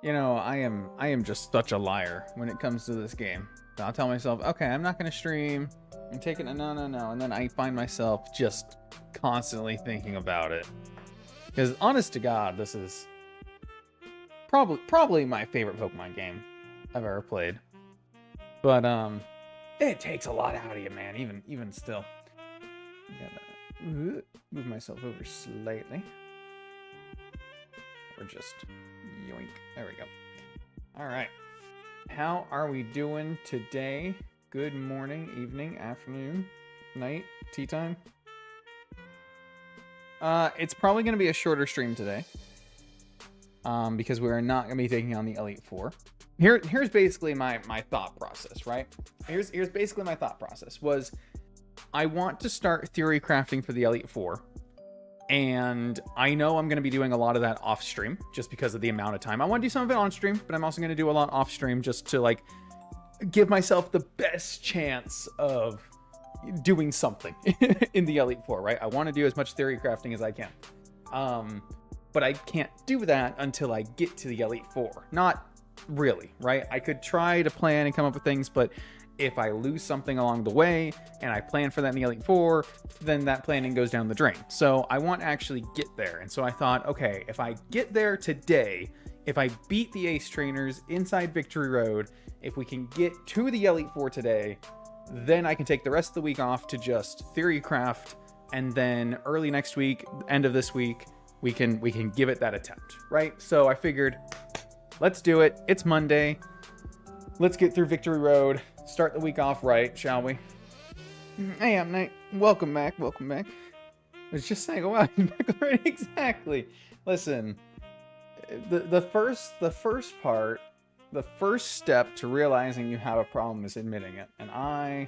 You know, I am just such a liar when it comes to this game. I'll tell myself, okay, I'm not gonna stream. I'm taking a no, no, no, and then I find myself just constantly thinking about it. Because honest to God, this is probably my favorite Pokemon game I've ever played. But it takes a lot out of you, man. Even still, gotta move myself over slightly, or just yoink. There we go. All right. How are we doing today? Good morning, evening, afternoon, night, tea time. It's probably going to be a shorter stream today. Because we're not going to be taking on the Elite Four. Here's basically my thought process, right? Here's basically my thought process was I want to start theory crafting for the Elite Four. And I know I'm going to be doing a lot of that off stream just because of the amount of time. I want to do some of it on stream, but I'm also going to do a lot off stream just to like give myself the best chance of doing something in the Elite Four, right? I want to do as much theory crafting as I can. But I can't do that until I get to the Elite Four. Not really, right? I could try to plan and come up with things, but if I lose something along the way and I plan for that in the Elite Four, then that planning goes down the drain. So I want to actually get there. And so I thought, okay, if I get there today, if I beat the Ace Trainers inside Victory Road, if we can get to the Elite Four today, then I can take the rest of the week off to just theory craft. And then early next week, end of this week, we can give it that attempt, right? So I figured, let's do it. It's Monday. Let's get through Victory Road. Start the week off right, shall we? Hey, I'm Nate. Welcome back. Welcome back. I was just saying, oh, wow, back already. Exactly. Listen, the first part, the first step to realizing you have a problem is admitting it, and I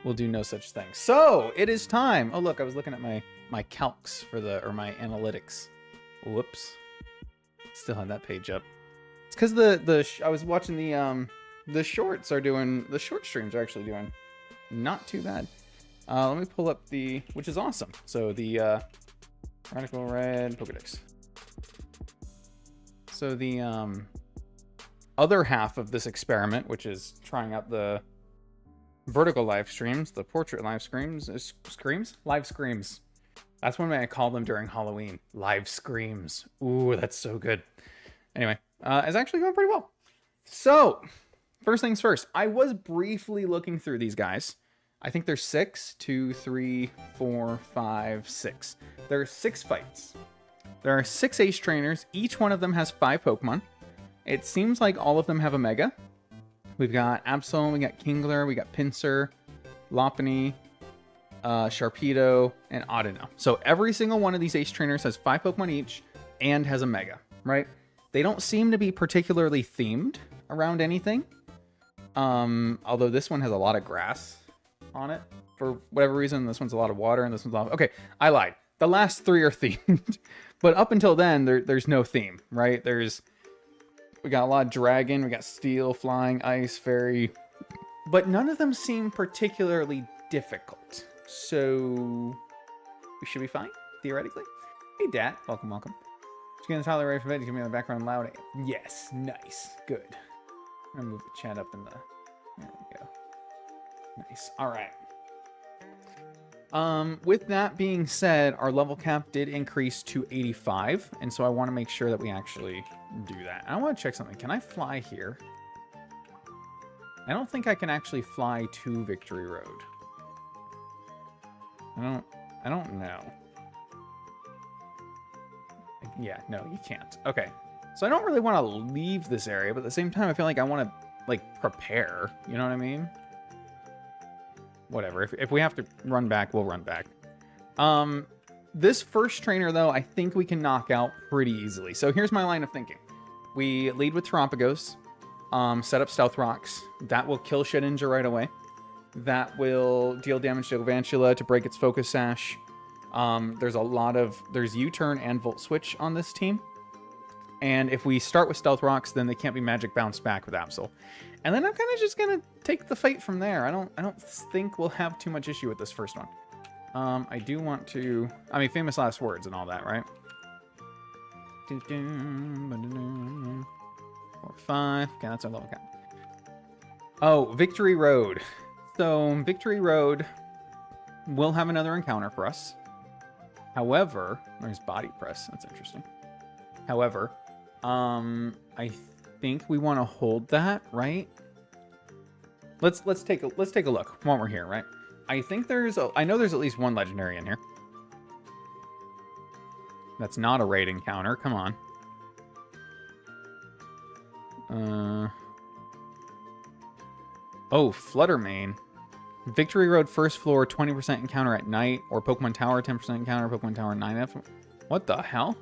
will do no such thing. So it is time. Oh, look, I was looking at my calcs for my analytics. Whoops. Still had that page up. It's because I was watching the shorts are doing, the short streams are actually doing not too bad. Let me pull up which is awesome. So the Radical Red Pokedex. So the other half of this experiment, which is trying out the vertical live streams, the portrait live live screams. That's one way I call them during Halloween. Live screams. Ooh, that's so good. Anyway, it's actually going pretty well. So, first things first. I was briefly looking through these guys. I think there's 6, 2, 3, 4, 5, 6. There are 6 fights. There are 6 Ace Trainers. Each one of them has 5 Pokemon. It seems like all of them have a Mega. We've got Absol, we got Kingler, we got Pinsir, Lopunny, Sharpedo, and Audino. So every single one of these Ace Trainers has 5 Pokemon each and has a Mega, right? They don't seem to be particularly themed around anything. Although this one has a lot of grass on it for whatever reason. This one's a lot of water and this one's a lot of... Okay, I lied. The last 3 are themed. But up until then, there's no theme, right? We got a lot of dragon, we got steel, flying, ice, fairy. But none of them seem particularly difficult. So we should be fine, theoretically. Hey, Dad. Welcome, welcome. Just getting entirely ready for bed. Give me the background loud. Yes, nice. Good. I'm gonna move the chat up in the... There we go. Nice. All right. With that being said, our level cap did increase to 85, and so I want to make sure that we actually do that. I want to check something. Can I fly here? I don't think I can actually fly to Victory Road. I don't know. Yeah, no, you can't. Okay. So I don't really want to leave this area, but at the same time, I feel like I want to, like, prepare. You know what I mean? Whatever. If we have to run back, we'll run back. This first trainer, though, I think we can knock out pretty easily. So here's my line of thinking. We lead with Terrampagos, set up Stealth Rocks. That will kill Shedinja right away. That will deal damage to Ovantula to break its Focus Sash. There's U-Turn and Volt Switch on this team. And if we start with Stealth Rocks, then they can't be Magic Bounce back with Absol. And then I'm kind of just going to take the fight from there. I don't think we'll have too much issue with this first one. I do want to... I mean, famous last words and all that, right? 4, 5. Okay, that's our level cap. Oh, Victory Road. So Victory Road will have another encounter for us. However, there's body press. That's interesting. However, I think we want to hold that, right? Let's take a look while we're here, right? I think I know there's at least one legendary in here. That's not a raid encounter. Come on. Oh, Fluttermane. Victory Road first floor, 20% encounter at night, or Pokemon Tower, 10% encounter, Pokemon Tower 9F. What the hell?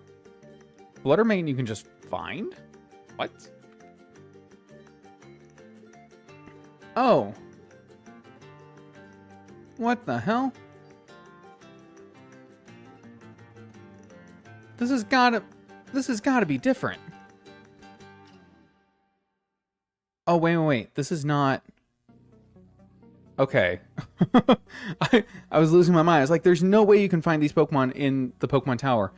Fluttermane you can just find? What? Oh. What the hell? This has gotta be different. Oh, wait. This is not... Okay. I was losing my mind. I was like, there's no way you can find these Pokemon in the Pokemon Tower.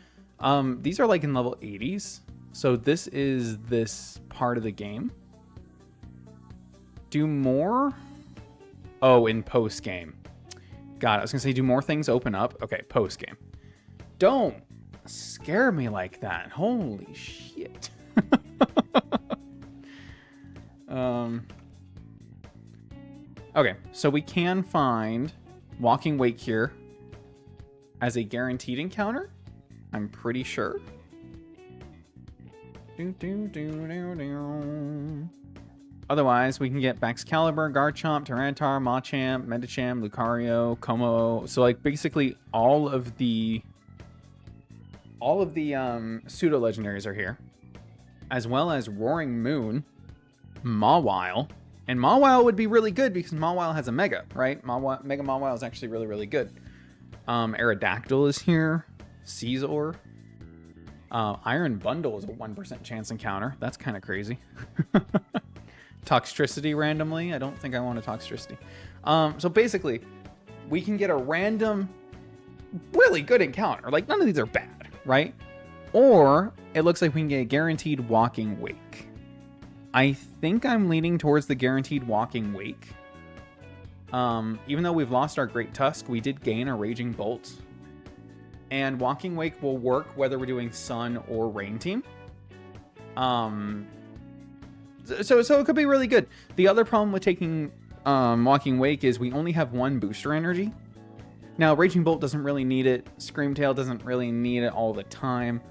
These are like in level 80s. So this is this part of the game. Do more? Oh, in post-game. God, I was going to say, do more things open up? Okay, post-game. Don't scare me like that. Holy shit. Okay, so we can find Walking Wake here as a guaranteed encounter. I'm pretty sure. Otherwise, we can get Baxcalibur, Garchomp, Tyranitar, Machamp, Medicham, Lucario, Como. So, like, basically all of the pseudo legendaries are here, as well as Roaring Moon, Mawile. And Mawile would be really good because Mawile has a Mega, right? Mega Mawile is actually really, really good. Aerodactyl is here. Caesar. Iron Bundle is a 1% chance encounter. That's kind of crazy. Toxtricity randomly. I don't think I want a Toxtricity. So basically, we can get a random, really good encounter. Like, none of these are bad, right? Or it looks like we can get a guaranteed Walking Wake. I think I'm leaning towards the guaranteed Walking Wake. Even though we've lost our Great Tusk, we did gain a Raging Bolt. And Walking Wake will work whether we're doing Sun or Rain Team. So it could be really good. The other problem with taking Walking Wake is we only have one booster energy. Now, Raging Bolt doesn't really need it. Screamtail doesn't really need it all the time.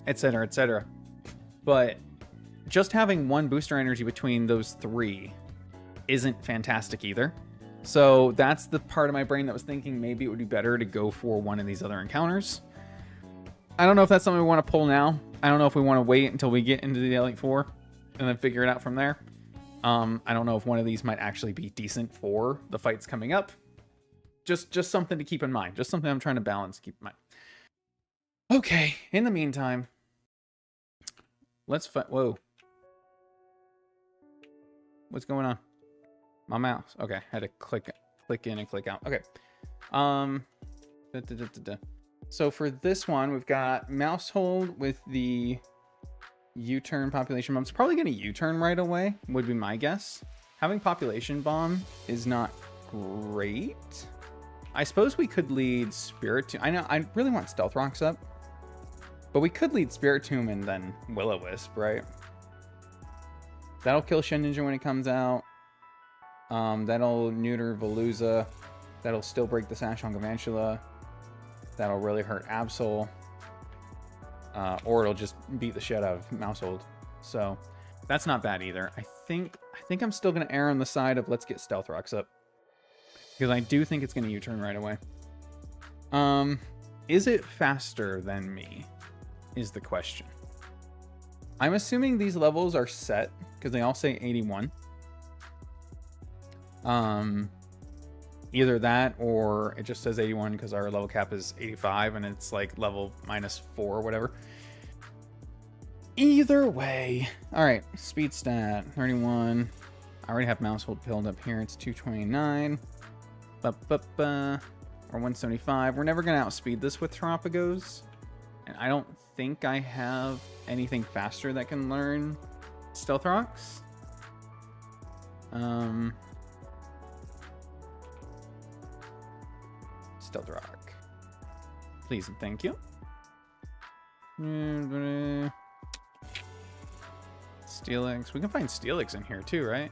Etc., etc. But just having one booster energy between those three isn't fantastic either. So that's the part of my brain that was thinking maybe it would be better to go for one of these other encounters. I don't know if that's something we want to pull now. I don't know if we want to wait until we get into the Elite Four and then figure it out from there. I don't know if one of these might actually be decent for the fights coming up. Just something to keep in mind. Just something I'm trying to balance, keep in mind. Okay, in the meantime, let's fight. Whoa. What's going on? My mouse. Okay, had to click in and click out. Okay. So for this one, we've got mouse hold with the U-turn population bomb. It's probably going to U-turn right away, would be my guess. Having population bomb is not great. I suppose we could lead Spiritomb. I know I really want Stealth Rocks up, but we could lead Spiritomb and then Will-O-Wisp, right? That'll kill Shedinja when it comes out. That'll neuter Veluza. That'll still break the Sash on Galvantula. That'll really hurt Absol. Or it'll just beat the shit out of Mousehold. So that's not bad either. I think I'm still going to err on the side of let's get Stealth Rocks up, because I do think it's going to U-turn right away. Is it faster than me is the question. I'm assuming these levels are set because they all say 81. Either that or it just says 81 because our level cap is 85 and it's like level -4 or whatever. Either way. All right, speed stat 31. I already have Mousehold filled up here. It's 229. Or 175. We're never going to outspeed this with Terapagos. And I don't think I have anything faster that can learn Stealth Rocks. Stealth Rock. Please and thank you. Steelix. We can find Steelix in here too, right?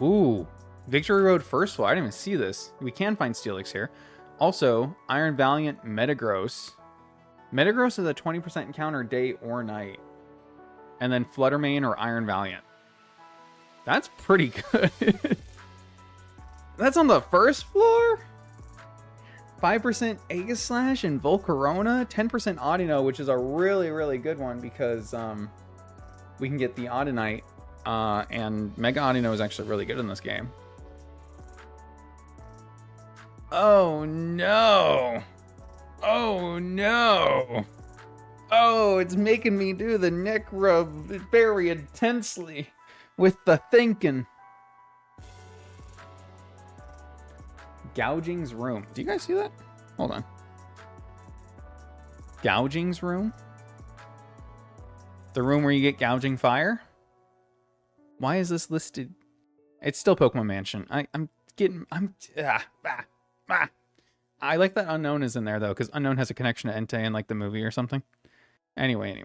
Ooh. Victory Road first floor. I didn't even see this. We can find Steelix here. Also, Iron Valiant Metagross. Metagross is a 20% encounter day or night. And then Fluttermane or Iron Valiant. That's pretty good. That's on the first floor? 5% Aegislash and Volcarona. 10% Audino, which is a really, really good one because we can get the Audinite. And Mega Audino is actually really good in this game. Oh no! Oh no! Oh, it's making me do the neck rub very intensely with the thinking. Gouging's Room. Do you guys see that? Hold on. Gouging's Room? The room where you get gouging fire? Why is this listed? It's still Pokemon Mansion. I like that Unknown is in there, though, because Unknown has a connection to Entei in, like, the movie or something. Anyway.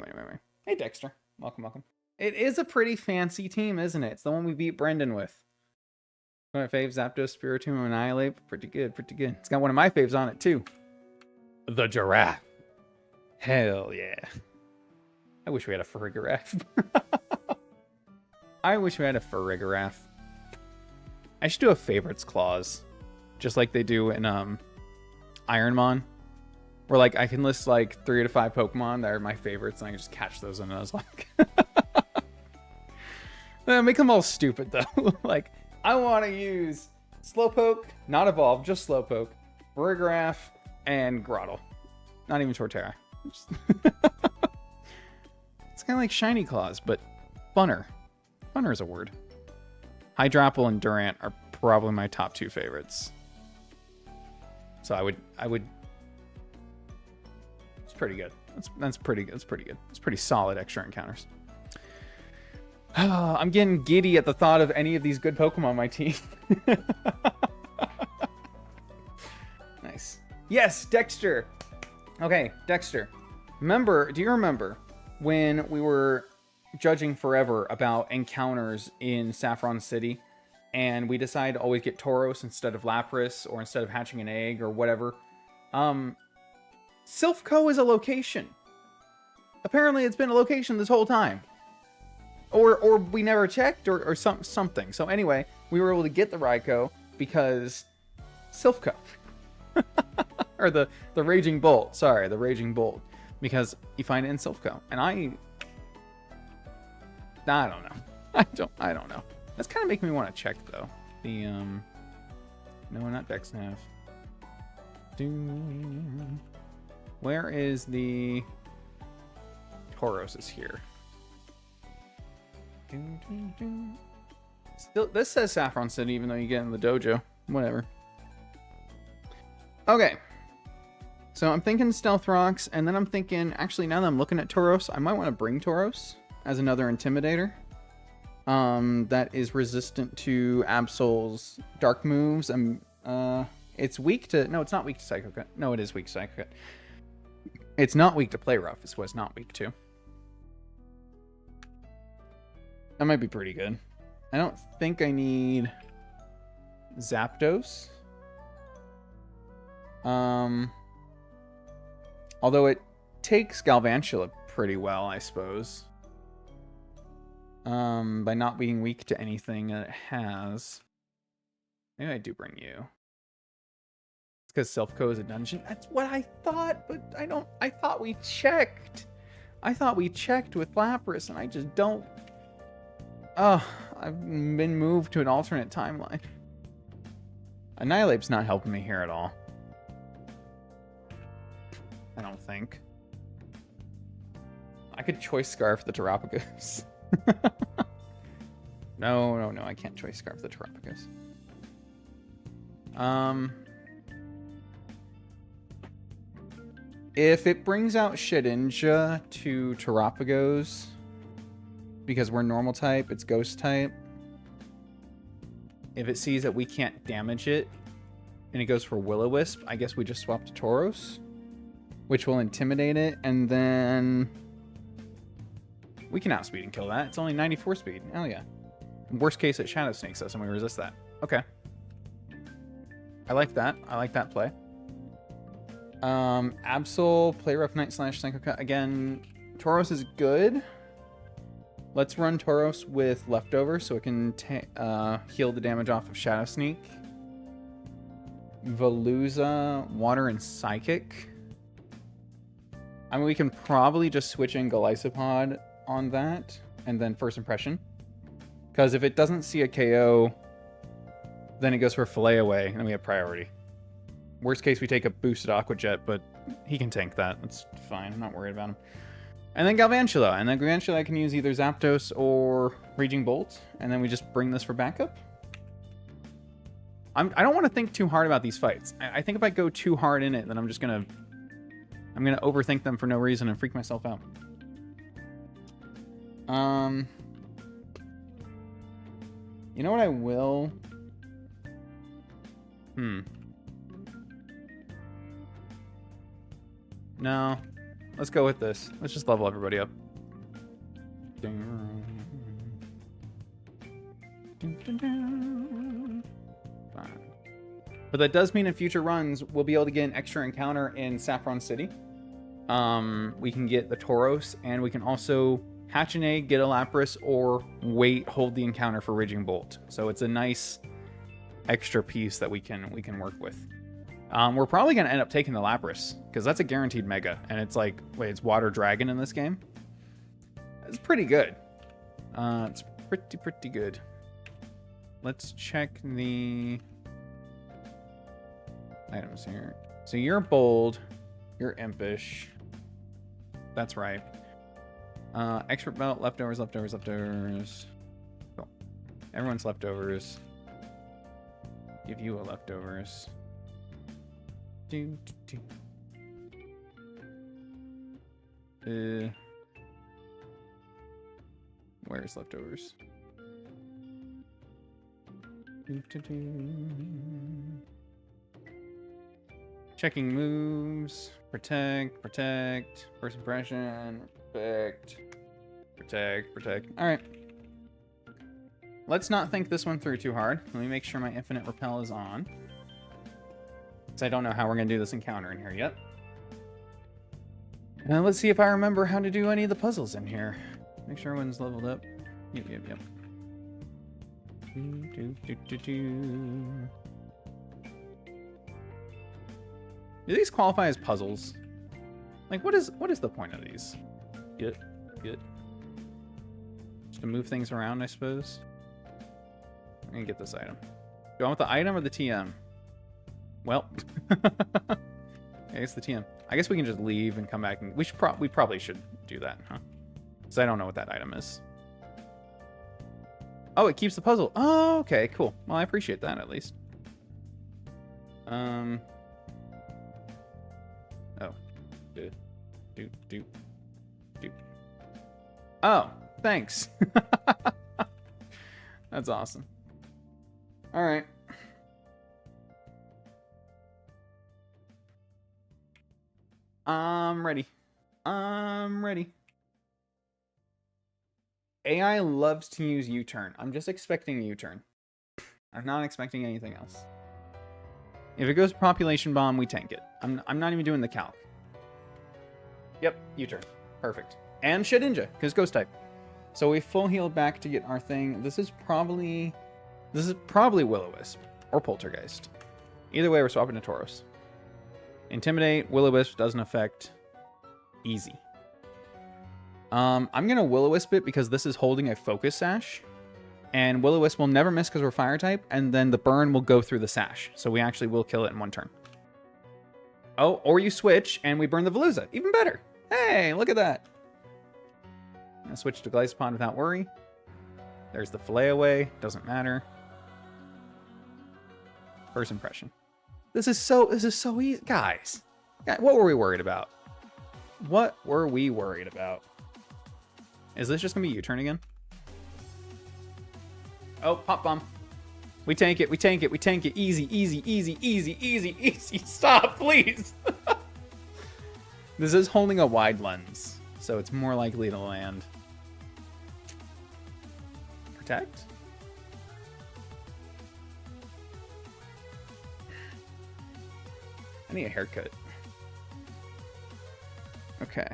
Hey, Dexter. Welcome. It is a pretty fancy team, isn't it? It's the one we beat Brendan with. My fave, Zapdos, Spiritomb, Annihilate. Pretty good. It's got one of my faves on it, too. The Giraffe. Hell yeah. I wish we had a Farigiraf. I wish we had a Farigiraf. I should do a favorites clause. Just like they do in Ironmon. Where like I can list like 3 to 5 Pokemon that are my favorites and I can just catch those in Nuzlocke. Make them all stupid though. Like, I want to use Slowpoke, not Evolve, just Slowpoke, Farigiraf, and Grottle. Not even Torterra. It's kind of like Shiny Claws, but funner. Funner is a word. Hydrapple and Durant are probably my top 2 favorites. So I would. It's pretty good. That's pretty good. It's pretty good. It's pretty solid extra encounters. I'm getting giddy at the thought of any of these good Pokemon on my team. Nice. Yes, Dexter. Okay, Dexter. Do you remember when we were judging forever about encounters in Saffron City and we decided to always get Tauros instead of Lapras or instead of hatching an egg or whatever? Silphco is a location. Apparently it's been a location this whole time. Or we never checked or something. So anyway, we were able to get the Raikou because Silphco. Or the Raging Bolt. Sorry, the Raging Bolt. Because you find it in Silphco. And I don't know. I don't know. That's kind of making me want to check though. The no, not Dexnav. Where is the Tauros is here. Still, this says Saffron City, even though you get in the dojo. Whatever. Okay. So I'm thinking Stealth Rocks, and then I'm thinking, actually, now that I'm looking at Tauros, I might want to bring Tauros as another Intimidator. That is resistant to Absol's dark moves. It's weak to... No, it's not weak to Psycho Cut. No, it is weak to Psycho Cut. It's not weak to Play Rough, is what it's not weak to. That might be pretty good. I don't think I need Zapdos. Although it takes Galvantula pretty well, I suppose. By not being weak to anything that it has. Maybe I do bring you. It's because Silphco is a dungeon. That's what I thought, but I thought we checked. I thought we checked with Lapras, and I just don't. Oh, I've been moved to an alternate timeline. Annihilate's not helping me here at all. I don't think. I could choice Scarf the Terapagos. No, I can't choice Scarf the Terapagos. If it brings out Shedinja to Terapagos, because we're normal type, it's ghost type. If it sees that we can't damage it, and it goes for Will-O-Wisp, I guess we just swap to Tauros, which will intimidate it, and then we can outspeed and kill that. It's only 94 speed. Oh yeah. Worst case, it Shadow Snakes us, and we resist that. Okay. I like that. I like that play. Absol, play Rough Knight / Psycho Cut. Again, Tauros is good. Let's run Tauros with Leftovers so it can heal the damage off of Shadow Sneak. Veluza, Water, and Psychic. I mean, we can probably just switch in Golisopod on that, and then First Impression. Because if it doesn't see a KO, then it goes for Fillet Away, and then we have priority. Worst case, we take a boosted Aqua Jet, but he can tank that. That's fine. I'm not worried about him. And then Galvantula. And then Galvantula, I can use either Zapdos or Raging Bolt. And then we just bring this for backup. I don't want to think too hard about these fights. I think if I go too hard in it, then I'm going to overthink them for no reason and freak myself out. You know what I will? No. Let's go with this. Let's just level everybody up. But that does mean in future runs, we'll be able to get an extra encounter in Saffron City. We can get the Tauros, and we can also hatch an egg, get a Lapras, or wait, hold the encounter for Raging Bolt. So it's a nice extra piece that we can work with. We're probably going to end up taking the Lapras, because that's a guaranteed Mega. And it's like, wait, it's Water Dragon in this game? It's pretty good. It's pretty good. Let's check the items here. So you're bold. You're impish. That's right. Expert Belt, leftovers. Cool. Everyone's leftovers. Give you a leftovers. Where's leftovers? Checking moves. Protect. First impression. Protect. Alright. Let's not think this one through too hard. Let me make sure my infinite repel is on. Because I don't know how we're going to do this encounter in here yet. Now let's see if I remember how to do any of the puzzles in here. Make sure everyone's leveled up. Yep. Do these qualify as puzzles? Like, what is the point of these? Good. Just to move things around, I suppose. I'm gonna get this item. Do I want the item or the TM? Well, I guess the TM. I guess we can just leave and come back, and we probably should do that, huh? Because I don't know what that item is. Oh, it keeps the puzzle. Oh, okay, cool. Well, I appreciate that at least. Oh. Do. Oh, thanks. That's awesome. All right. I'm ready. AI loves to use U-turn. I'm just expecting a U-turn. I'm not expecting anything else. If it goes population bomb, we tank it. I'm not even doing the calc. Yep, U-turn. Perfect. And Shedinja, because ghost type. So we full healed back to get our thing. This is probably Will-O-Wisp or Poltergeist. Either way, we're swapping to Tauros. Intimidate, Will-O-Wisp doesn't affect. Easy. I'm going to Will-O-Wisp it because this is holding a Focus Sash. And Will-O-Wisp will never miss because we're Fire type. And then the burn will go through the Sash. So we actually will kill it in one turn. Oh, or you switch and we burn the Veluza. Even better. Hey, look at that. I'm going to switch to Gliscon without worry. There's the Fillet Away. Doesn't matter. First impression. This is so easy. Guys, what were we worried about? What were we worried about? Is this just gonna be U-turn again? Oh, pop bomb. We tank it, we tank it, we tank it. Easy, easy, easy, easy, easy, easy. Stop, please. This is holding a wide lens, so it's more likely to land. Protect? I need a haircut. Okay.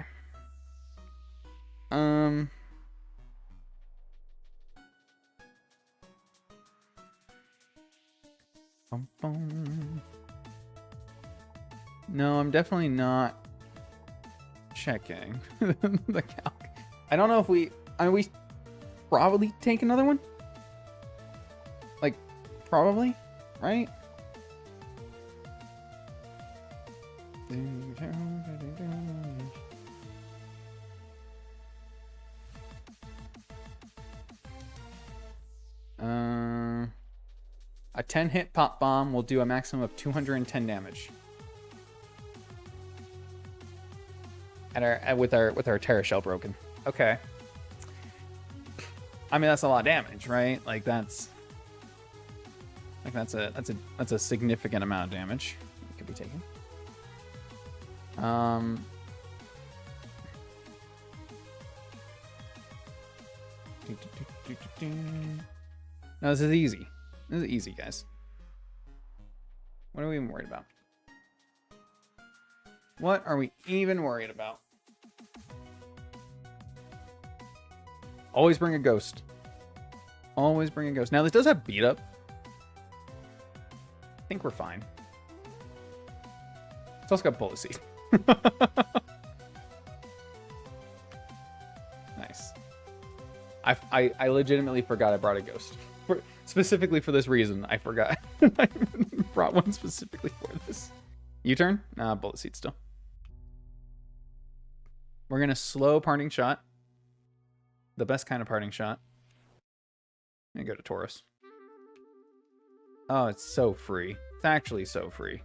No, I'm definitely not checking the calc. I don't know if we probably take another one. Like, probably, right? A 10-hit pop bomb will do a maximum of 210 damage. With our Terra Shell broken. Okay. I mean, that's a lot of damage, right? Like that's a significant amount of damage that could be taken. No, this is easy. This is easy, guys. What are we even worried about? What are we even worried about? Always bring a ghost. Always bring a ghost. Now, this does have beat up. I think we're fine. It's also got bullet seed. Nice. I legitimately forgot I brought a ghost. Specifically for this reason, I forgot. I brought one specifically for this. U-turn? Nah, bullet seed still. We're going to slow parting shot. The best kind of parting shot. And go to Taurus. Oh, it's so free. It's actually so free.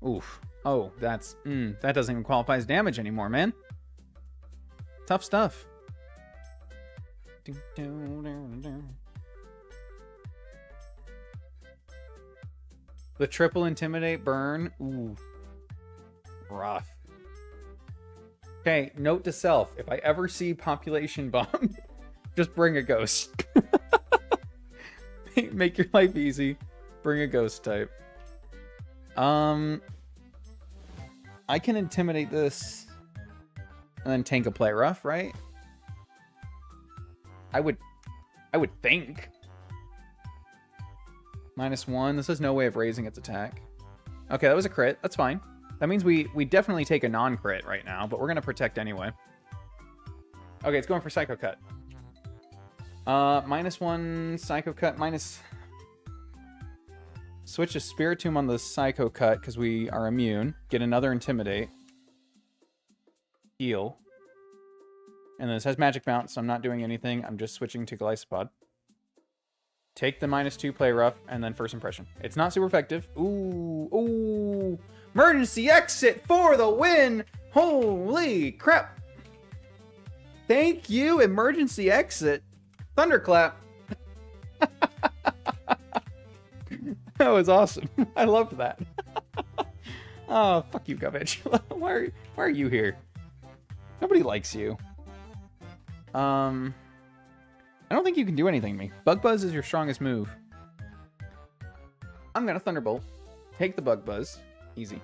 Oof. Oh, that doesn't even qualify as damage anymore, man. Tough stuff. The triple intimidate burn. Ooh. Rough. Okay, note to self. If I ever see population bomb, just bring a ghost. Make your life easy. Bring a ghost type. I can intimidate this and then tank a play rough, right? I would think. -1. This has no way of raising its attack. Okay, that was a crit. That's fine. That means we definitely take a non-crit right now, but we're going to protect anyway. Okay, it's going for Psycho Cut. -1 Psycho Cut, switch a Spiritomb on the Psycho Cut because we are immune. Get another Intimidate. Heal. And this has Magic Mount, so I'm not doing anything. I'm just switching to Glycopod. Take the -2 play rough, and then First Impression. It's not super effective. Ooh, ooh. Emergency exit for the win! Holy crap! Thank you, emergency exit. Thunderclap. That was awesome. I loved that. Oh, fuck you, Govich. Why are you here? Nobody likes you. I don't think you can do anything to me. Bug Buzz is your strongest move. I'm gonna Thunderbolt. Take the Bug Buzz. Easy.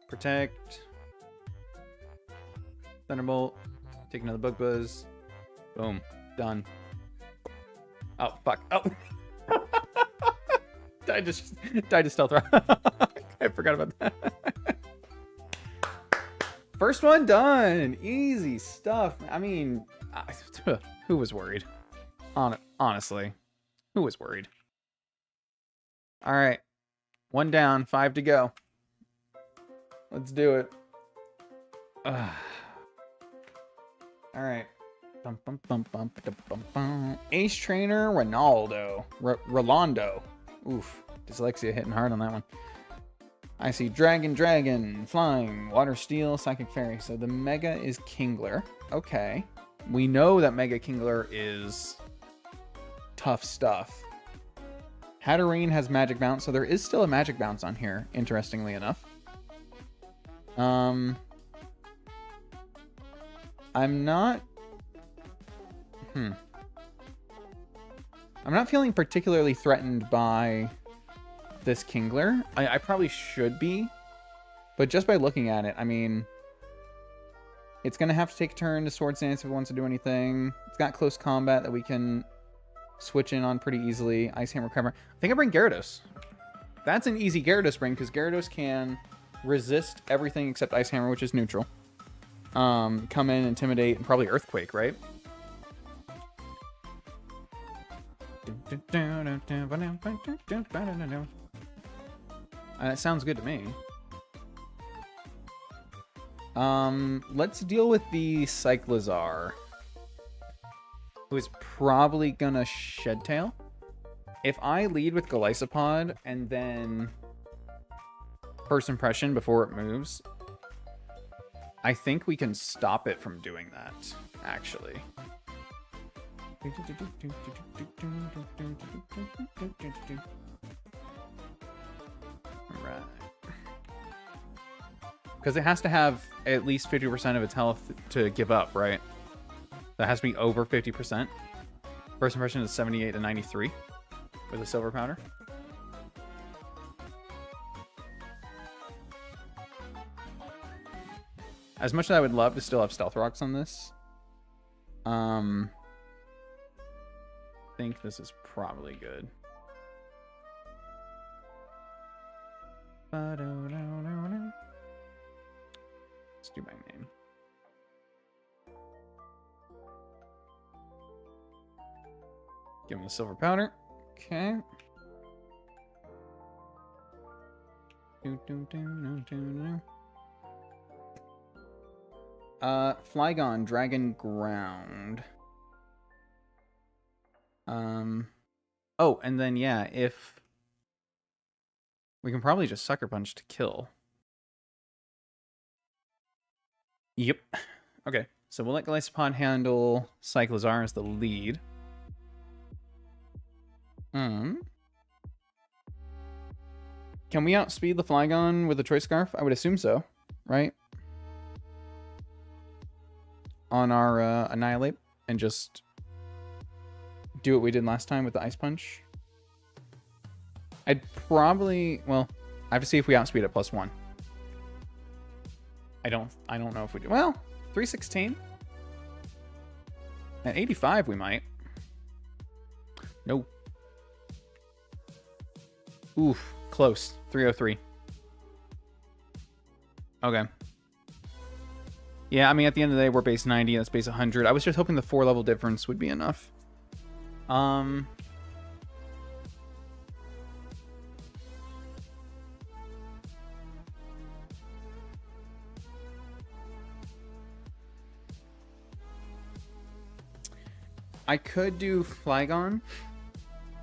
Protect. Thunderbolt. Take another Bug Buzz. Boom. Done. Oh, fuck. Oh. Died to Stealth Rock. I forgot about that. First one done. Easy stuff. I mean, who was worried? Honestly, who was worried? All right. 1 down, 5 to go. Let's do it. All right. Ace Trainer Rolando. Oof. Dyslexia hitting hard on that one. I see dragon, flying, water steel, psychic fairy. So the mega is Kingler. Okay. We know that mega Kingler is tough stuff. Hatterene has magic bounce, so there is still a magic bounce on here, interestingly enough. I'm not... I'm not feeling particularly threatened by this Kingler. I probably should be, but just by looking at it, I mean, it's going to have to take a turn to Sword Stance if it wants to do anything. It's got close combat that we can switch in on pretty easily. Ice Hammer cover. I think I bring Gyarados. That's an easy Gyarados bring, because Gyarados can resist everything except Ice Hammer, which is neutral. Come in, intimidate, and probably Earthquake, right? That sounds good to me. Let's deal with the Cyclizar, who is probably gonna Shed Tail. If I lead with Golisopod and then First Impression before it moves, I think we can stop it from doing that, actually. Alright. Because it has to have at least 50% of its health to give up, right? That has to be over 50%. First Impression is 78 to 93 with a Silver Powder. As much as I would love to still have Stealth Rocks on this, I think this is probably good. Let's do my name. Give him the Silver Powder. Okay. Flygon, Dragon Ground. Oh, and then yeah, if we can probably just Sucker Punch to kill. Yep. Okay, so we'll let Golisopod handle Cyclizar as the lead. Can we outspeed the Flygon with a Choice Scarf? I would assume so, right? On our Annihilate and just do what we did last time with the Ice Punch. I'd probably, well, I have to see if we outspeed it +1. I don't know if we do. Well, 316. At 85 we might. Nope. Oof, close. 303. Okay. Yeah, I mean, at the end of the day, we're base 90, that's base 100. I was just hoping the 4-level difference would be enough. I could do Flygon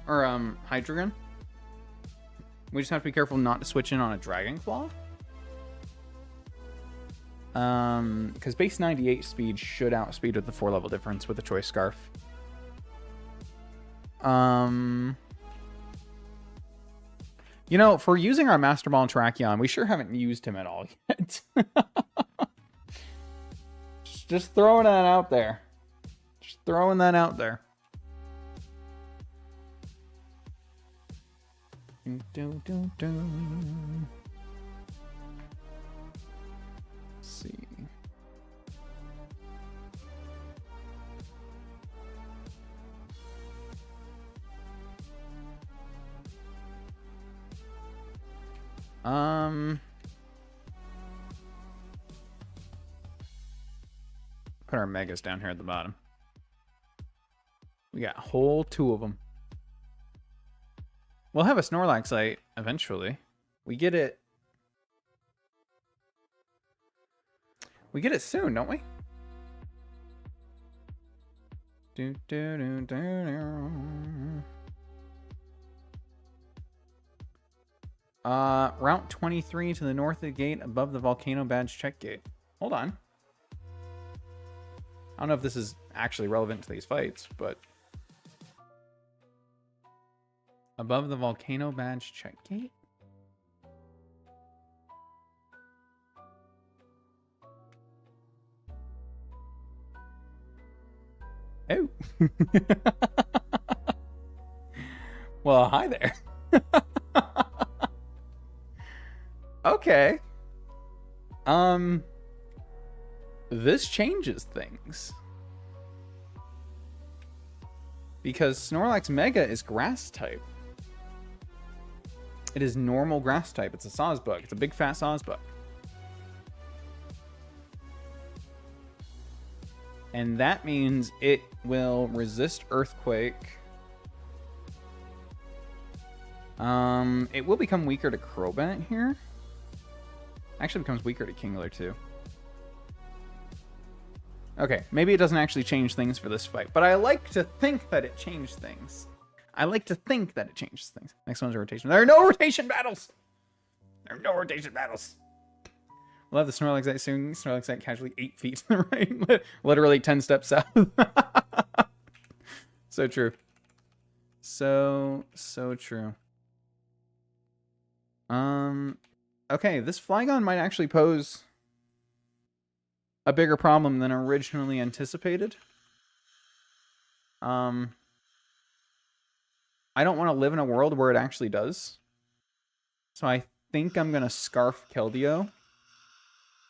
or Hydreigon. We just have to be careful not to switch in on a Dragon Claw. Because base 98 speed should outspeed with the 4-level difference with the Choice Scarf. You know, for using our Master Ball and Terrakion, we sure haven't used him at all yet. just throwing that out there. Just throwing that out there. Let's see. Put our megas down here at the bottom. We got a whole 2 of them. We'll have a Snorlaxite eventually. We get it. We get it soon, don't we? Route 23 to the north of the gate above the volcano badge check gate. Hold on. I don't know if this is actually relevant to these fights, but... Above the volcano badge check gate? Oh. Well, hi there. Okay. This changes things. Because Snorlax Mega is grass type. It is normal grass type. It's a Sawsbug. It's a big fat Sawsbug. And that means it will resist Earthquake. It will become weaker to Crobat here. Actually becomes weaker to Kingler too. Okay, maybe it doesn't actually change things for this fight, but I like to think that it changed things. I like to think that it changes things. Next one's a rotation. There are no rotation battles! There are no rotation battles! We'll have the Snorlax Knight soon. Snorlax Knight casually 8 feet to the right. Literally 10 steps south. So true. So true. Okay, this Flygon might actually pose a bigger problem than originally anticipated. I don't want to live in a world where it actually does. So I think I'm going to Scarf Keldeo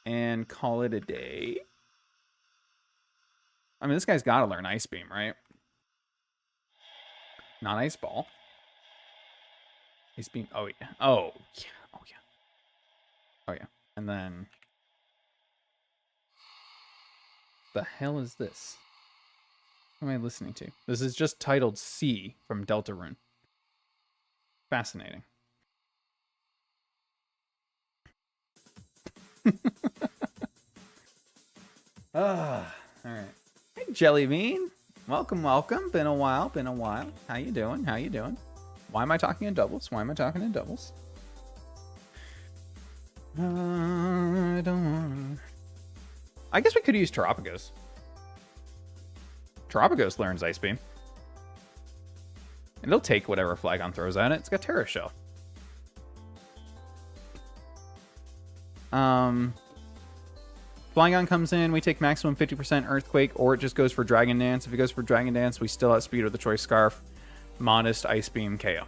and call it a day. I mean, this guy's got to learn Ice Beam, right? Not Ice Ball. Ice Beam. Oh, yeah. Oh, yeah. Oh, yeah. Oh, yeah. And then... the hell is this? What am I listening to? This is just titled C from Deltarune. Fascinating. Ah, all right. Hey, Jellybean. Welcome, welcome. Been a while, been a while. How you doing? How you doing? Why am I talking in doubles? Why am I talking in doubles? I don't... I guess we could use Terapagos. Terapagos learns Ice Beam. It'll take whatever Flygon throws at it. It's got Terra Shell. Flygon comes in, we take maximum 50% Earthquake, or it just goes for Dragon Dance. If it goes for Dragon Dance, we still outspeed with the Choice Scarf. Modest Ice Beam KO.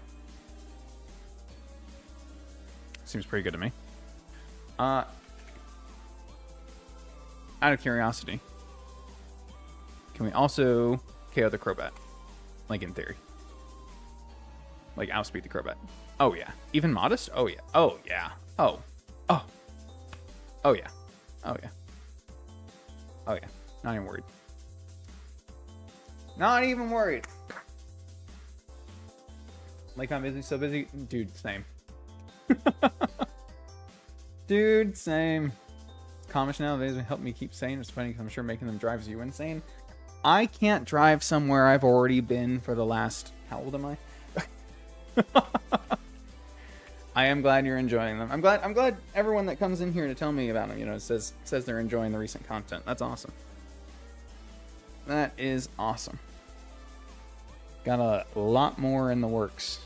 Seems pretty good to me. Out of curiosity, can we also KO the Crobat? Like, in theory. Like, outspeed the Crobat. Oh, yeah. Even Modest? Oh, yeah. Oh, yeah. Oh. Oh. Oh, yeah. Oh, yeah. Oh, yeah. Not even worried. Not even worried. Like, I'm busy, so busy. Dude, same. Dude, same. Comish now, they help me keep sane. It's funny because I'm sure making them drives you insane. I can't drive somewhere I've already been for the last... How old am I? I am glad you're enjoying them. I'm glad everyone that comes in here to tell me about them, you know, says they're enjoying the recent content. That's awesome. That is awesome. Got a lot more in the works.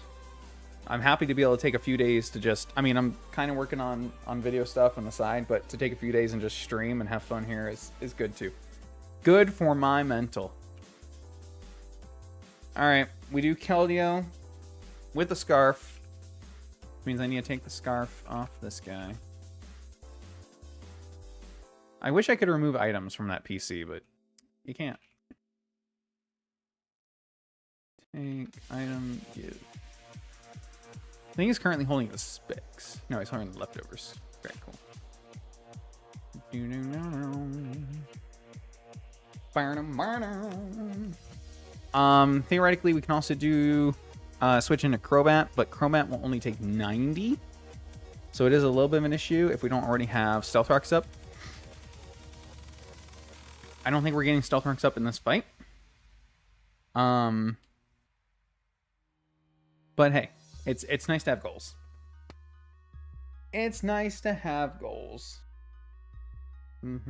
I'm happy to be able to take a few days to just... I mean, I'm kind of working on video stuff on the side, but to take a few days and just stream and have fun here is good too. Good for my mental. Alright, we do Keldeo with the Scarf. Which means I need to take the Scarf off this guy. I wish I could remove items from that PC, but you can't. Take item, give. I think he's currently holding the Spix. No, he's holding the leftovers. Very cool. Theoretically, we can also do switch into Crobat, but Crobat will only take 90. So it is a little bit of an issue if we don't already have Stealth Rocks up. I don't think we're getting Stealth Rocks up in this fight. But hey, it's nice to have goals. It's nice to have goals. You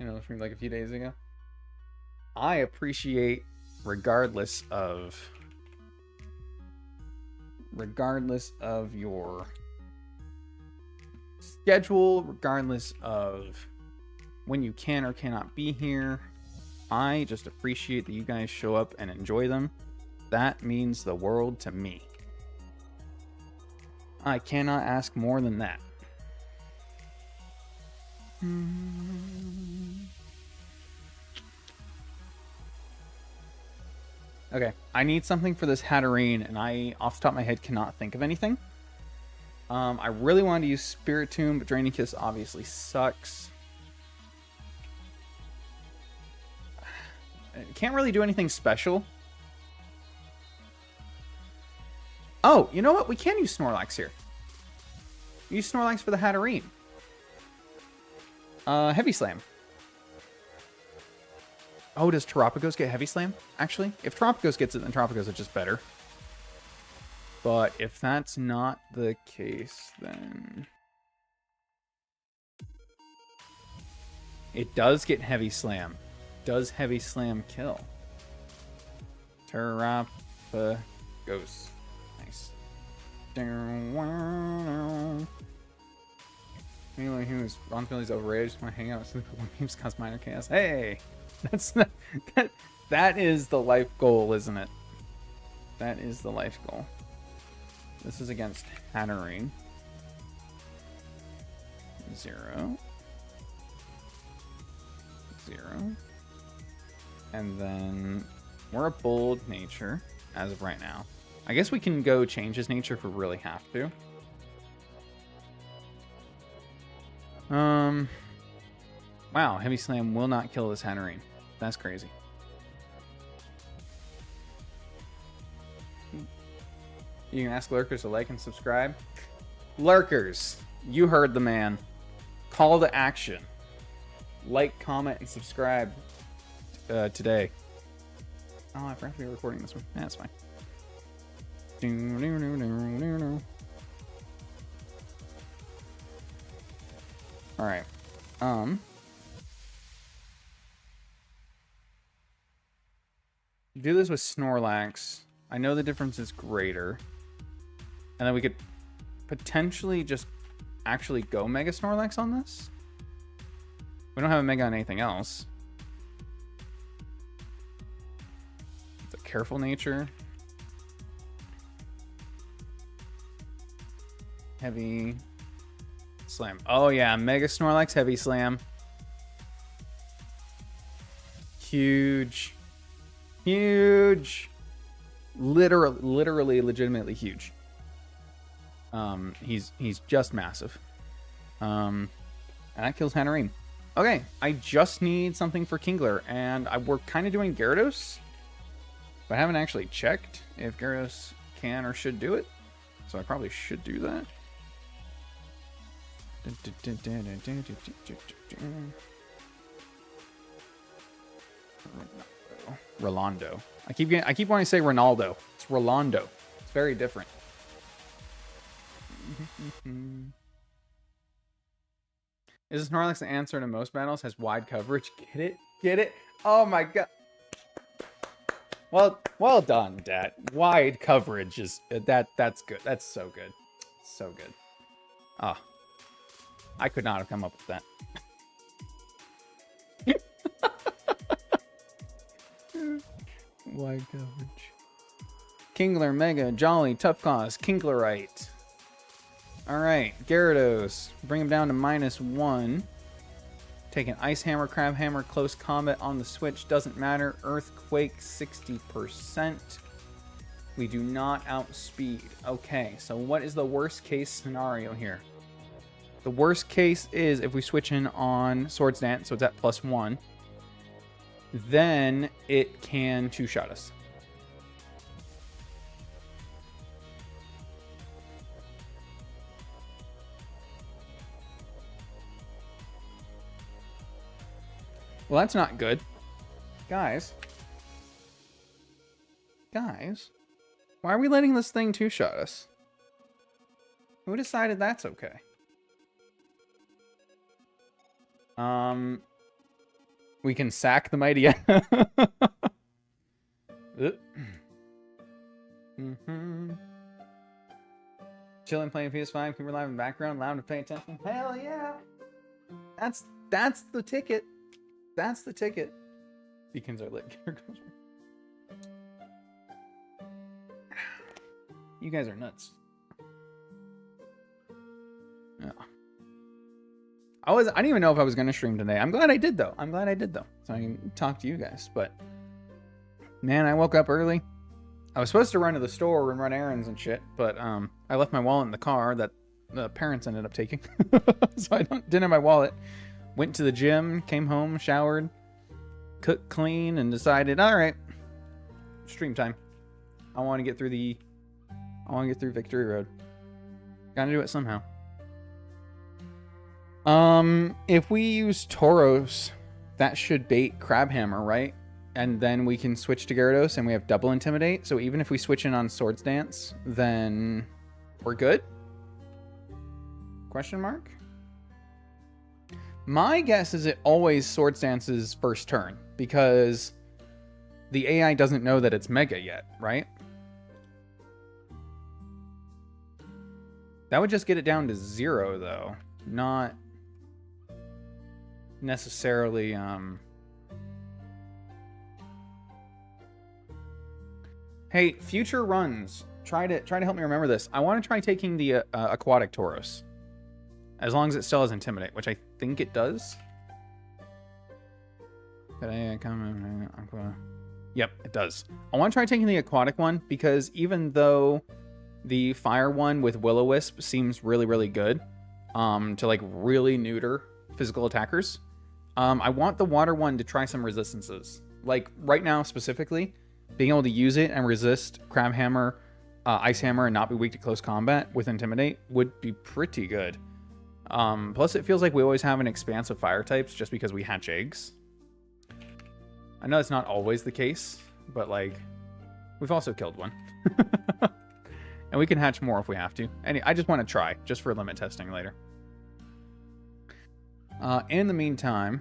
know, from like a few days ago. I appreciate regardless of your schedule, regardless of when you can or cannot be here. I just appreciate that you guys show up and enjoy them. That means the world to me. I cannot ask more than that. Okay, I need something for this Hatterene, and I, off the top of my head, cannot think of anything. I really wanted to use Spirit Tomb, but Draining Kiss obviously sucks. Can't really do anything special. Oh, you know what? We can use Snorlax here. Use Snorlax for the Hatterene. Heavy Slam. Oh, does Terapagos get Heavy Slam? Actually, if Terapagos gets it, then Terapagos is just better. But if that's not the case, then... It does get Heavy Slam. Does Heavy Slam kill? Terapagos. Nice. Anyone who's on Philly's overrated just want to hang out with one games cause minor chaos. Hey! That's not, that is the life goal, isn't it? That is the life goal. This is against Hatterene. 0. 0. And then we're a bold nature as of right now. I guess we can go change his nature if we really have to. Wow, Heavy Slam will not kill this Hatterene. That's crazy. You can ask lurkers to like and subscribe. Lurkers, you heard the man. Call to action. Like, comment, and subscribe today. Oh, I forgot to be recording this one. That's fine. All right. Do this with Snorlax. I know the difference is greater. And then we could potentially just actually go Mega Snorlax on this. We don't have a Mega on anything else. It's a careful nature. Heavy Slam. Oh yeah, Mega Snorlax Heavy Slam. Huge. Huge. Literally, legitimately huge. He's just massive. And that kills Hatterene. Okay, I just need something for Kingler, and we're kind of doing Gyarados, but I haven't actually checked if Gyarados can or should do it, so I probably should do that. Rolando. I keep wanting to say Ronaldo. It's Rolando. It's very different. Is Snorlax the answer to most battles? Has wide coverage. Get it? Get it? Oh my god. Well done, Dad. Wide coverage is that's good. That's so good. So good. Ah. I could not have come up with that. Wide coverage. Kingler, Mega, Jolly, Tough Cause, Kinglerite. Alright, Gyarados. Bring him down to -1. Take an Ice Hammer, Crab Hammer, close combat on the switch. Doesn't matter. Earthquake, 60%. We do not outspeed. Okay, so what is the worst case scenario here? The worst case is if we switch in on Swords Dance, so it's at +1. Then it can two-shot us. Well, that's not good. Guys, why are we letting this thing two-shot us? Who decided that's okay? We can sack the mighty. Chilling, playing PS5, keep live in the background, loud to pay attention. Hell yeah! That's the ticket. That's the ticket. Beacons are lit. You guys are nuts. Yeah. I didn't even know if I was gonna stream today. I'm glad I did though. So I can talk to you guys. But man, I woke up early. I was supposed to run to the store and run errands and shit, but I left my wallet in the car that the parents ended up taking. So I didn't have my wallet. Went to the gym, came home, showered, cooked clean, and decided, all right, stream time. I want to get through Victory Road. Gotta do it somehow. If we use Tauros, that should bait Crabhammer, right? And then we can switch to Gyarados and we have double Intimidate. So even if we switch in on Swords Dance, then we're good? Question mark? My guess is it always Swords Dance's first turn because the AI doesn't know that it's Mega yet, right? That would just get it down to 0 though, not necessarily Hey, future runs, try to help me remember this. I want to try taking the aquatic Tauros, as long as it still has Intimidate, which I think it does. Yep, it does. I want to try taking the aquatic one because even though the fire one with Will-O-Wisp seems really, really good to like really neuter physical attackers, I want the water one to try some resistances. Like right now specifically, being able to use it and resist Crabhammer, Ice Hammer, and not be weak to close combat with Intimidate would be pretty good. Plus, it feels like we always have an expanse of fire types just because we hatch eggs. I know that's not always the case, but like, we've also killed one. And we can hatch more if we have to. I just want to try, just for limit testing later. In the meantime,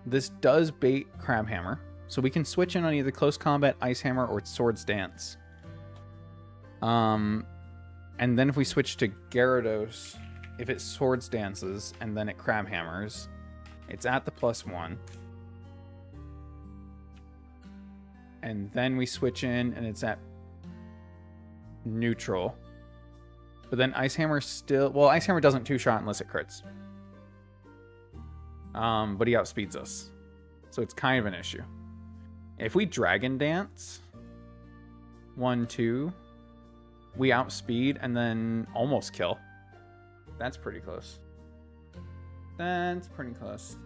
this does bait Crabhammer. So we can switch in on either Close Combat, Ice Hammer, or Swords Dance. And then if we switch to Gyarados, if it Swords Dances and then it Crabhammers, it's at the +1. And then we switch in and it's at neutral. But then Ice Hammer still... Well, Ice Hammer doesn't two-shot unless it crits. But he outspeeds us. So it's kind of an issue. If we Dragon Dance, 1, 2, we outspeed and then almost kill. That's pretty close. That's pretty close.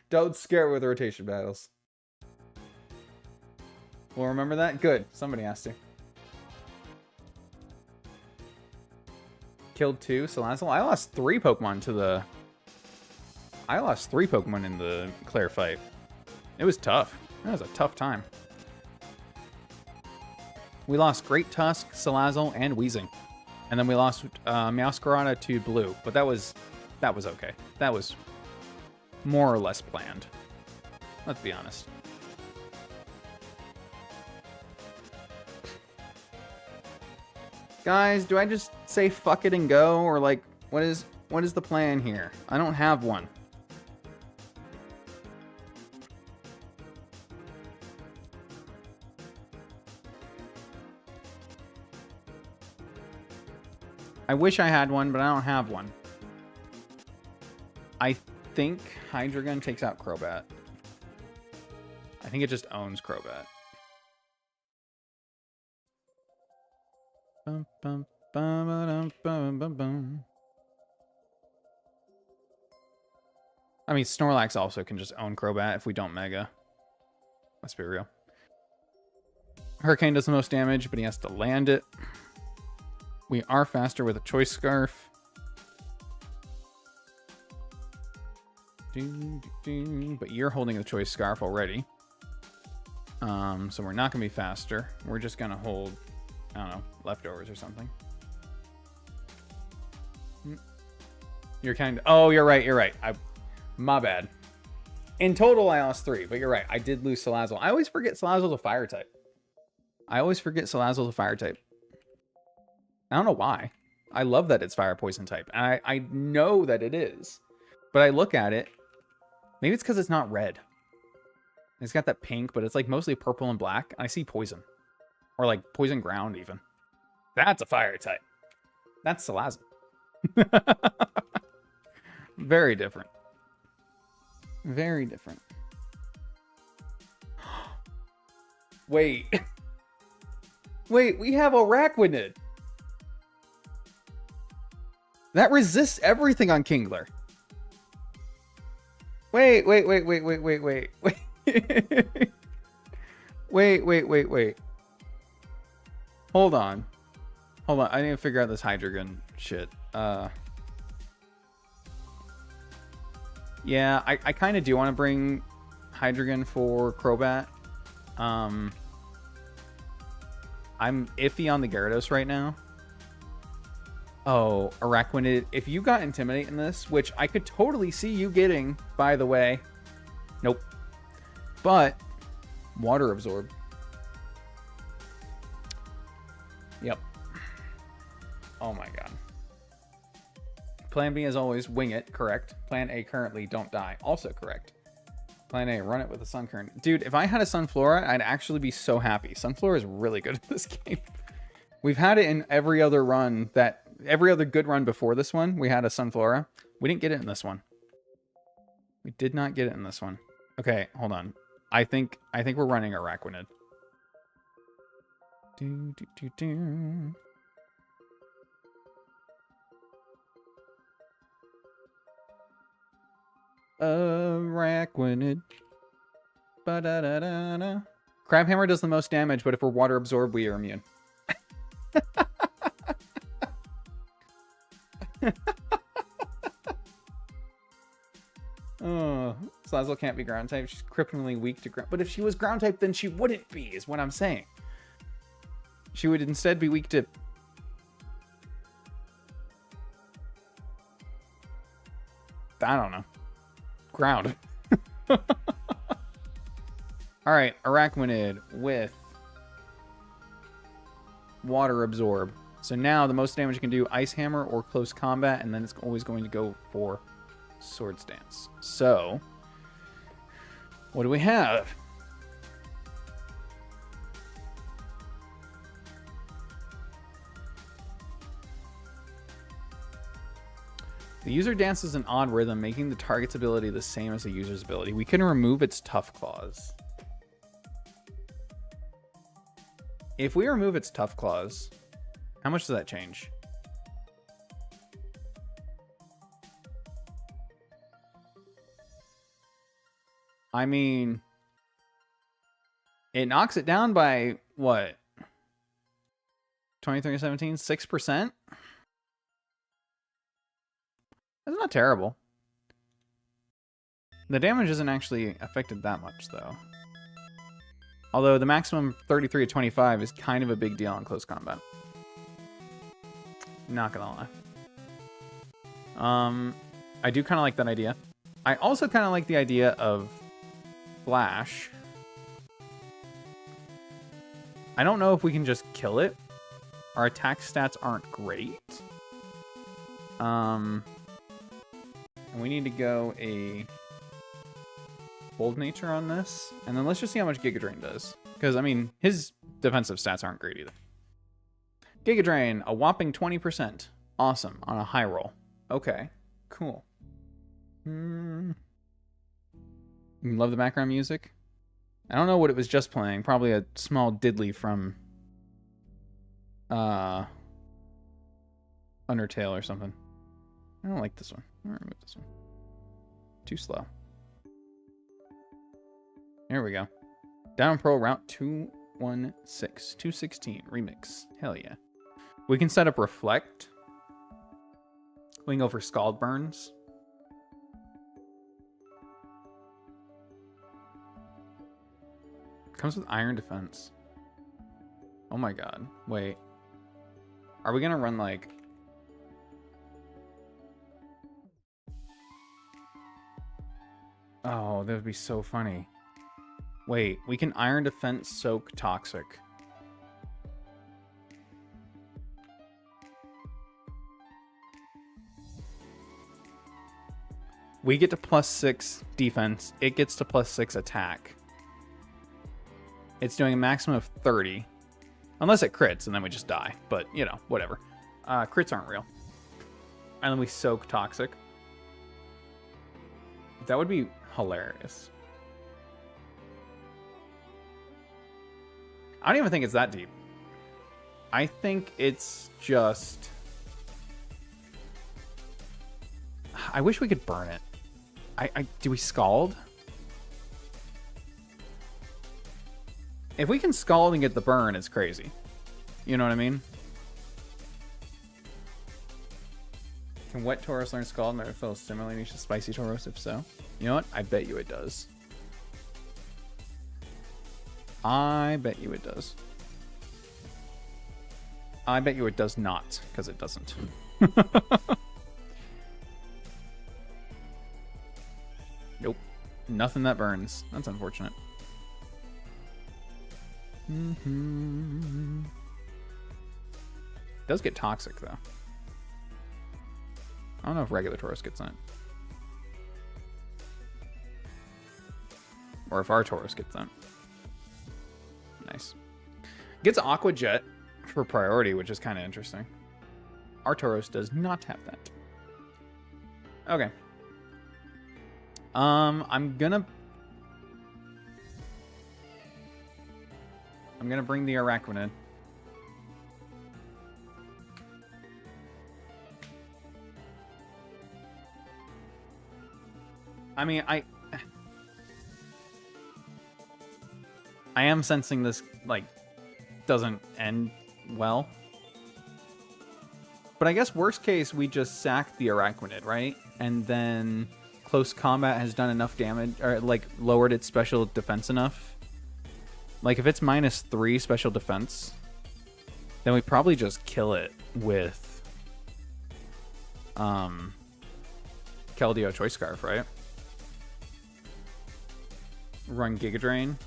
Don't scare with rotation battles. We'll remember that? Good. Somebody has to. Killed 2, Salazzle. I lost 3 Pokemon to the... I lost 3 Pokemon in the Claire fight. It was tough. That was a tough time. We lost Great Tusk, Salazzle, and Weezing. And then we lost Meowscarada to Blue. But that was okay. That was more or less planned. Let's be honest. Guys, do I just say fuck it and go? Or like, what is the plan here? I don't have one. I wish I had one, but I don't have one. I think Hydreigon takes out Crobat. I think it just owns Crobat. Bum, bum, bum, bum, bum, bum. I mean, Snorlax also can just own Crobat if we don't Mega. Let's be real. Hurricane does the most damage, but he has to land it. We are faster with a Choice Scarf. But you're holding a Choice Scarf already. So we're not going to be faster. We're just going to hold, I don't know, leftovers or something. You're kind of... Oh, you're right. You're right. My bad. In total, I lost 3. But you're right. I did lose Salazzle. I always forget Salazzle's a fire type. I don't know why. I love that it's fire poison type. And I know that it is. But I look at it. Maybe it's because it's not red. It's got that pink, but it's like mostly purple and black. And I see poison. Or like poison ground even. That's a fire type. That's Salazzle. Very different. Very different. Wait. Wait, we have Araquanid. That resists everything on Kingler. Wait. Wait. Hold on. I need to figure out this Hydreigon shit. Yeah, I kind of do want to bring Hydreigon for Crobat. I'm iffy on the Gyarados right now. Oh, Araquanid. If you got Intimidate in this, which I could totally see you getting, by the way. Nope. But, Water Absorb. Yep. Oh my god. Plan B is always wing it, correct. Plan A currently don't die, also correct. Plan A, run it with a Sun Current. Dude, if I had a Sunflora, I'd actually be so happy. Sunflora is really good at this game. We've had it in every other run every other good run before this one, we had a Sunflora. We didn't get it in this one. We did not get it in this one. Okay, hold on. I think we're running Araquanid. Araquanid. Ba-da-da-da-da. Crabhammer does the most damage, but if we're water absorbed, we are immune. Oh, Salazzle can't be ground type. She's cripplingly weak to ground. But if she was ground type, then she wouldn't be, is what I'm saying. She would instead be weak to... I don't know. Ground. Alright, Araquanid with Water Absorb. So now the most damage you can do, Ice Hammer or Close Combat, and then it's always going to go for Swords Dance. So, what do we have? The user dances an odd rhythm, making the target's ability the same as the user's ability. We can remove its Tough Claws. If we remove its Tough Claws, how much does that change? I mean, it knocks it down by, what? 23-17? 6%? That's not terrible. The damage isn't actually affected that much, though. Although the maximum 33 to 25 is kind of a big deal in close combat. Not gonna lie. I do kind of like that idea. I also kind of like the idea of Flash. I don't know if we can just kill it. Our attack stats aren't great. And we need to go a Bold Nature on this. And then let's just see how much Giga Drain does. Because, I mean, his defensive stats aren't great either. Giga Drain, a whopping 20%. Awesome. On a high roll. Okay. Cool. You love the background music? I don't know what it was just playing. Probably a small diddly from Undertale or something. I don't like this one. I'm gonna remove this one. Too slow. Here we go. Down Pro Route 216. 216 remix. Hell yeah. We can set up Reflect. We can go for Scald Burns. comes with iron defense. Oh my god. Wait. Are we gonna run like... Oh, that would be so funny. Wait, we can iron defense soak toxic. We get to +6 defense. It gets to +6 attack. It's doing a maximum of 30. Unless it crits, and then we just die. But, you know, whatever. Crits aren't real. And then we soak toxic. That would be hilarious. I don't even think it's that deep. I think it's just... I wish we could burn it. Do we scald? If we can scald and get the burn, it's crazy. You know what I mean? Can wet Tauros learn scald and it feels similarly to spicy Tauros? If so, you know what? I bet you it does. I bet you it does. I bet you it does not, because it doesn't. Nope. Nothing that burns. That's unfortunate. It does get toxic, though. I don't know if regular Tauros gets in it. Or if our Tauros gets in it. Nice. Gets Aqua Jet for priority, which is kind of interesting. Our Tauros does not have that. Okay. I'm gonna bring the Araquanid. I mean, I am sensing this, like, doesn't end well. But I guess worst case, we just sack the Araquanid, right? And then close combat has done enough damage, or, like, lowered its special defense enough. Like, if it's -3 special defense, then we probably just kill it with Keldeo Choice Scarf, right? Run Giga Drain.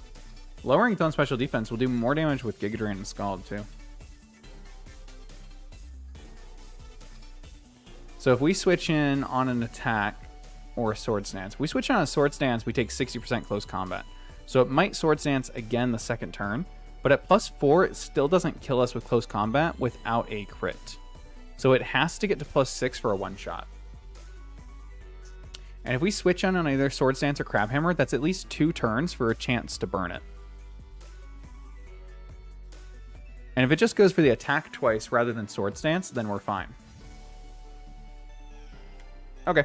Lowering its own special defense will do more damage with Giga Drain and Scald, too. So if we switch in on an attack or a Sword Stance, if we switch on a Sword Stance, we take 60% close combat. So it might Sword Stance again the second turn, but at +4, it still doesn't kill us with close combat without a crit. So it has to get to +6 for a one-shot. And if we switch on either Sword Stance or Crab Hammer, that's at least 2 turns for a chance to burn it. And if it just goes for the attack twice rather than Sword Stance, then we're fine. Okay.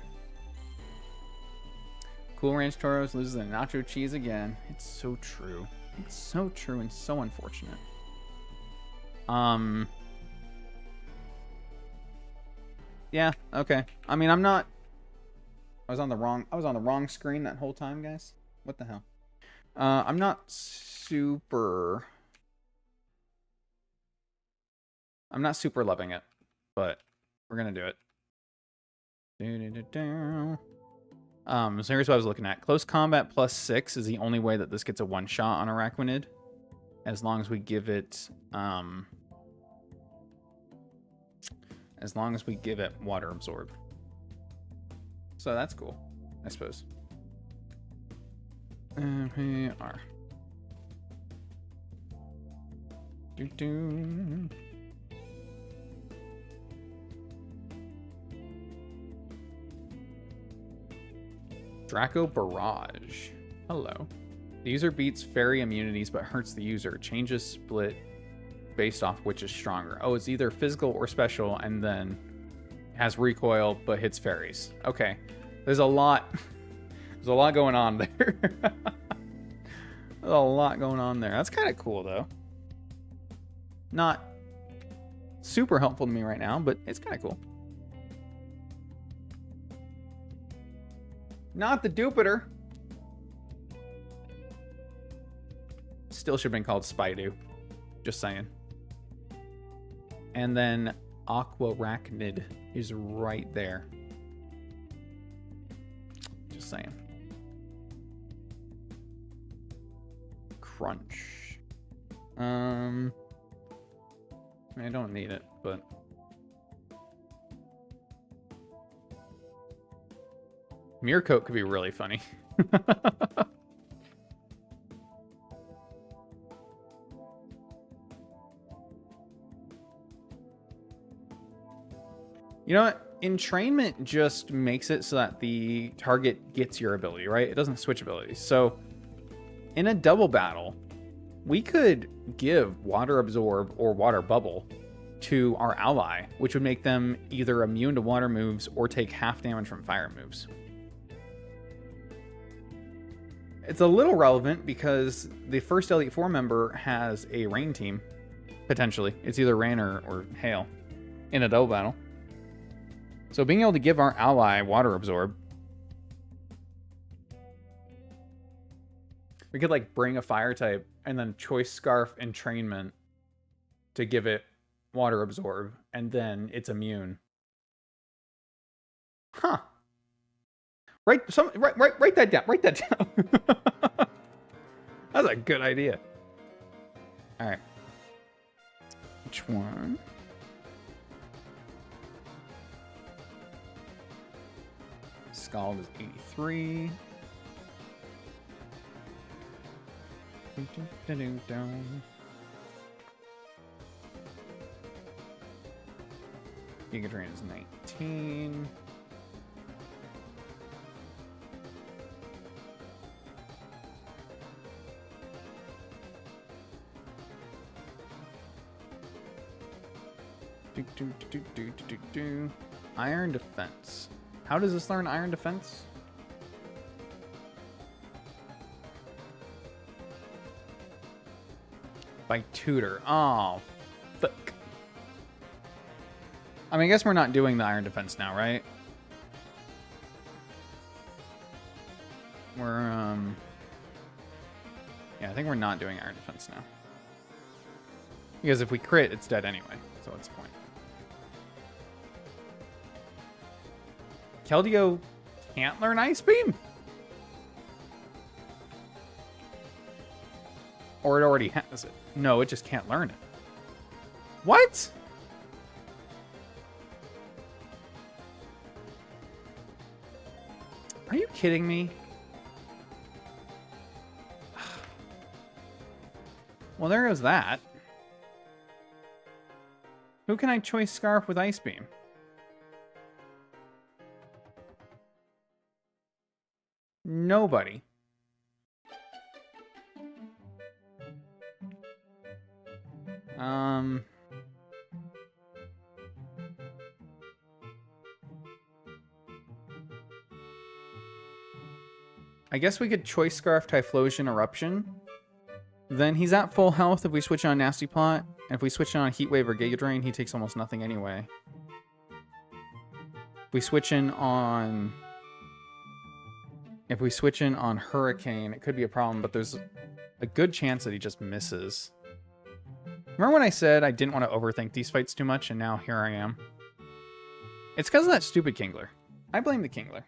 Cool Ranch Tauros loses the nacho cheese again. It's so true. It's so true and so unfortunate. Yeah, okay. I mean, I'm not... I was on the wrong screen that whole time, guys. What the hell? I'm not super loving it, but we're gonna do it. So here's what I was looking at. Close combat +6 is the only way that this gets a one-shot on Araquanid, as long as we give it water absorb. So that's cool, I suppose. Here are. Draco Barrage. Hello. The user beats fairy immunities but hurts the user. Changes split based off which is stronger. Oh, it's either physical or special, and then has recoil but hits fairies. Okay. There's a lot going on there. There's a lot going on there. That's kind of cool, though. Not super helpful to me right now, but it's kind of cool. Not the Jupiter. Still should have been called Spidoo. Just saying. And then Aquarachnid is right there. Just saying. Crunch. I don't need it, but... Mirror Coat could be really funny. You know what? Entrainment just makes it so that the target gets your ability, right? It doesn't switch abilities. So in a double battle, we could give Water Absorb or Water Bubble to our ally, which would make them either immune to water moves or take half damage from fire moves. It's a little relevant because the first Elite Four member has a rain team, potentially. It's either rain or hail in a double battle. So being able to give our ally Water Absorb, we could like bring a fire type and then Choice Scarf Entrainment to give it Water Absorb, and then it's immune. Huh. Write that down. Write that down. That's a good idea. All right. Which one? Scald is 83. Giga Drain is 19. Iron Defense. How does this learn Iron Defense? By Tutor. Oh, fuck. I mean, I guess we're not doing the Iron Defense now, right? We're, yeah, I think we're not doing Iron Defense now. Because if we crit, it's dead anyway. So what's the point? Keldeo can't learn Ice Beam? Or it already has it? No, it just can't learn it. What? Are you kidding me? Well, there goes that. Who can I Choice Scarf with Ice Beam? Nobody. I guess we could Choice Scarf Typhlosion Eruption. Then he's at full health if we switch on Nasty Plot. And if we switch on Heat Wave or Giga Drain, he takes almost nothing anyway. If we switch in on... If we switch in on Hurricane, it could be a problem, but there's a good chance that he just misses. Remember when I said I didn't want to overthink these fights too much, and now here I am? It's because of that stupid Kingler. I blame the Kingler.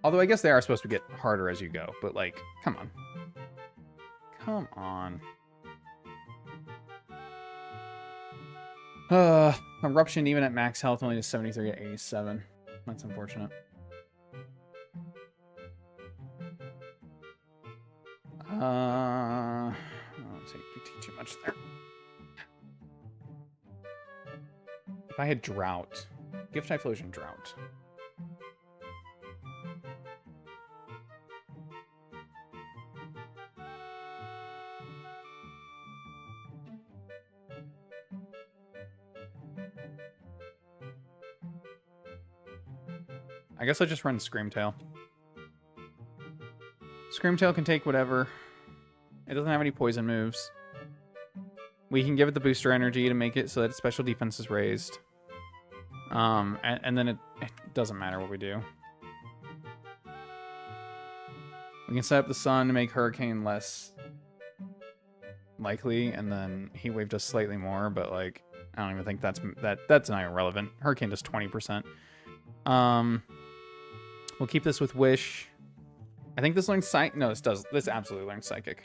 Although I guess they are supposed to get harder as you go, but like, come on. Come on. Eruption even at max health only to 73 at 87. That's unfortunate. I don't take too much there. If I had Drought, give Typhlosion Drought. I guess I'll just run Screamtail. Screamtail can take whatever. It doesn't have any poison moves. We can give it the booster energy to make it so that its special defense is raised. And then it doesn't matter what we do. We can set up the sun to make hurricane less likely, and then heat wave does slightly more, but like I don't even think that's not irrelevant. Hurricane does 20%. We'll keep this with wish. I think this learns psychic. No, this absolutely learns psychic.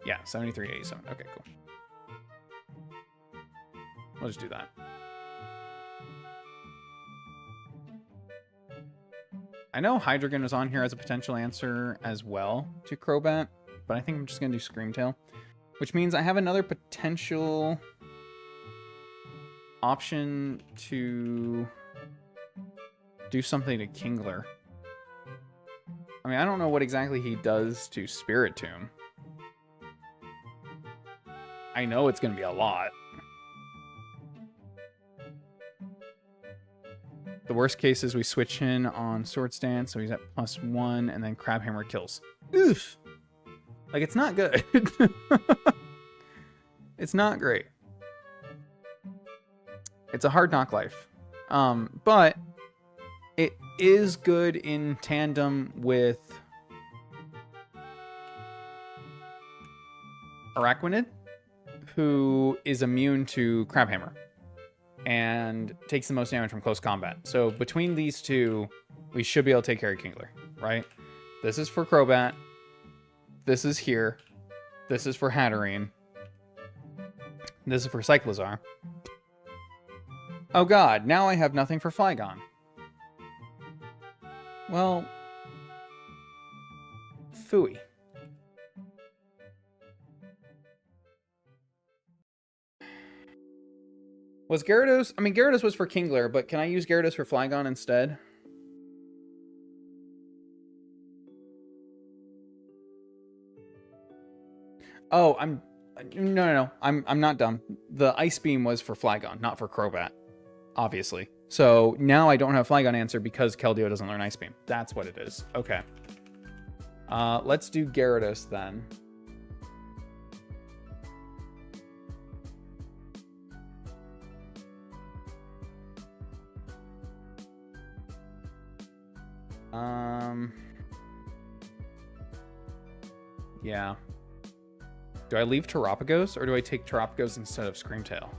Yeah, 73, 87. Okay, cool. We'll just do that. I know Hydreigon was on here as a potential answer as well to Crobat, but I think I'm just going to do Screamtail, which means I have another potential option to do something to Kingler. I mean, I don't know what exactly he does to Spiritomb. I know it's going to be a lot. The worst case is we switch in on Swords Dance, so he's at +1, and then Crabhammer kills. Oof. Like, it's not good. It's not great. It's a hard knock life. But it is good in tandem with Araquanid, who is immune to Crabhammer and takes the most damage from close combat. So between these two, we should be able to take care of Kingler, right? This is for Crobat. This is here. This is for Hatterene. This is for Cyclizar. Oh god, now I have nothing for Flygon. Well, phooey. Was Gyarados... I mean, Gyarados was for Kingler, but can I use Gyarados for Flygon instead? Oh, No. I'm not dumb. The Ice Beam was for Flygon, not for Crobat, obviously. So now I don't have Flygon answer because Keldeo doesn't learn Ice Beam. That's what it is. Okay. Let's do Gyarados then. Yeah. Do I leave Terapagos or do I take Terapagos instead of Screamtail?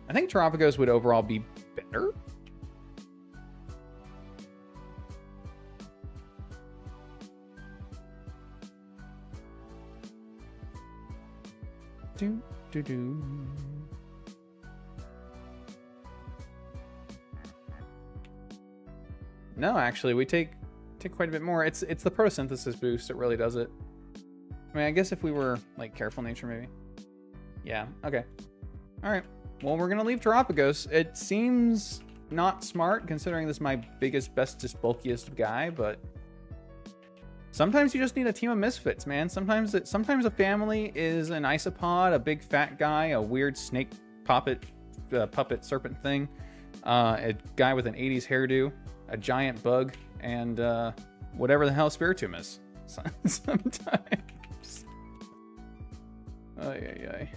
I think Terapagos would overall be better. Do. No, actually, we take quite a bit more. It's the photosynthesis boost. It really does it. I mean, I guess if we were like careful nature, maybe. Yeah. Okay. All right. Well, we're gonna leave Terapagos. It seems not smart considering this is my biggest, bestest, bulkiest guy, but sometimes you just need a team of misfits, man. Sometimes a family is an isopod, a big fat guy, a weird snake puppet serpent thing, a guy with an 80s hairdo, a giant bug, and whatever the hell Spiritomb is. Sometimes. Ay.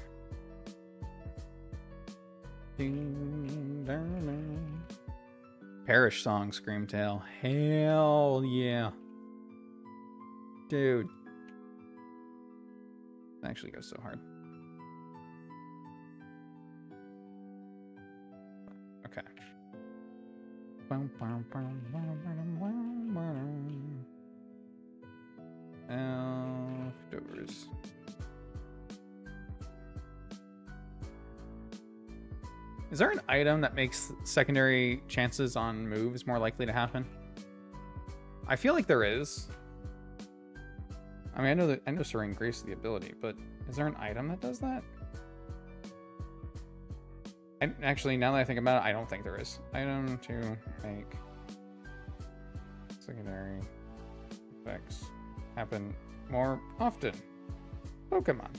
Parish song, Screamtail. Hell yeah. Dude. That actually goes so hard. Okay. Outdoors. Is there an item that makes secondary chances on moves more likely to happen? I feel like there is. I mean, I know Serene Grace is the ability, but is there an item that does that? Actually, now that I think about it, I don't think there is. Item to make secondary effects happen more often. Pokemon.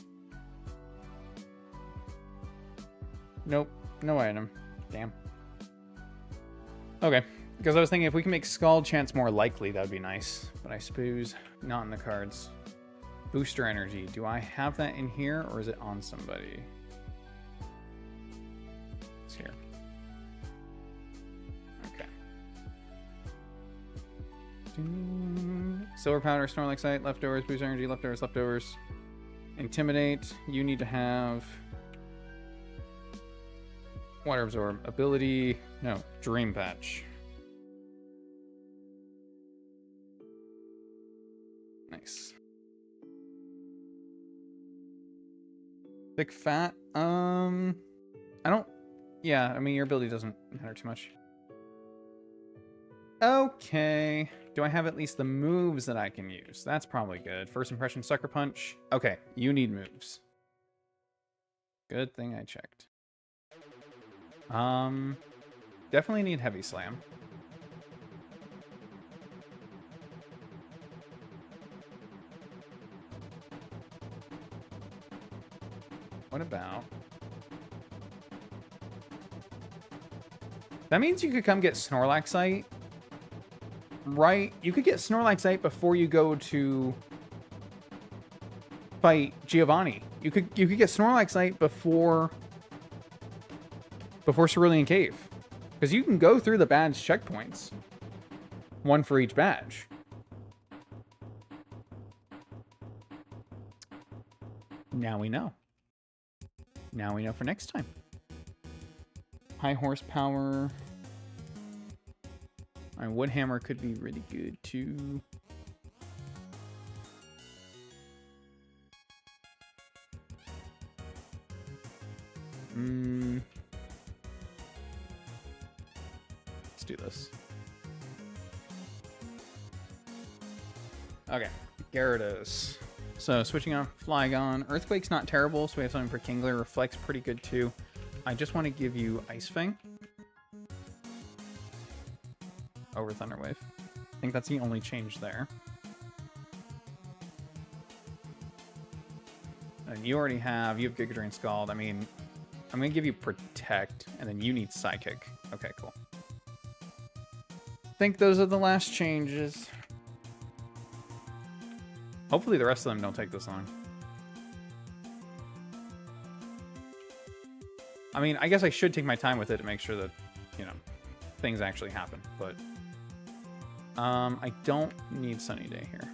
Nope. No item. Damn. Okay. Because I was thinking if we can make Scald chance more likely, that would be nice. But I suppose not in the cards. Booster energy. Do I have that in here or is it on somebody? It's here. Silver powder, Snorlax sight, leftovers, boost energy, leftovers, leftovers. Intimidate. You need to have water absorb. Ability. No, Dream Patch. Nice. Thick fat. I don't. Yeah, I mean your ability doesn't matter too much. Okay. Do I have at least the moves that I can use? That's probably good. First impression, Sucker Punch. Okay, you need moves. Good thing I checked. Definitely need Heavy Slam. What about... That means you could come get Snorlaxite. Right? You could get Snorlaxite before you go to fight Giovanni. You could get Snorlaxite before Cerulean Cave. Because you can go through the badge checkpoints. One for each badge. Now we know. Now we know for next time. High horsepower. My wood hammer could be really good too. Let's do this. Okay, Gyarados. So switching off Flygon. Earthquake's not terrible, so we have something for Kingler. Reflect's pretty good too. I just want to give you Ice Fang over Thunder Wave. I think that's the only change there. And you already have Giga Drain Scald. I mean, I'm going to give you Protect, and then you need Psychic. Okay, cool. I think those are the last changes. Hopefully the rest of them don't take this long. I mean, I guess I should take my time with it to make sure that, you know, things actually happen, but I don't need Sunny Day here.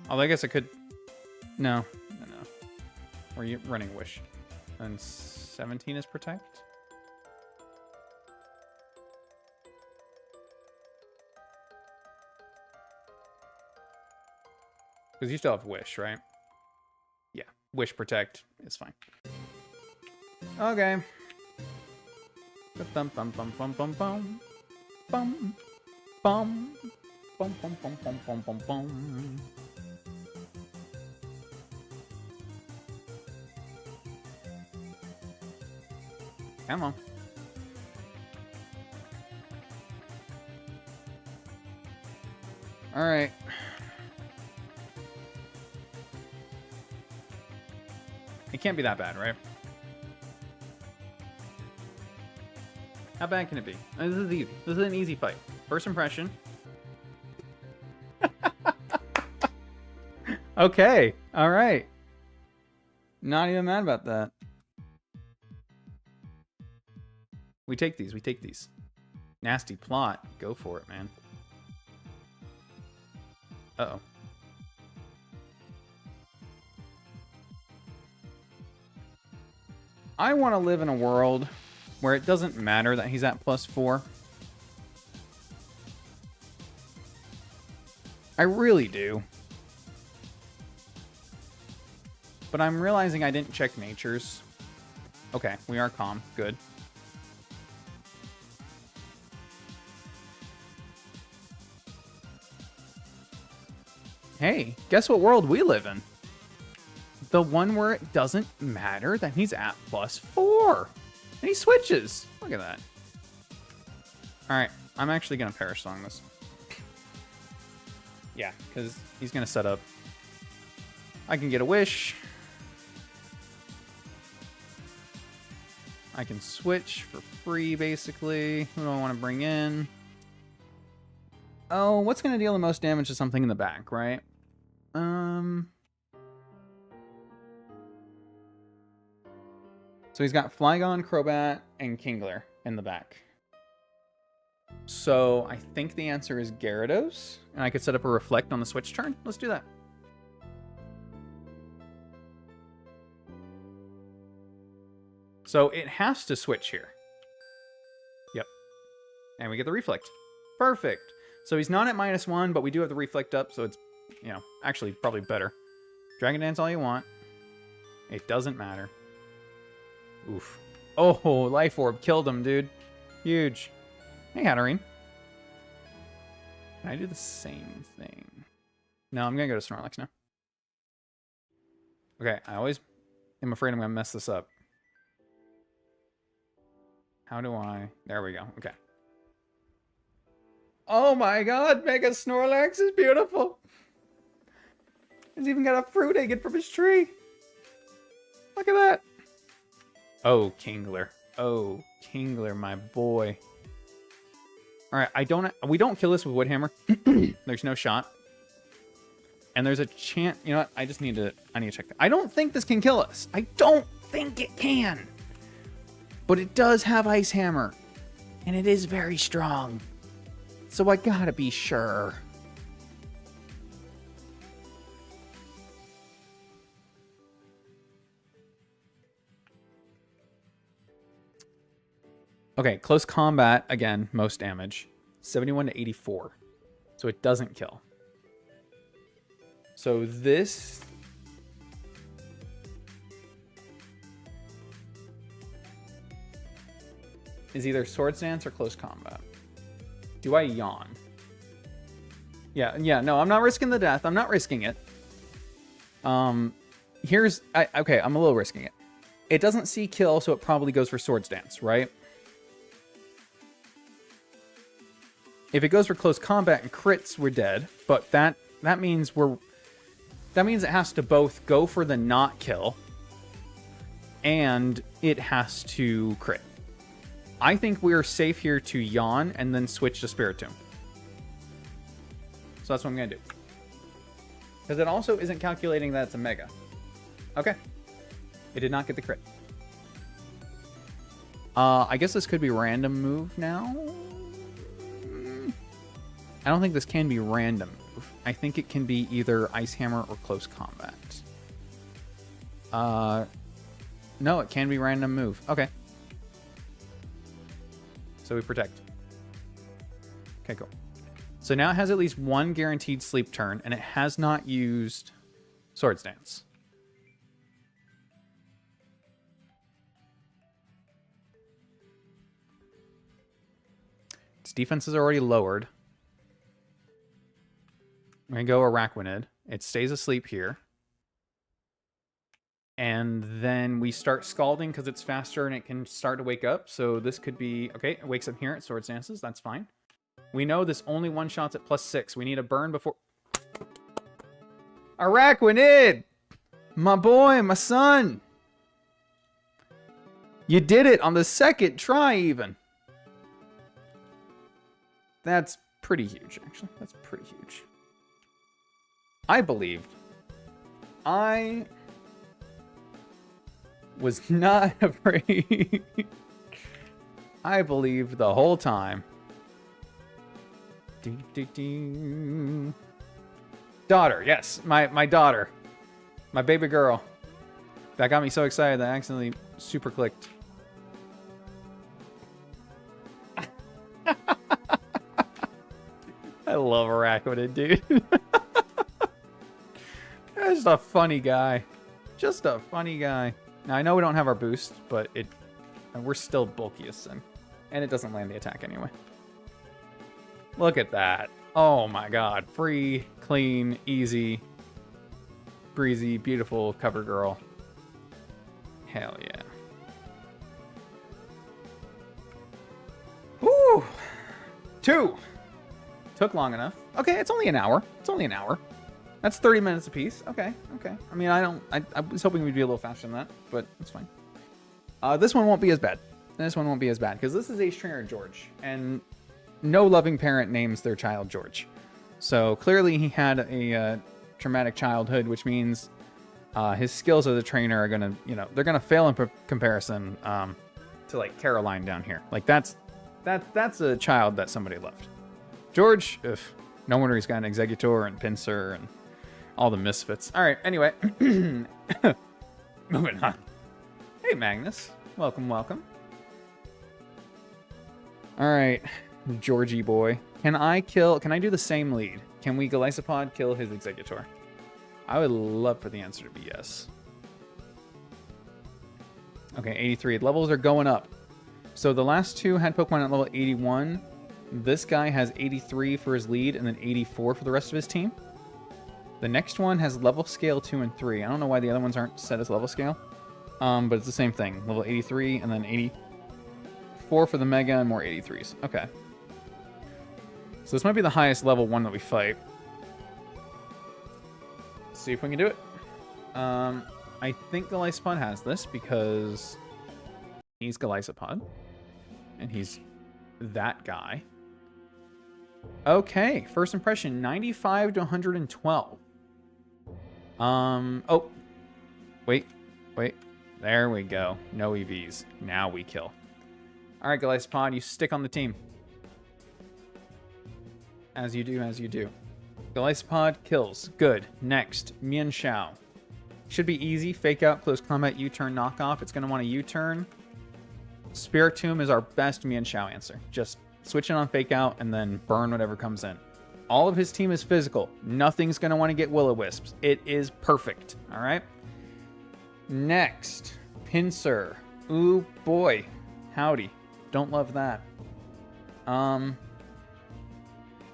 Although I guess I could... No. We're running Wish. And 17 is Protect? Because you still have Wish, right? Yeah, Wish Protect is fine. Okay. Bum bum bum bum bum bum. Bum bum bum bum bum bum bum bum bum. Come on. All right. It can't be that bad, right? How bad can it be? This is easy. This is an easy fight. First impression. Okay. All right. Not even mad about that. We take these. We take these. Nasty plot. Go for it, man. Uh-oh. I want to live in a world where it doesn't matter that he's at +4. I really do. But I'm realizing I didn't check natures. Okay, we are calm. Good. Hey, guess what world we live in? The one where it doesn't matter that he's at +4. And he switches. Look at that. Alright, I'm actually going to Perish Song this. Yeah, because he's going to set up. I can get a Wish. I can switch for free, basically. Who do I want to bring in? Oh, what's going to deal the most damage to something in the back, right? So he's got Flygon, Crobat, and Kingler in the back. So I think the answer is Gyarados, and I could set up a Reflect on the switch turn. Let's do that. So it has to switch here. Yep. And we get the Reflect. Perfect. So he's not at -1, but we do have the Reflect up, so it's, you know, actually probably better. Dragon Dance all you want. It doesn't matter. Oof. Oh, Life Orb killed him, dude. Huge. Hey, Hatterene. Can I do the same thing? No, I'm going to go to Snorlax now. Okay, I always am afraid I'm going to mess this up. How do I... There we go. Okay. Oh my god, Mega Snorlax is beautiful. He's even got a fruit egg from his tree. Look at that. Oh, Kingler. Oh, Kingler, my boy. Alright, we don't kill this with Woodhammer. There's no shot. And there's a chance... You know what? I need to check that. I don't think this can kill us. I don't think it can. But it does have Ice Hammer. And it is very strong. So I gotta be sure. Okay, close combat, again, most damage. 71 to 84. So it doesn't kill. So this... is either Swords Dance or close combat. Do I yawn? Yeah, no, I'm not risking the death. I'm not risking it. Okay, I'm a little risking it. It doesn't see kill, so it probably goes for Swords Dance, right? If it goes for close combat and crits, we're dead. But that means it has to both go for the not kill and it has to crit. I think we're safe here to yawn and then switch to Spiritomb. So that's what I'm going to do. Because it also isn't calculating that it's a Mega. Okay. It did not get the crit. I guess this could be random move now. I don't think this can be random move. I think it can be either Ice Hammer or close combat. No, it can be random move. Okay. So we protect. Okay, cool. So now it has at least one guaranteed sleep turn, and it has not used Swords Dance. Its defense is already lowered. I'm going to go Araquanid. It stays asleep here. And then we start Scalding because it's faster and it can start to wake up. So this could be... Okay, it wakes up here at Swords Dances. That's fine. We know this only one-shots at +6. We need a burn before... Araquanid! My boy, my son! You did it on the second try, even. That's pretty huge, actually. That's pretty huge. I believed. I was not afraid. I believed the whole time. Daughter, yes, my daughter. My baby girl. That got me so excited that I accidentally super clicked. I love Araquanid, dude. Just a funny guy. Just a funny guy. Now, I know we don't have our boost, but we're still bulky as sin. And it doesn't land the attack anyway. Look at that. Oh my god. Free, clean, easy, breezy, beautiful cover girl. Hell yeah. Woo! 2. Took long enough. Okay, it's only an hour. It's only an hour. That's 30 minutes apiece. Okay, okay. I mean, I was hoping we'd be a little faster than that, but it's fine. This one won't be as bad. This one won't be as bad, because this is Ace Trainer George, and no loving parent names their child George. So clearly he had a traumatic childhood, which means his skills as a trainer are going to, they're going to fail in comparison to, like, Caroline down here. Like, that's That's a child that somebody left. George, no wonder he's got an Executor and Pincer and all the misfits. All right, anyway. Moving on. Hey, Magnus. Welcome, welcome. All right, Georgie boy. Can I do the same lead? Can we Galysopod kill his Executor? I would love for the answer to be yes. Okay, 83. Levels are going up. So the last two had Pokemon at level 81. This guy has 83 for his lead and then 84 for the rest of his team. The next one has level scale 2 and 3. I don't know why the other ones aren't set as level scale. But it's the same thing. Level 83 and then 84 for the Mega and more 83s. Okay. So this might be the highest level one that we fight. Let's see if we can do it. I think Galysopod has this because he's Galysopod. And he's that guy. Okay, first impression, 95 to 112. Oh. Wait. There we go. No EVs. Now we kill. All right, Galysopod, you stick on the team. As you do, as you do. Galysopod kills. Good. Next, Mienshao. Should be easy. Fake out, close combat, U-turn, knockoff. It's going to want a U-turn. Spiritomb is our best Mienshao answer. Just switch it on fake out and then burn whatever comes in. All of his team is physical. Nothing's going to want to get Will-O-Wisps. It is perfect. All right. Next, Pinsir. Ooh, boy. Howdy. Don't love that.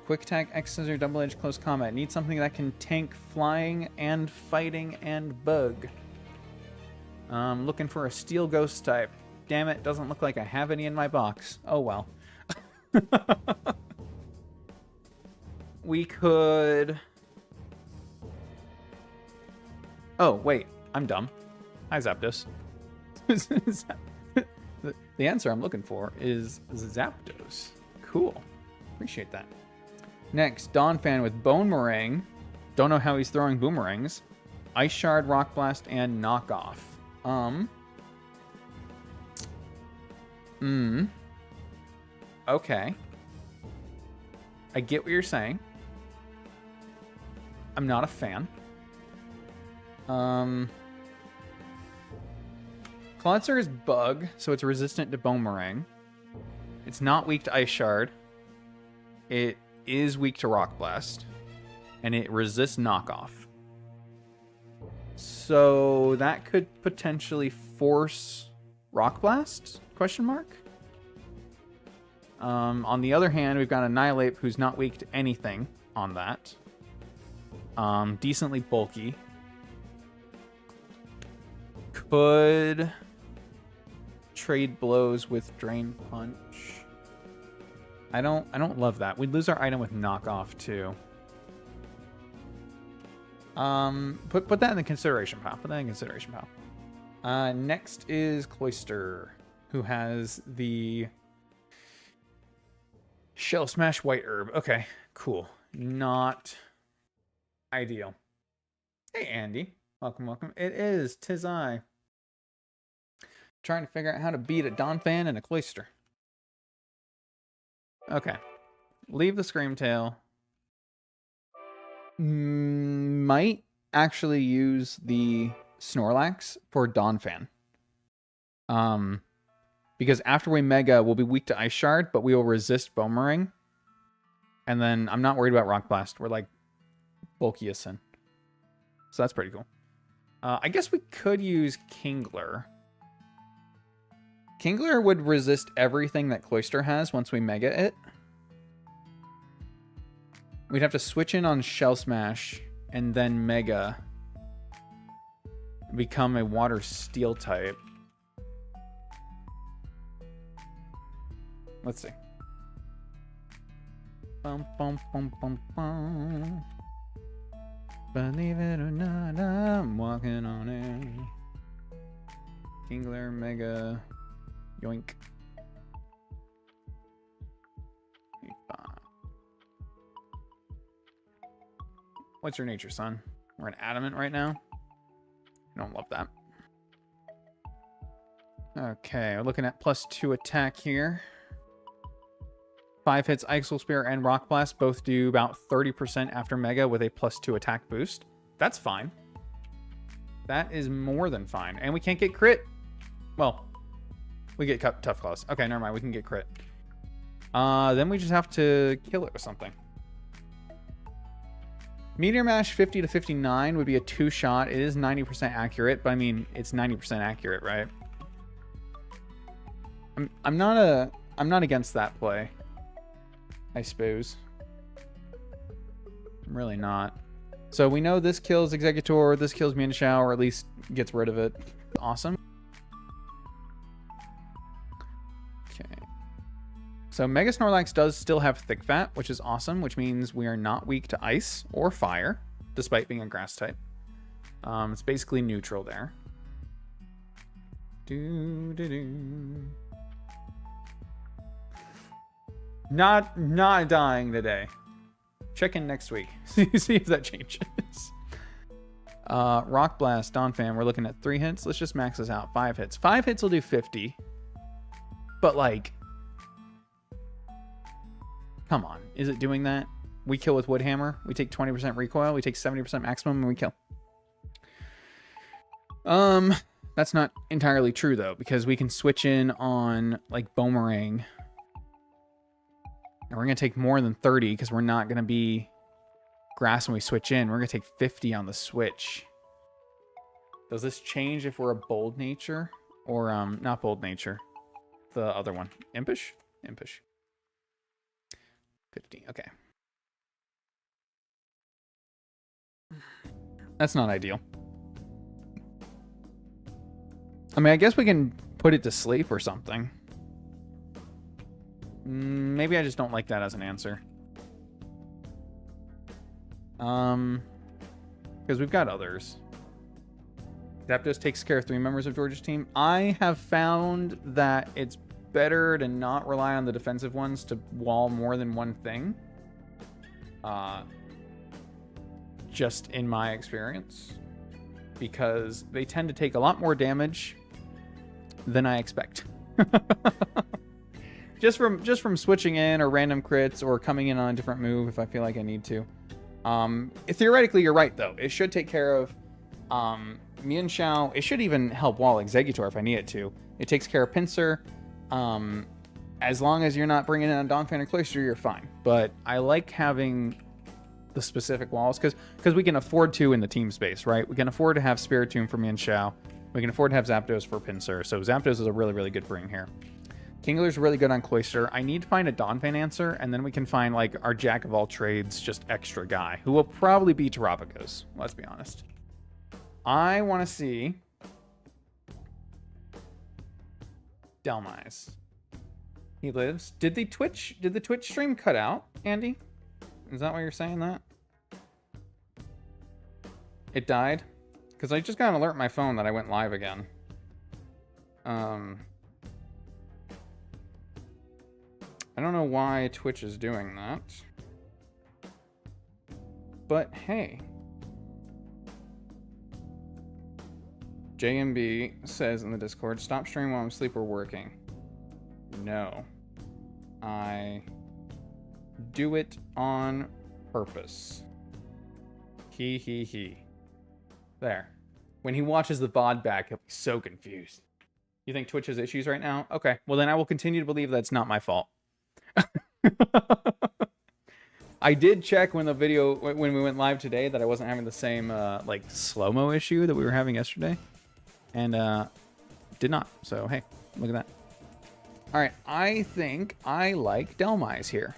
Quick attack, X scissor, double edge, close combat. Need something that can tank flying and fighting and bug. Looking for a steel ghost type. Damn it, doesn't look like I have any in my box. Oh well. We could... Oh, wait. I'm dumb. Hi, Zapdos. The answer I'm looking for is Zapdos. Cool. Appreciate that. Next, Donphan with Bone Meringue. Don't know how he's throwing boomerangs. Ice Shard, Rock Blast, and Knockoff. Okay. I get what you're saying. I'm not a fan. Clawitzer is Bug, so it's resistant to Boomerang. It's not weak to Ice Shard. It is weak to Rock Blast. And it resists Knockoff. So that could potentially force Rock Blast? Question mark? On the other hand, we've got Annihilate, who's not weak to anything on that. Decently bulky. Could trade blows with Drain Punch. I don't love that. We'd lose our item with Knockoff too. Put that in the consideration pile. Put that in consideration pile. Next is Cloyster, who has the Shell Smash White Herb. Okay, cool. Not ideal. Hey, Andy. Welcome, welcome. It is. 'Tis I. Trying to figure out how to beat a Donphan and a Cloyster. Okay. Leave the Screamtail. Might actually use the Snorlax for Donphan. Because after we Mega, we'll be weak to Ice Shard, but we will resist Boomerang. And then I'm not worried about Rock Blast. We're like bulkiest in. So that's pretty cool. I guess we could use Kingler. Kingler would resist everything that Cloyster has once we Mega it. We'd have to switch in on Shell Smash and then Mega. Become a Water Steel type. Let's see. Bum, bum, bum, bum, bum. Believe it or not, I'm walking on it. Kingler, Mega, yoink. What's your nature, son? We're in Adamant right now. I don't love that. Okay, we're looking at +2 attack here. 5 hits, Ixal Spear and Rock Blast both do about 30% after Mega with a +2 attack boost. That's fine. That is more than fine. And we can't get crit. Well, we get Tough Claws. Okay, never mind. We can get crit. Then we just have to kill it with something. Meteor Mash 50 to 59 would be a 2-shot. It is 90% accurate, but I mean, it's 90% accurate, right? I'm not against that play, I suppose. I'm really not. So we know this kills Executor, this kills Mienshao, or at least gets rid of it. Awesome. Okay. So Mega Snorlax does still have Thick Fat, which is awesome, which means we are not weak to Ice or Fire, despite being a Grass type. It's basically neutral there. Not dying today. Check in next week. See if that changes. Rock Blast, Donphan, we're looking at 3 hits. Let's just max this out. 5 hits. 5 hits will do 50. But like, come on. Is it doing that? We kill with Wood Hammer. We take 20% recoil. We take 70% maximum and we kill. That's not entirely true though, because we can switch in on like Boomerang. And we're going to take more than 30 because we're not going to be Grass when we switch in. We're going to take 50 on the switch. Does this change if we're a Bold Nature? Or, not Bold Nature. The other one. Impish? Impish. 50. Okay. That's not ideal. I mean, I guess we can put it to sleep or something. Maybe I just don't like that as an answer. Because we've got others. Zapdos takes care of 3 members of Georgia's team. I have found that it's better to not rely on the defensive ones to wall more than one thing. Just in my experience. Because they tend to take a lot more damage than I expect. Just from switching in or random crits or coming in on a different move if I feel like I need to. Theoretically, you're right, though. It should take care of Mienshao. It should even help wall Executor if I need it to. It takes care of Pinsir. As long as you're not bringing in a Donphan or Cloyster, you're fine. But I like having the specific walls because we can afford to in the team space, right? We can afford to have Spiritomb for Mienshao. We can afford to have Zapdos for Pinsir. So Zapdos is a really, really good bring here. Kingler's really good on Cloyster. I need to find a Donphan answer, and then we can find, like, our jack-of-all-trades, just extra guy, who will probably be Terrapagos, let's be honest. I want to see Delmise. He lives. Did the Twitch stream cut out, Andy? Is that why you're saying that? It died? Because I just got an alert on my phone that I went live again. I don't know why Twitch is doing that. But hey. JMB says in the Discord, stop streaming while I'm asleep or working. No. I do it on purpose. He. There. When he watches the VOD back, he'll be so confused. You think Twitch has issues right now? Okay. Well, then I will continue to believe that's not my fault. I did check when we went live today that I wasn't having the same like slow-mo issue that we were having yesterday, and did not. So hey, look at that. All right, I think I like Delmise here,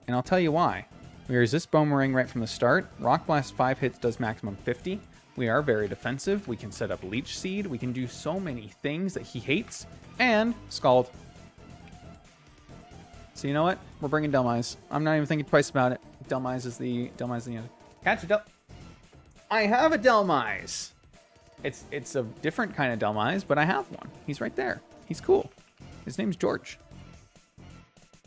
and I'll tell you why. We resist Boomerang right from the start. Rock Blast 5 hits does maximum 50. We are very defensive. We can set up Leech Seed. We can do so many things that he hates, and Scald. So you know what? We're bringing Delmise. I'm not even thinking twice about it. Delmise is the end. Catch a I have a Delmise. It's a different kind of Delmise, but I have one. He's right there. He's cool. His name's George.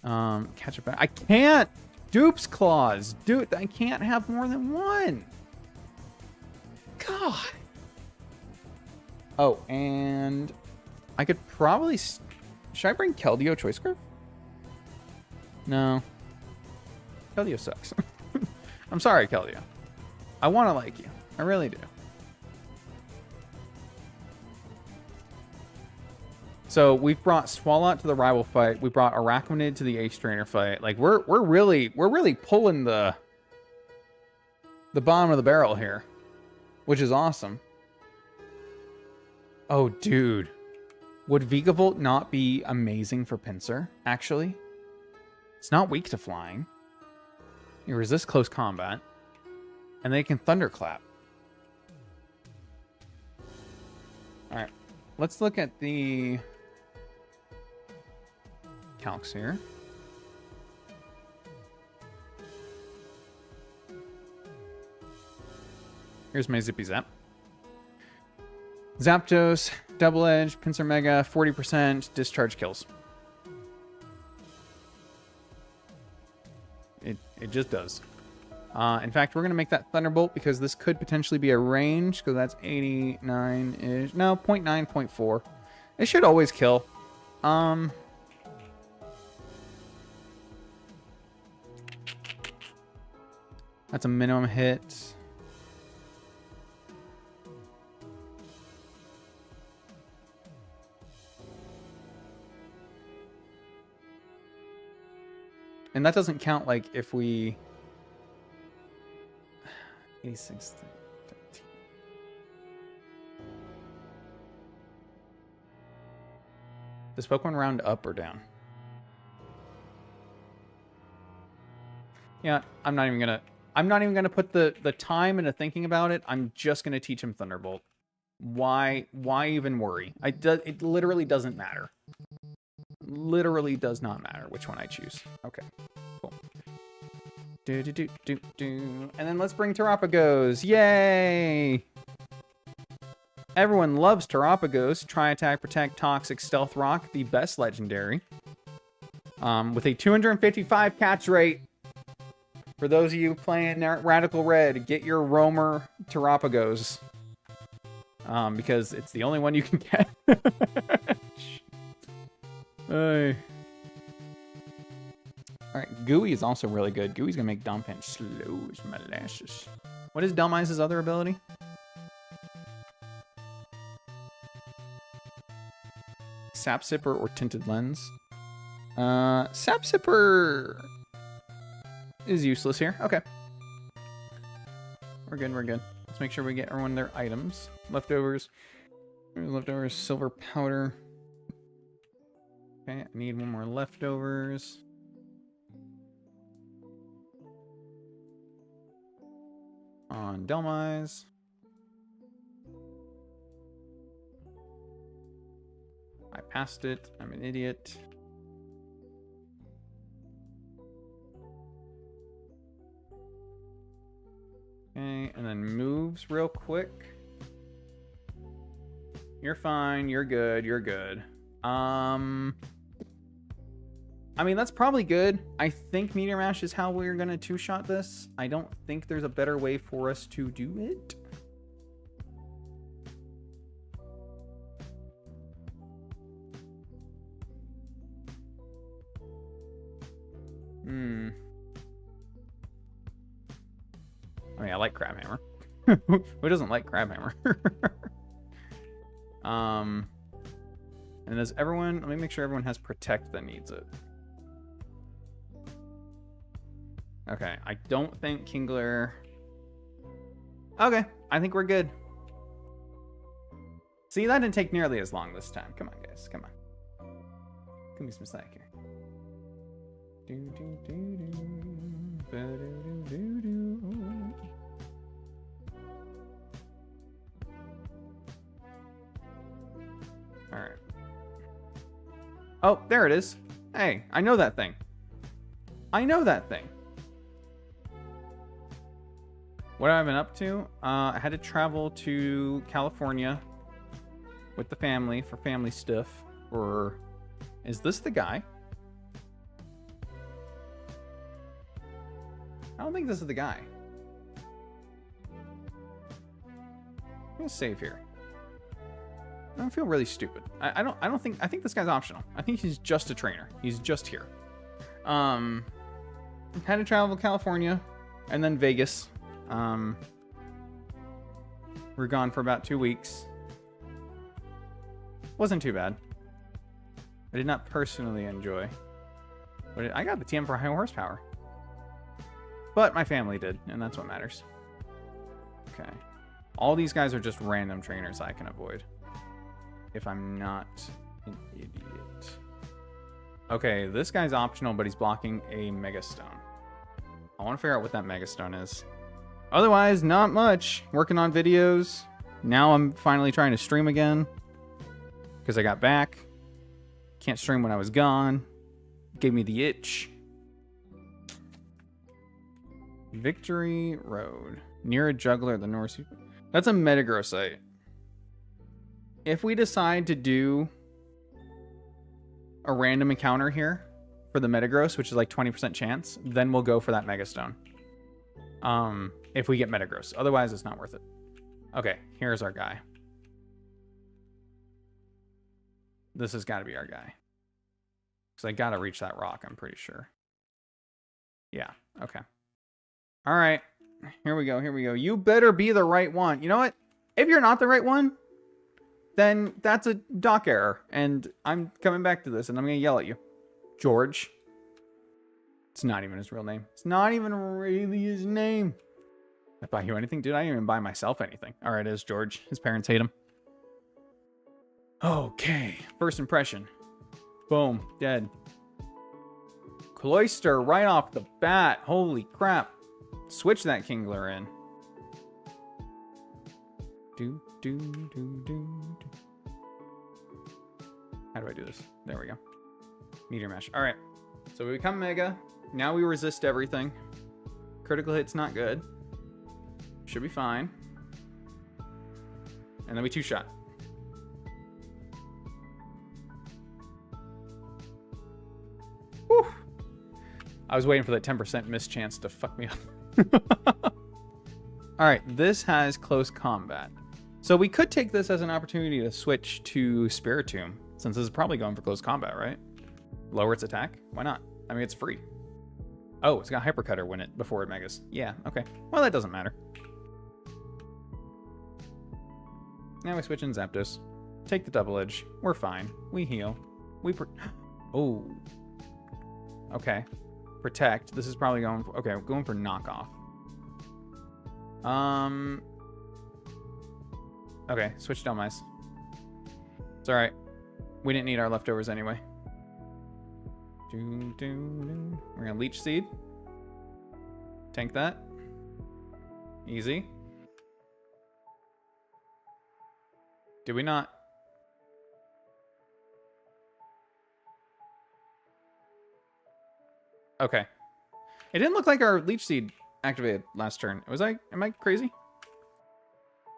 Catch a I can't. Dupe's Claws. Dude, I can't have more than one. God. Oh, and I could probably... Should I bring Keldeo Choice Scarf? No. Keldeo sucks. I'm sorry, Keldeo. I want to like you. I really do. So we've brought Swalot to the rival fight. We brought Arachnid to the Ace Trainer fight. Like we're really pulling the bottom of the barrel here, which is awesome. Oh, dude. Would Vigavolt not be amazing for Pinsir, actually? It's not weak to flying. You resist close combat. And they can Thunderclap. Alright. Let's look at the calcs here. Here's my Zippy Zap. Zapdos, Double Edge, Pinsir Mega, 40%, discharge kills. It just does. In fact, we're going to make that Thunderbolt because this could potentially be a range, because that's 89-ish. No, 0.9, 0.4. It should always kill. That's a minimum hit. And that doesn't count, like, if we... 86, 13. Does Pokemon round up or down? Yeah, I'm not even gonna put the time into thinking about it. I'm just gonna teach him Thunderbolt. Why even worry? It literally doesn't matter. Literally does not matter which one I choose. Okay, cool. And then let's bring Terapagos. Yay! Everyone loves Terapagos. Tri-Attack, Protect, Toxic, Stealth Rock, the best legendary. With a 255 catch rate. For those of you playing Radical Red, get your Roamer Terapagos. Because it's the only one you can get. Hey. Alright, Gooey is also really good. Gooey's gonna make Dompan slow as molasses. What is Dhelmise's other ability? Sap Sipper or Tinted Lens? Sap Sipper is useless here. Okay. We're good, we're good. Let's make sure we get everyone their items. Leftovers. Leftovers, silver powder. Okay, I need one more leftovers. On Dhelmise. I passed it. I'm an idiot. Okay, and then moves real quick. You're fine. You're good. You're good. I mean, that's probably good. I think Meteor Mash is how we're going to two-shot this. I don't think there's a better way for us to do it. I mean, I like Crabhammer. Who doesn't like Crabhammer? And does everyone... Let me make sure everyone has Protect that needs it. Okay, I don't think Kingler... Okay, I think we're good. See, that didn't take nearly as long this time. Come on, guys, come on. Give me some slack here. Alright. Oh, there it is. Hey, I know that thing. I know that thing. What have I been up to? I had to travel to California with the family for family stuff. Or is this the guy? I don't think this is the guy. I'm gonna save here. I don't feel really stupid. I think this guy's optional. I think he's just a trainer. He's just here. Had to travel to California and then Vegas. We're gone for about 2 weeks. Wasn't too bad. I did not personally enjoy. But I got the TM for high horsepower. But my family did, and that's what matters. Okay. All these guys are just random trainers I can avoid. If I'm not an idiot. Okay, this guy's optional, but he's blocking a Megastone. I want to figure out what that Megastone is. Otherwise, not much. Working on videos. Now I'm finally trying to stream again. Because I got back. Can't stream when I was gone. Gave me the itch. Victory Road. Near a juggler at the North. That's a Metagross site. If we decide to do a random encounter here for the Metagross, which is like 20% chance, then we'll go for that Megastone. If we get Metagross. Otherwise, it's not worth it. Okay, here's our guy. This has got to be our guy. Because I got to reach that rock, I'm pretty sure. Yeah, okay. All right, here we go, here we go. You better be the right one. You know what? If you're not the right one, then that's a doc error. And I'm coming back to this, and I'm going to yell at you. George. It's not even his real name. It's not even really his name. I buy you anything? Dude, I didn't even buy myself anything. All right, it is George. His parents hate him. Okay, first impression. Boom, dead. Cloyster right off the bat. Holy crap. Switch that Kingler in. How do I do this? There we go. Meteor Mash. All right. So we become Mega. Now we resist everything. Critical hit's not good. Should be fine. And then we two-shot. Whew. I was waiting for that 10% miss chance to fuck me up. Alright, this has close combat. So we could take this as an opportunity to switch to Spiritomb, since this is probably going for close combat, right? Lower its attack? Why not? I mean, it's free. Oh, it's got Hypercutter when it before it Megas. Yeah, okay. Well, that doesn't matter. Now we switch in Zapdos. Take the double edge. We're fine. We heal. We oh. Okay. Protect. This is probably going for... Okay, I'm going for knockoff. Okay, switch Delmice. It's alright. We didn't need our leftovers anyway. We're gonna Leech Seed. Tank that. Easy. Did we not? Okay. It didn't look like our Leech Seed activated last turn. Was I? Am I crazy?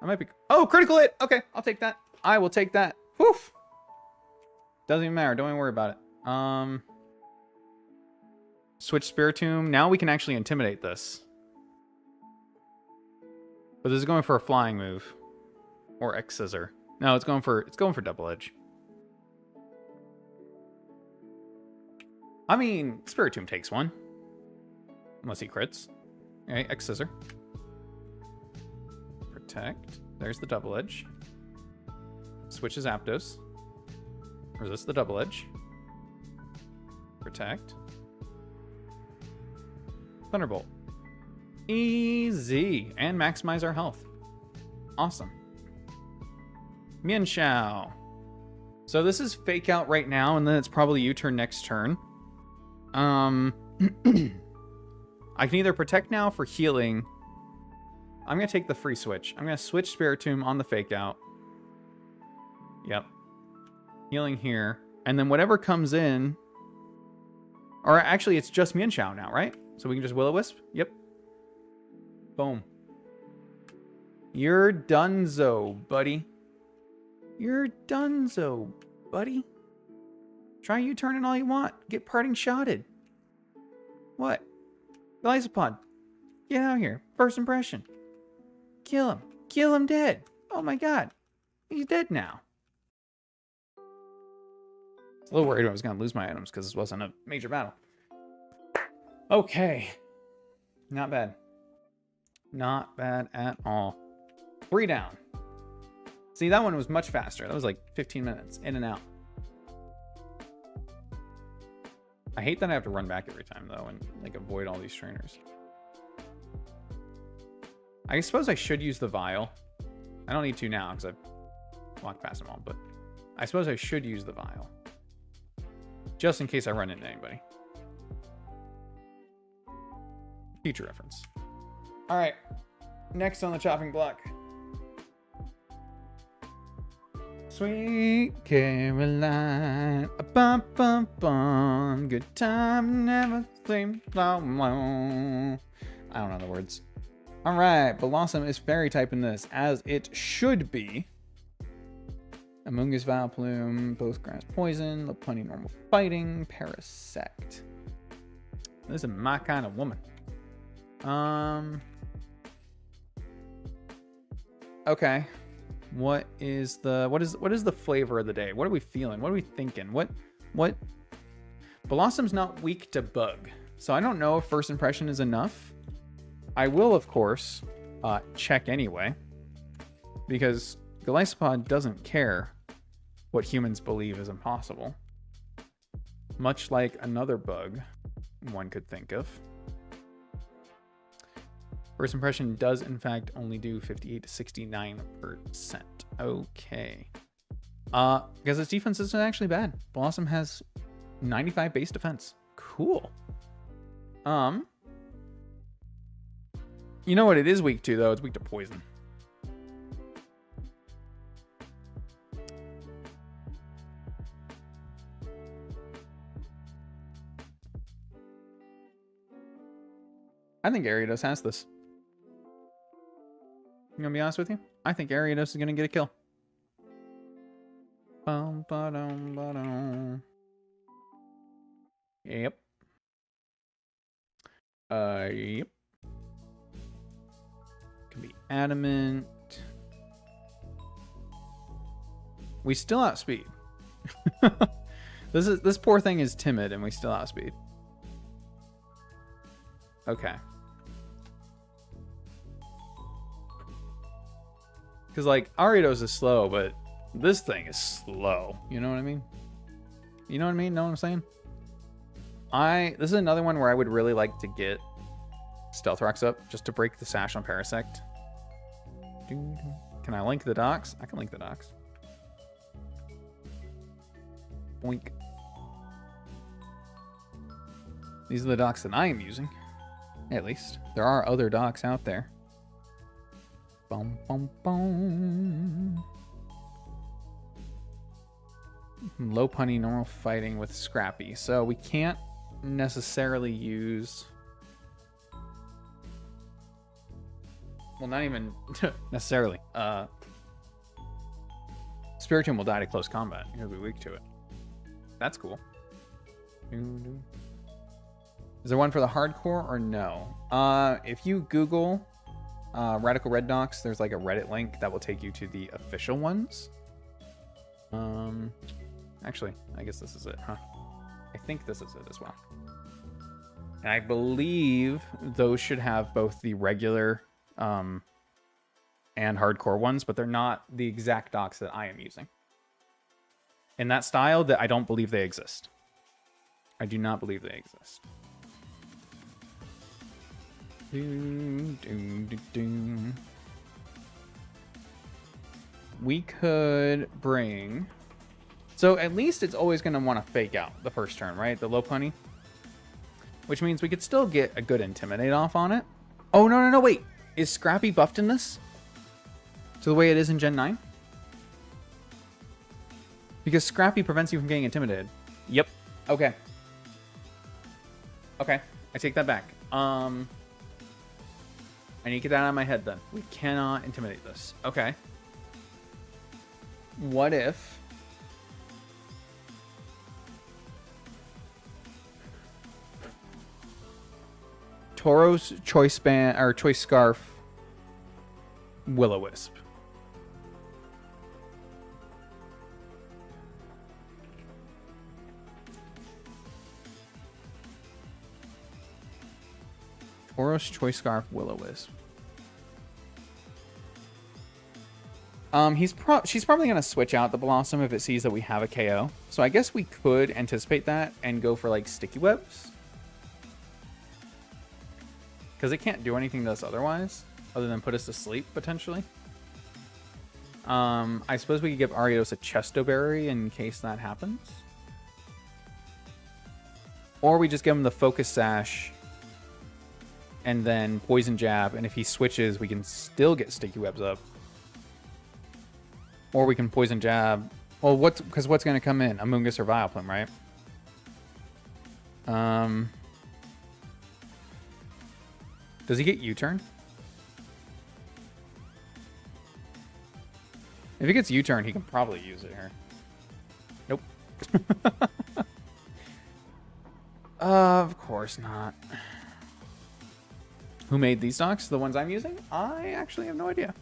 I might be. Oh, critical hit! Okay, I'll take that. I will take that. Whew! Doesn't even matter. Don't even worry about it. Switch Spiritomb. Now we can actually intimidate this. But this is going for a flying move. Or X-Scissor. No, it's going for double edge. I mean, Spiritomb takes one. Unless he crits. Okay, X-Scissor. Protect. There's the double edge. Switches Zapdos. Resist the double edge. Protect. Thunderbolt. Easy. And maximize our health. Awesome. Mienshao. So this is fake out right now, and then it's probably U-turn next turn. I can either protect now for healing. I'm going to take the free switch. I'm going to switch Spiritomb on the fake out. Yep. Healing here. And then whatever comes in... Or actually, it's just Mienshao now, right? So we can just Will-O-Wisp? Yep. Boom. You're donezo, buddy. You're donezo, buddy. Try U-turning all you want. Get parting shotted. What? Glyzapod. Get out here. First impression. Kill him. Kill him dead. Oh my god. He's dead now. I was a little worried I was going to lose my items because this wasn't a major battle. Okay. Not bad. Not bad at all. 3 down. See, that one was much faster. That was like 15 minutes in and out. I hate that I have to run back every time, though, and like avoid all these trainers. I suppose I should use the vial. I don't need to now because I've walked past them all, but I suppose I should use the vial. Just in case I run into anybody. Future reference. All right. Next on the chopping block. Sweet Caroline, a bum bum bum, good time never seems long. I don't know the words. All right, Blossom is fairy type in this, as it should be. Amoonguss, Vileplume, both grass poison, Lopunny normal fighting, Parasect. This is my kind of woman. Okay. What is the flavor of the day? What are we feeling? What are we thinking? What? Blossom's not weak to bug, so I don't know if first impression is enough. I will, of course, check anyway, because Golisopod doesn't care what humans believe is impossible. Much like another bug one could think of. First impression does, in fact, only do 58 to 69%. Okay. Because its defense isn't actually bad. Blossom has 95 base defense. Cool. You know what it is weak to, though? It's weak to poison. I think Ariados has this. I'm gonna be honest with you. I think Ariados is gonna get a kill. Yep. Yep. Can be adamant. We still outspeed. This poor thing is timid, and we still outspeed. Okay. Because, like, Ariados is slow, but this thing is slow. You know what I mean? You know what I mean? Know what I'm saying? This is another one where I would really like to get Stealth Rocks up just to break the sash on Parasect. Can I link the docks? I can link the docks. Boink. These are the docks that I am using. At least. There are other docks out there. Boom, boom, boom. Lopunny normal fighting with Scrappy. So we can't necessarily use... Well, not even necessarily. Spiritomb will die to close combat. He'll be weak to it. That's cool. Is there one for the hardcore or no? If you Google Radical Red Docs, there's like a Reddit link that will take you to the official ones. Actually, I guess this is it, huh? I think this is it as well. And I believe those should have both the regular and hardcore ones, but they're not the exact docs that I am using. In that style, that I don't believe they exist. I do not believe they exist. We could bring... So at least it's always going to want to fake out the first turn, right? The Lopunny. Which means we could still get a good Intimidate off on it. Oh, no, wait. Is Scrappy buffed in this? To the way it is in Gen 9? Because Scrappy prevents you from getting intimidated. Yep. Okay. Okay. I take that back. I need to get that out of my head then. We cannot intimidate this. Okay. What if... Tauros, Choice Band, or Choice Scarf, Will-O-Wisp. Tauros, Choice Scarf, Will-O-Wisp. She's probably going to switch out the Blossom if it sees that we have a KO. So I guess we could anticipate that and go for, like, Sticky Webs. Because it can't do anything to us otherwise, other than put us to sleep, potentially. I suppose we could give Ariados a Chesto Berry in case that happens. Or we just give him the Focus Sash and then Poison Jab, and if he switches, we can still get Sticky Webs up. Or we can Poison Jab. Well, what's going to come in? Amoonguss or Vileplume, right? Does he get U-turn? If he gets U-turn, he can probably use it here. Nope. Of course not. Who made these docks? The ones I'm using? I actually have no idea.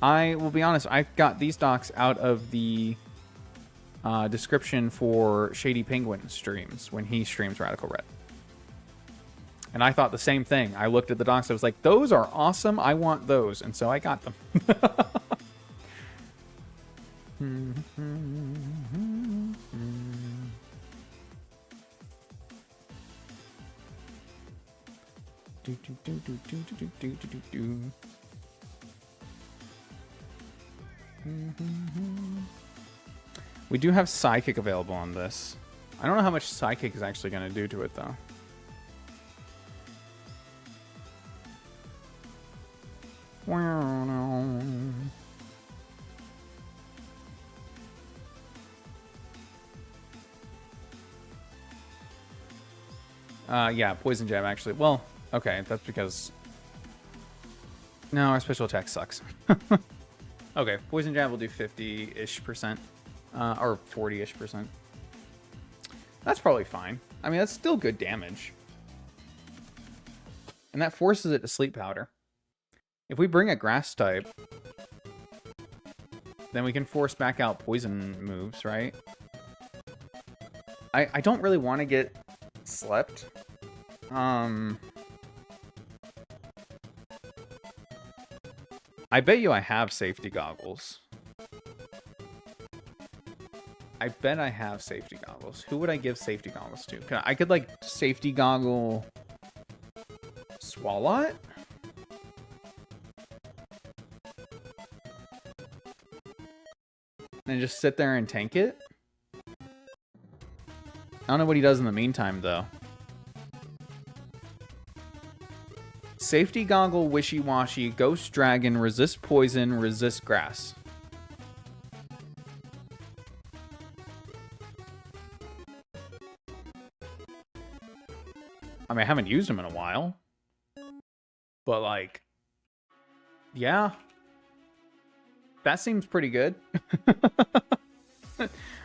I will be honest, I got these docs out of the description for Shady Penguin streams when he streams Radical Red. And I thought the same thing. I looked at the docs, I was like, those are awesome, I want those. And so I got them. We do have Psychic available on this. I don't know how much Psychic is actually going to do to it, though. Yeah, Poison Jab, actually. Well, okay, that's because... No, our special attack sucks. Okay, Poison Jab will do 50-ish%. Or 40-ish%. That's probably fine. I mean, that's still good damage. And that forces it to Sleep Powder. If we bring a Grass type, then we can force back out poison moves, right? I don't really want to get slept. I bet you I have safety goggles. I bet I have safety goggles. Who would I give safety goggles to? I could, like, safety goggle Swalot? And just sit there and tank it? I don't know what he does in the meantime, though. Safety Goggle, Wishy-Washy, Ghost Dragon, Resist Poison, Resist Grass. I mean, I haven't used them in a while. But, like... Yeah. That seems pretty good.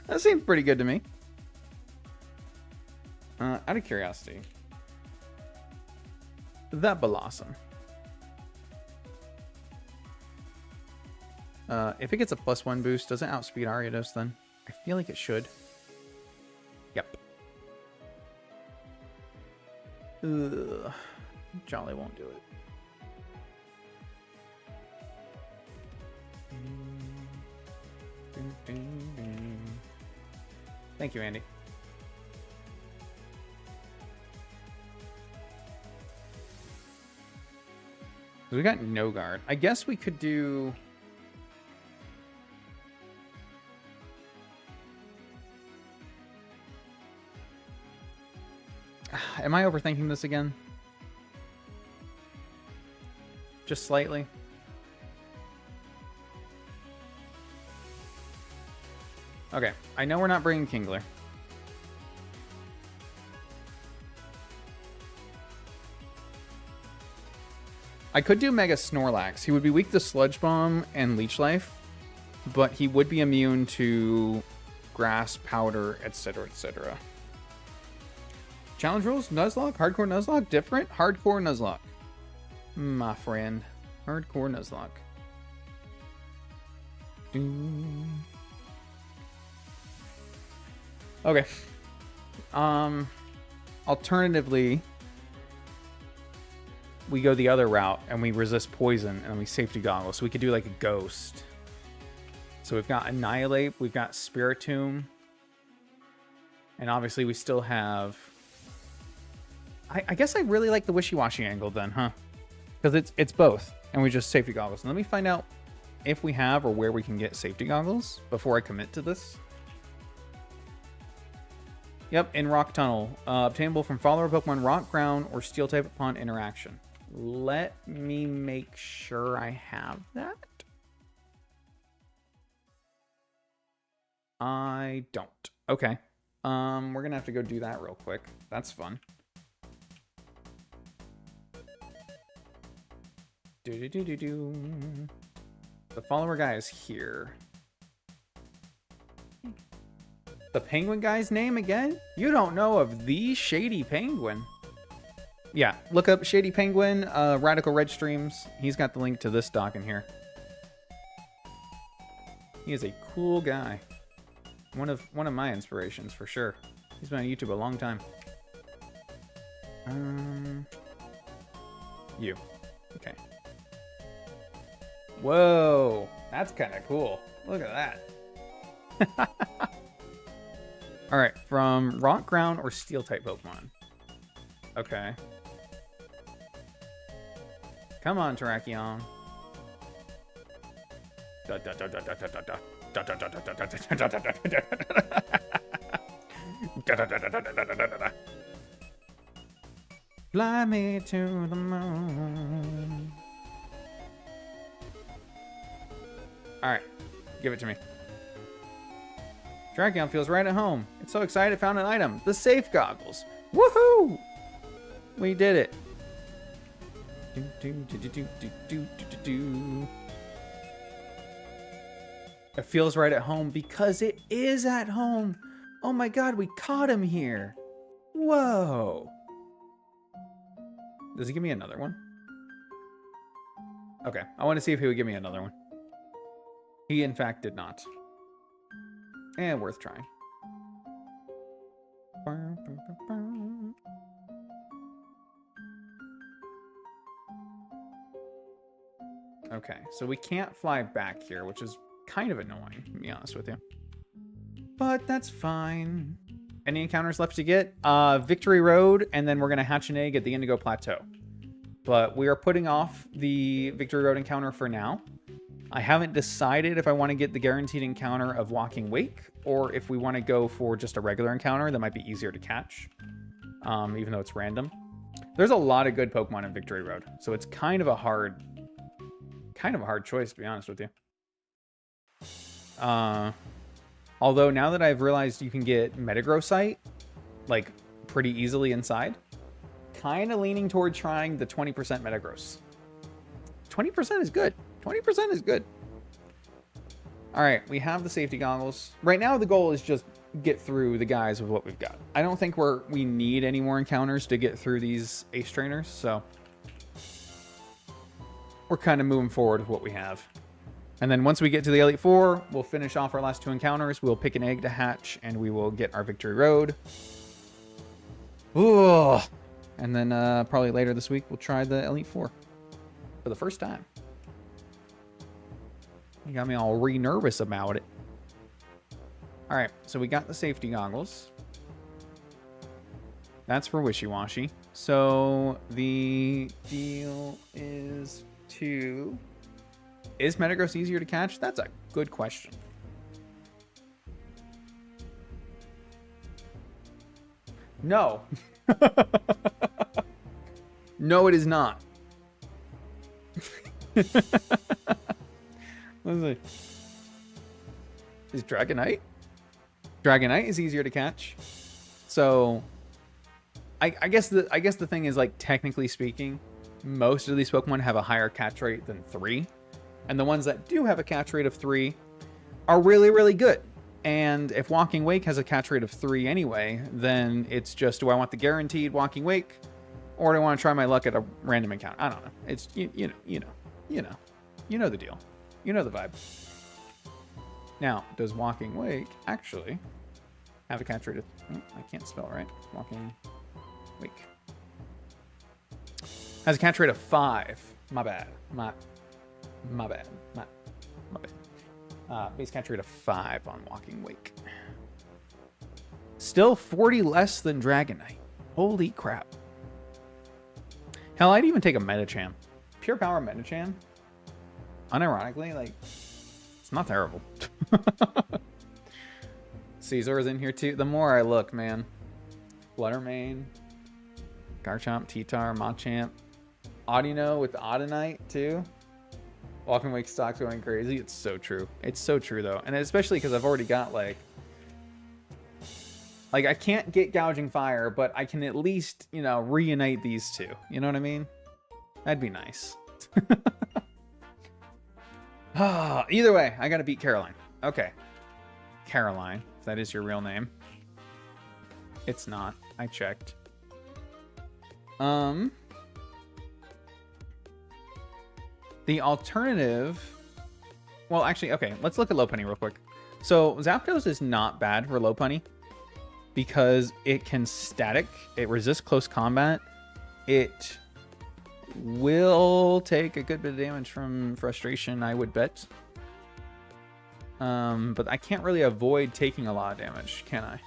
That seems pretty good to me. Out of curiosity. That Blossom. If it gets a +1 boost, does it outspeed Ariados then? I feel like it should. Yep. Ugh. Jolly won't do it. Thank you, Andy. We got no guard. I guess we could do... Am I overthinking this again? Just slightly. Okay, I know we're not bringing Kingler. I could do Mega Snorlax. He would be weak to Sludge Bomb and Leech Life, but he would be immune to Grass, Powder, etc., etc. Challenge rules? Nuzlocke? Hardcore Nuzlocke? Different? Hardcore Nuzlocke. My friend. Hardcore Nuzlocke. Okay. Alternatively, we go the other route and we resist poison and we safety goggles. So we could do like a ghost. So we've got Annihilate, we've got Spiritomb. And obviously we still have... I guess I really like the wishy-washy angle then, huh? Because it's both. And we just safety goggles. And let me find out if we have or where we can get safety goggles before I commit to this. Yep, in Rock Tunnel. Obtainable from follower Pokemon Rock, Ground, or Steel type upon interaction. Let me make sure I have that. I don't. Okay. We're gonna have to go do that real quick. That's fun. The follower guy is here. The penguin guy's name again? You don't know of the Shady Penguin. Yeah, look up Shady Penguin, Radical Red Streams. He's got the link to this doc in here. He is a cool guy. One of my inspirations for sure. He's been on YouTube a long time. You. Okay. Whoa, that's kind of cool. Look at that. All right, from Rock, Ground, or Steel type Pokemon. Okay. Come on, Terrakion. Fly me to the moon. Alright, give it to me. Terrakion feels right at home. It's so excited it found an item. The safe goggles. Woohoo! We did it. It feels right at home because it is at home. Oh my god, we caught him here. Whoa. Does he give me another one? Okay, I want to see if he would give me another one. He, in fact, did not. And worth trying. Okay, so we can't fly back here, which is kind of annoying, to be honest with you. But that's fine. Any encounters left to get? Victory Road, and then we're going to hatch an egg at the Indigo Plateau. But we are putting off the Victory Road encounter for now. I haven't decided if I want to get the guaranteed encounter of Walking Wake, or if we want to go for just a regular encounter that might be easier to catch, even though it's random. There's a lot of good Pokemon in Victory Road, so it's kind of a hard choice, to be honest with you. Although now that I've realized you can get Metagrossite, like, pretty easily inside, kind of leaning toward trying the 20% Metagross. 20% is good. 20% is good. All right, we have the safety goggles. Right now, the goal is just get through the guys with what we've got. I don't think we need any more encounters to get through these ace trainers, so we're kind of moving forward with what we have. And then once we get to the Elite Four, we'll finish off our last two encounters. We'll pick an egg to hatch, and we will get our Victory Road. Ooh. And then probably later this week, we'll try the Elite Four for the first time. You got me all nervous about it. All right, so we got the safety goggles. That's for Wishy-Washy. So the deal is to... Is Metagross easier to catch? That's a good question. No. No, it is not. Let's see. Is Dragonite? Dragonite is easier to catch. So I guess the thing is, like, technically speaking, most of these Pokemon have a higher catch rate than 3. And the ones that do have a catch rate of 3 are really, really good. And if Walking Wake has a catch rate of 3 anyway, then it's just, do I want the guaranteed Walking Wake, or do I want to try my luck at a random encounter? I don't know. It's you know the deal. You know the vibe. Now, does Walking Wake actually have a catch rate of... Oh, I can't spell right. Walking Wake. Has a catch rate of 5. My bad. My bad. My bad. Base catch rate of 5 on Walking Wake. Still 40 less than Dragonite. Holy crap. Hell, I'd even take a Metacham. Pure Power Metacham. Unironically, like, it's not terrible. Caesar's in here too. The more I look, man. Fluttermane. Garchomp, T-Tar, Machamp. Audino with the Audinite too. Walking Wake stock's going crazy. It's so true. It's so true though. And especially because I've already got like I can't get Gouging Fire, but I can at least, you know, reunite these two. You know what I mean? That'd be nice. Either way, I gotta beat Caroline. Okay. Caroline, if that is your real name. It's not. I checked. The alternative... Well, actually, okay. Let's look at Lopunny real quick. So, Zapdos is not bad for Lopunny because it can static. It resists close combat. It will take a good bit of damage from Frustration, I would bet. But I can't really avoid taking a lot of damage, can I?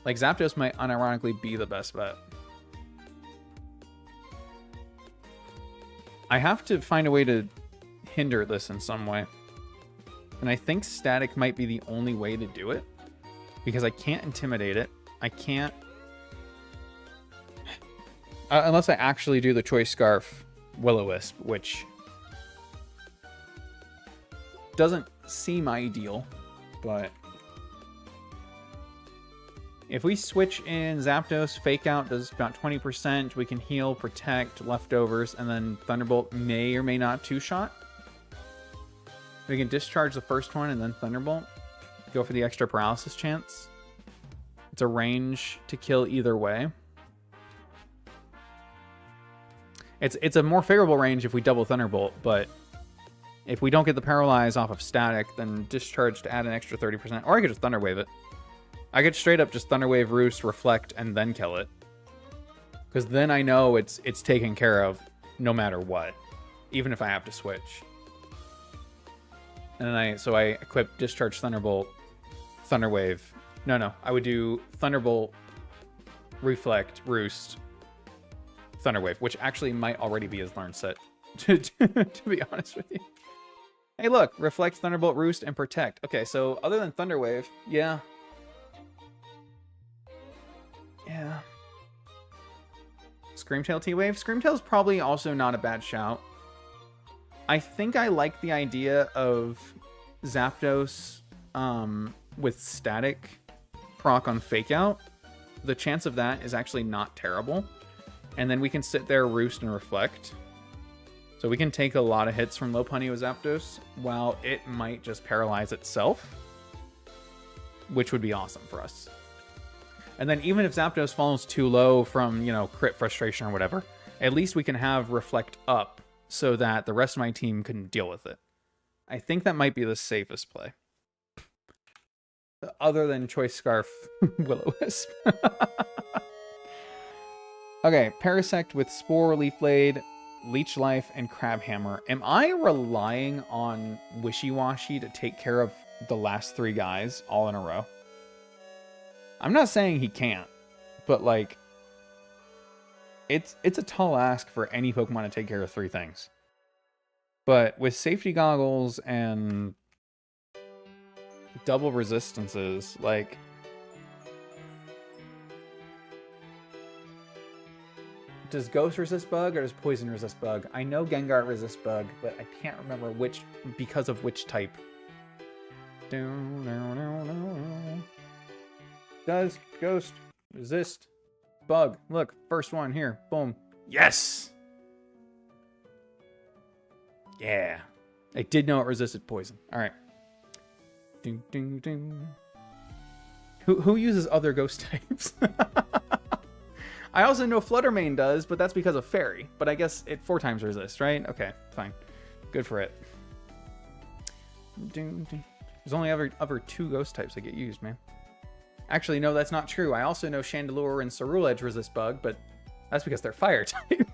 Like, Zapdos might unironically be the best bet. I have to find a way to hinder this in some way. And I think static might be the only way to do it. Because I can't intimidate it. I can't... unless I actually do the Choice Scarf Will-O-Wisp, which doesn't seem ideal, but if we switch in Zapdos, Fake Out does about 20%. We can heal, protect, leftovers, and then Thunderbolt may or may not two-shot. We can discharge the first one and then Thunderbolt. Go for the extra paralysis chance. It's a range to kill either way. It's a more favorable range if we double Thunderbolt, but if we don't get the Paralyze off of static, then discharge to add an extra 30%. Or I could just Thunder Wave it. I could straight up just Thunder Wave, Roost, Reflect, and then kill it. Because then I know it's taken care of no matter what. Even if I have to switch. And then I equip Discharge Thunderbolt, Thunder Wave. No. I would do Thunderbolt, Reflect, Roost, Thunder Wave, which actually might already be his learn set, to be honest with you. Hey, look, Reflect, Thunderbolt, Roost, and Protect. Okay, so other than Thunder Wave, yeah. Screamtail T-Wave. Screamtail's probably also not a bad shout. I think I like the idea of Zapdos with static proc on Fake Out. The chance of that is actually not terrible. And then we can sit there, Roost, and Reflect. So we can take a lot of hits from Lopunny with Zapdos, while it might just paralyze itself, which would be awesome for us. And then even if Zapdos falls too low from, you know, crit frustration or whatever, at least we can have Reflect up so that the rest of my team can deal with it. I think that might be the safest play. Other than Choice Scarf Will-O-Wisp. Okay, Parasect with Spore, Leaf Blade, Leech Life, and Crab Hammer. Am I relying on Wishy-Washy to take care of the last 3 guys all in a row? I'm not saying he can't, but like, it's a tall ask for any Pokemon to take care of 3 things. But with safety goggles and double resistances, like, does Ghost resist Bug or does Poison resist Bug? I know Gengar resists Bug, but I can't remember which, because of which type. Does Ghost resist Bug? Look, first one here. Boom. Yes! Yeah. I did know it resisted Poison. Alright. Ding, ding, ding. Who uses other Ghost types? I also know Fluttermane does, but that's because of Fairy. But I guess it 4 times resists, right? Okay, fine. Good for it. There's only ever 2 Ghost types that get used, man. Actually, no, that's not true. I also know Chandelure and Ceruledge resist Bug, but that's because they're Fire type.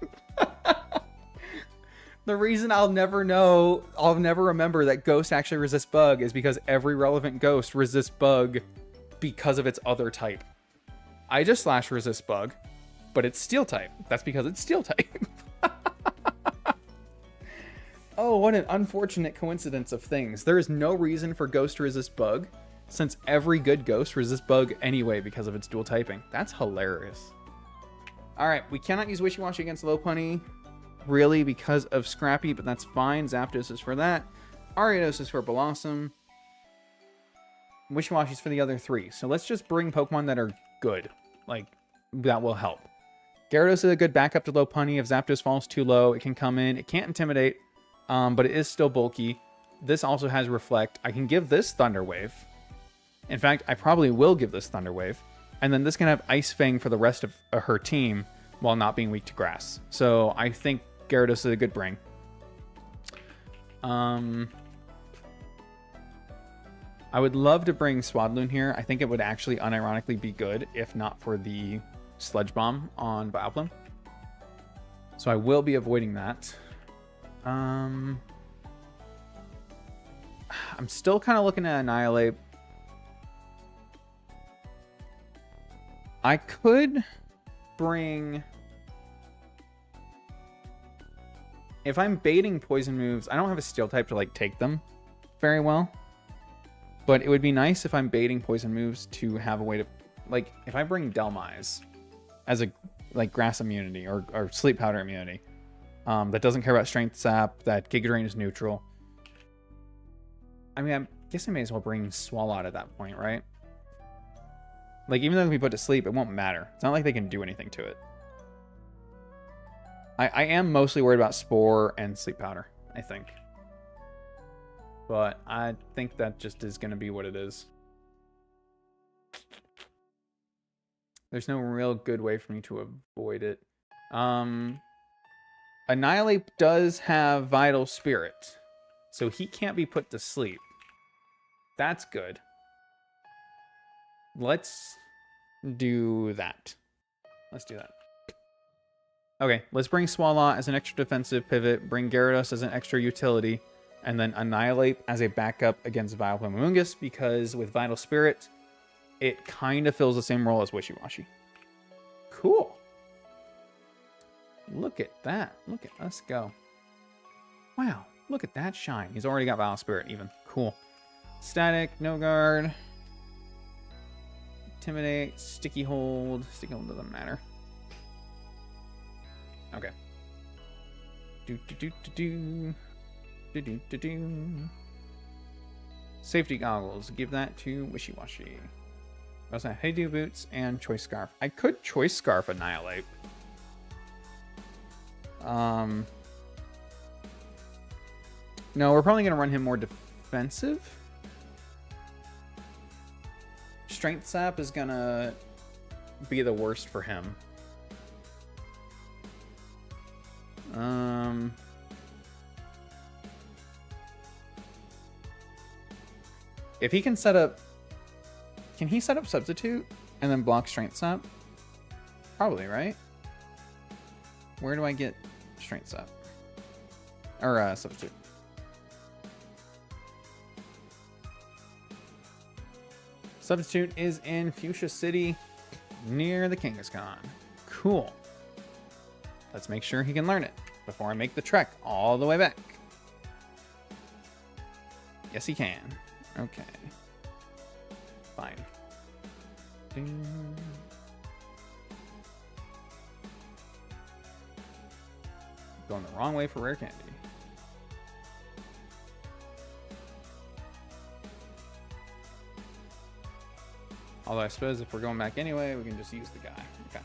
The reason I'll never remember that Ghost actually resists Bug is because every relevant Ghost resists Bug because of its other type. I just slash resist Bug, but it's Steel type. That's because it's Steel type. Oh, what an unfortunate coincidence of things. There is no reason for Ghost to resist Bug, since every good Ghost resists Bug anyway because of its dual typing. That's hilarious. Alright, we cannot use Wishy-Washy against Lopunny, really, because of Scrappy, but that's fine. Zapdos is for that. Ariados is for Blossom. Wishy-Washy's for the other three. So let's just bring Pokemon that are good. Like, that will help. Gyarados is a good backup to Lopunny. If Zapdos falls too low, it can come in. It can't Intimidate, but it is still bulky. This also has Reflect. I can give this Thunder Wave. In fact, I probably will give this Thunder Wave. And then this can have Ice Fang for the rest of her team while not being weak to Grass. So I think Gyarados is a good bring. I would love to bring Swadloon here. I think it would actually unironically be good if not for the Sludge Bomb on Vileplume. So I will be avoiding that. I'm still kind of looking at Annihilate. I could bring... If I'm baiting poison moves, I don't have a Steel type to like take them very well. But it would be nice if I'm baiting poison moves to have a way to... Like, if I bring Delmise as a like Grass immunity or Sleep Powder immunity, that doesn't care about Strength Sap, that Giga Drain is neutral. I mean, I guess I may as well bring Swalot at that point, right? Like, even though it can be put to sleep, it won't matter. It's not like they can do anything to it. I am mostly worried about Spore and Sleep Powder, I think. But I think that just is going to be what it is. There's no real good way for me to avoid it. Annihilate does have Vital Spirit, so he can't be put to sleep. That's good. Let's do that. Let's do that. Okay, let's bring Swalot as an extra defensive pivot, bring Gyarados as an extra utility, and then Annihilate as a backup against Vileplume Amoonguss, because with Vital Spirit, it kind of fills the same role as Wishy-Washy. Cool. Look at that. Look at us go. Wow, look at that shine. He's already got Vital Spirit even. Cool. Static, no guard. Intimidate, Sticky Hold. Sticky Hold doesn't matter. Okay. Safety Goggles. Give that to Wishy-Washy. I also have Hey-Do Boots and Choice Scarf. I could Choice Scarf Annihilate. No, we're probably going to run him more defensive. Strength Sap is going to be the worst for him. If he can set up... Can he set up Substitute and then block Strength Sap? Probably, right? Where do I get Strength Sap? Or Substitute. Substitute is in Fuchsia City near the Kangaskhan. Cool. Let's make sure he can learn it before I make the trek all the way back. Yes, he can. Okay. Fine. Going the wrong way for rare candy. Although I suppose if we're going back anyway, we can just use the guy. Okay.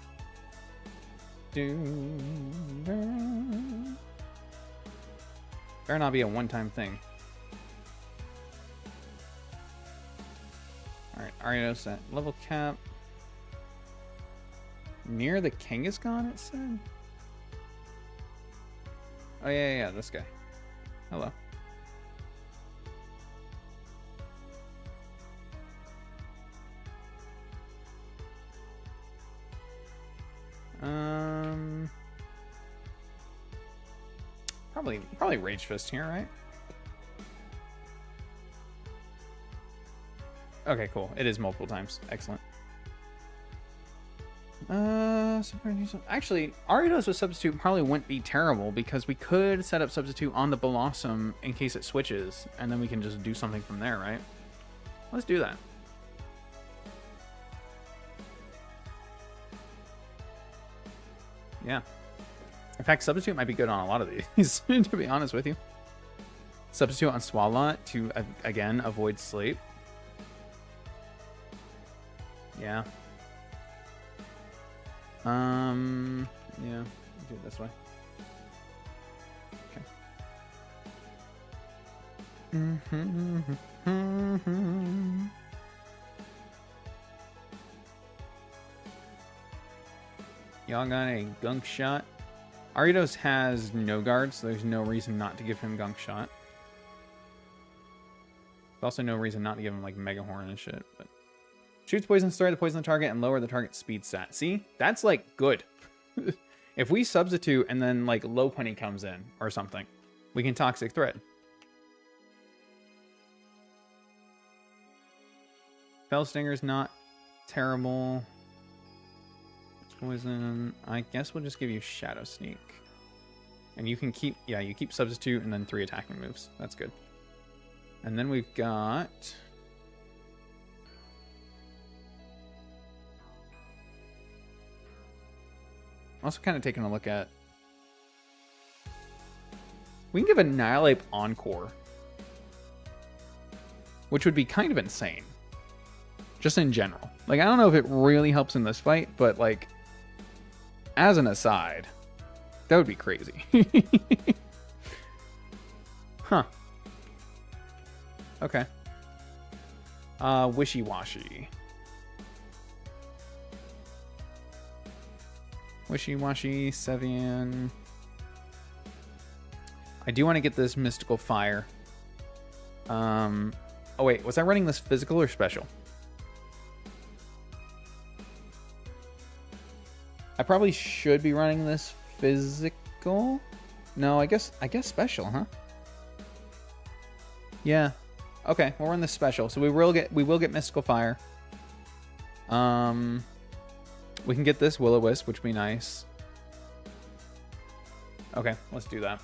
Better not be a one-time thing. Alright, Ariados at level cap. Near the Kangaskhan, it said? Oh, yeah, this guy. Hello. Probably Rage Fist here, right? Okay, cool. It is multiple times. Excellent. Actually, Ariados with Substitute probably wouldn't be terrible because we could set up Substitute on the Blossom in case it switches, and then we can just do something from there, right? Let's do that. Yeah. In fact, Substitute might be good on a lot of these, to be honest with you. Substitute on Swalot to, again, avoid sleep. Yeah. Yeah, do it this way. Okay. Y'all got a gunk shot? Ariados has no guards, so there's no reason not to give him gunk shot. There's also no reason not to give him like Mega Horn and shit, but shoots poison, destroy the poison target, and lower the target speed stat. See? That's, like, good. If we substitute and then, like, Lopunny comes in or something, we can Toxic Thread. Fell Stinger's not terrible. Poison. I guess we'll just give you Shadow Sneak. And you can keep... Yeah, you keep Substitute and then 3 attacking moves. That's good. And then we've got... Also kind of taking a look at... We can give Annihilate Encore. Which would be kind of insane. Just in general. Like, I don't know if it really helps in this fight, but, like, as an aside, that would be crazy. Huh. Okay. Wishy-washy. Wishy-washy, Sevian. I do want to get this Mystical Fire. Oh wait, was I running this physical or special? I probably should be running this physical. No, I guess special, huh? Yeah. Okay, we'll run this special. So we will get Mystical Fire. We can get this Will-O-Wisp, which would be nice. Okay, let's do that.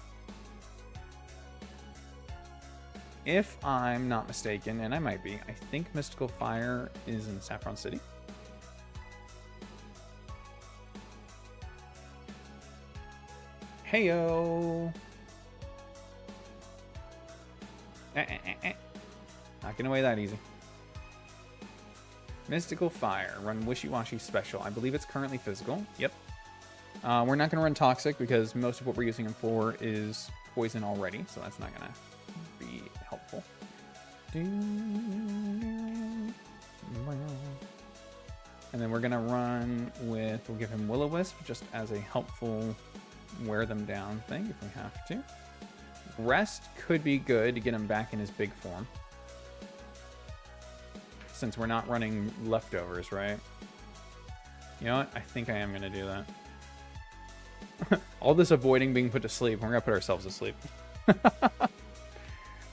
If I'm not mistaken, and I might be, I think Mystical Fire is in Saffron City. Heyo! Not getting away that easy. Mystical Fire. Run Wishy-Washy Special. I believe it's currently physical. Yep. We're not going to run Toxic because most of what we're using him for is poison already, so that's not going to be helpful. And then we're going to run with... We'll give him Will-O-Wisp just as a helpful wear them down thing if we have to. Rest could be good to get him back in his big form. Since we're not running leftovers, right? You know what? I think I am going to do that. All this avoiding being put to sleep, we're going to put ourselves to sleep.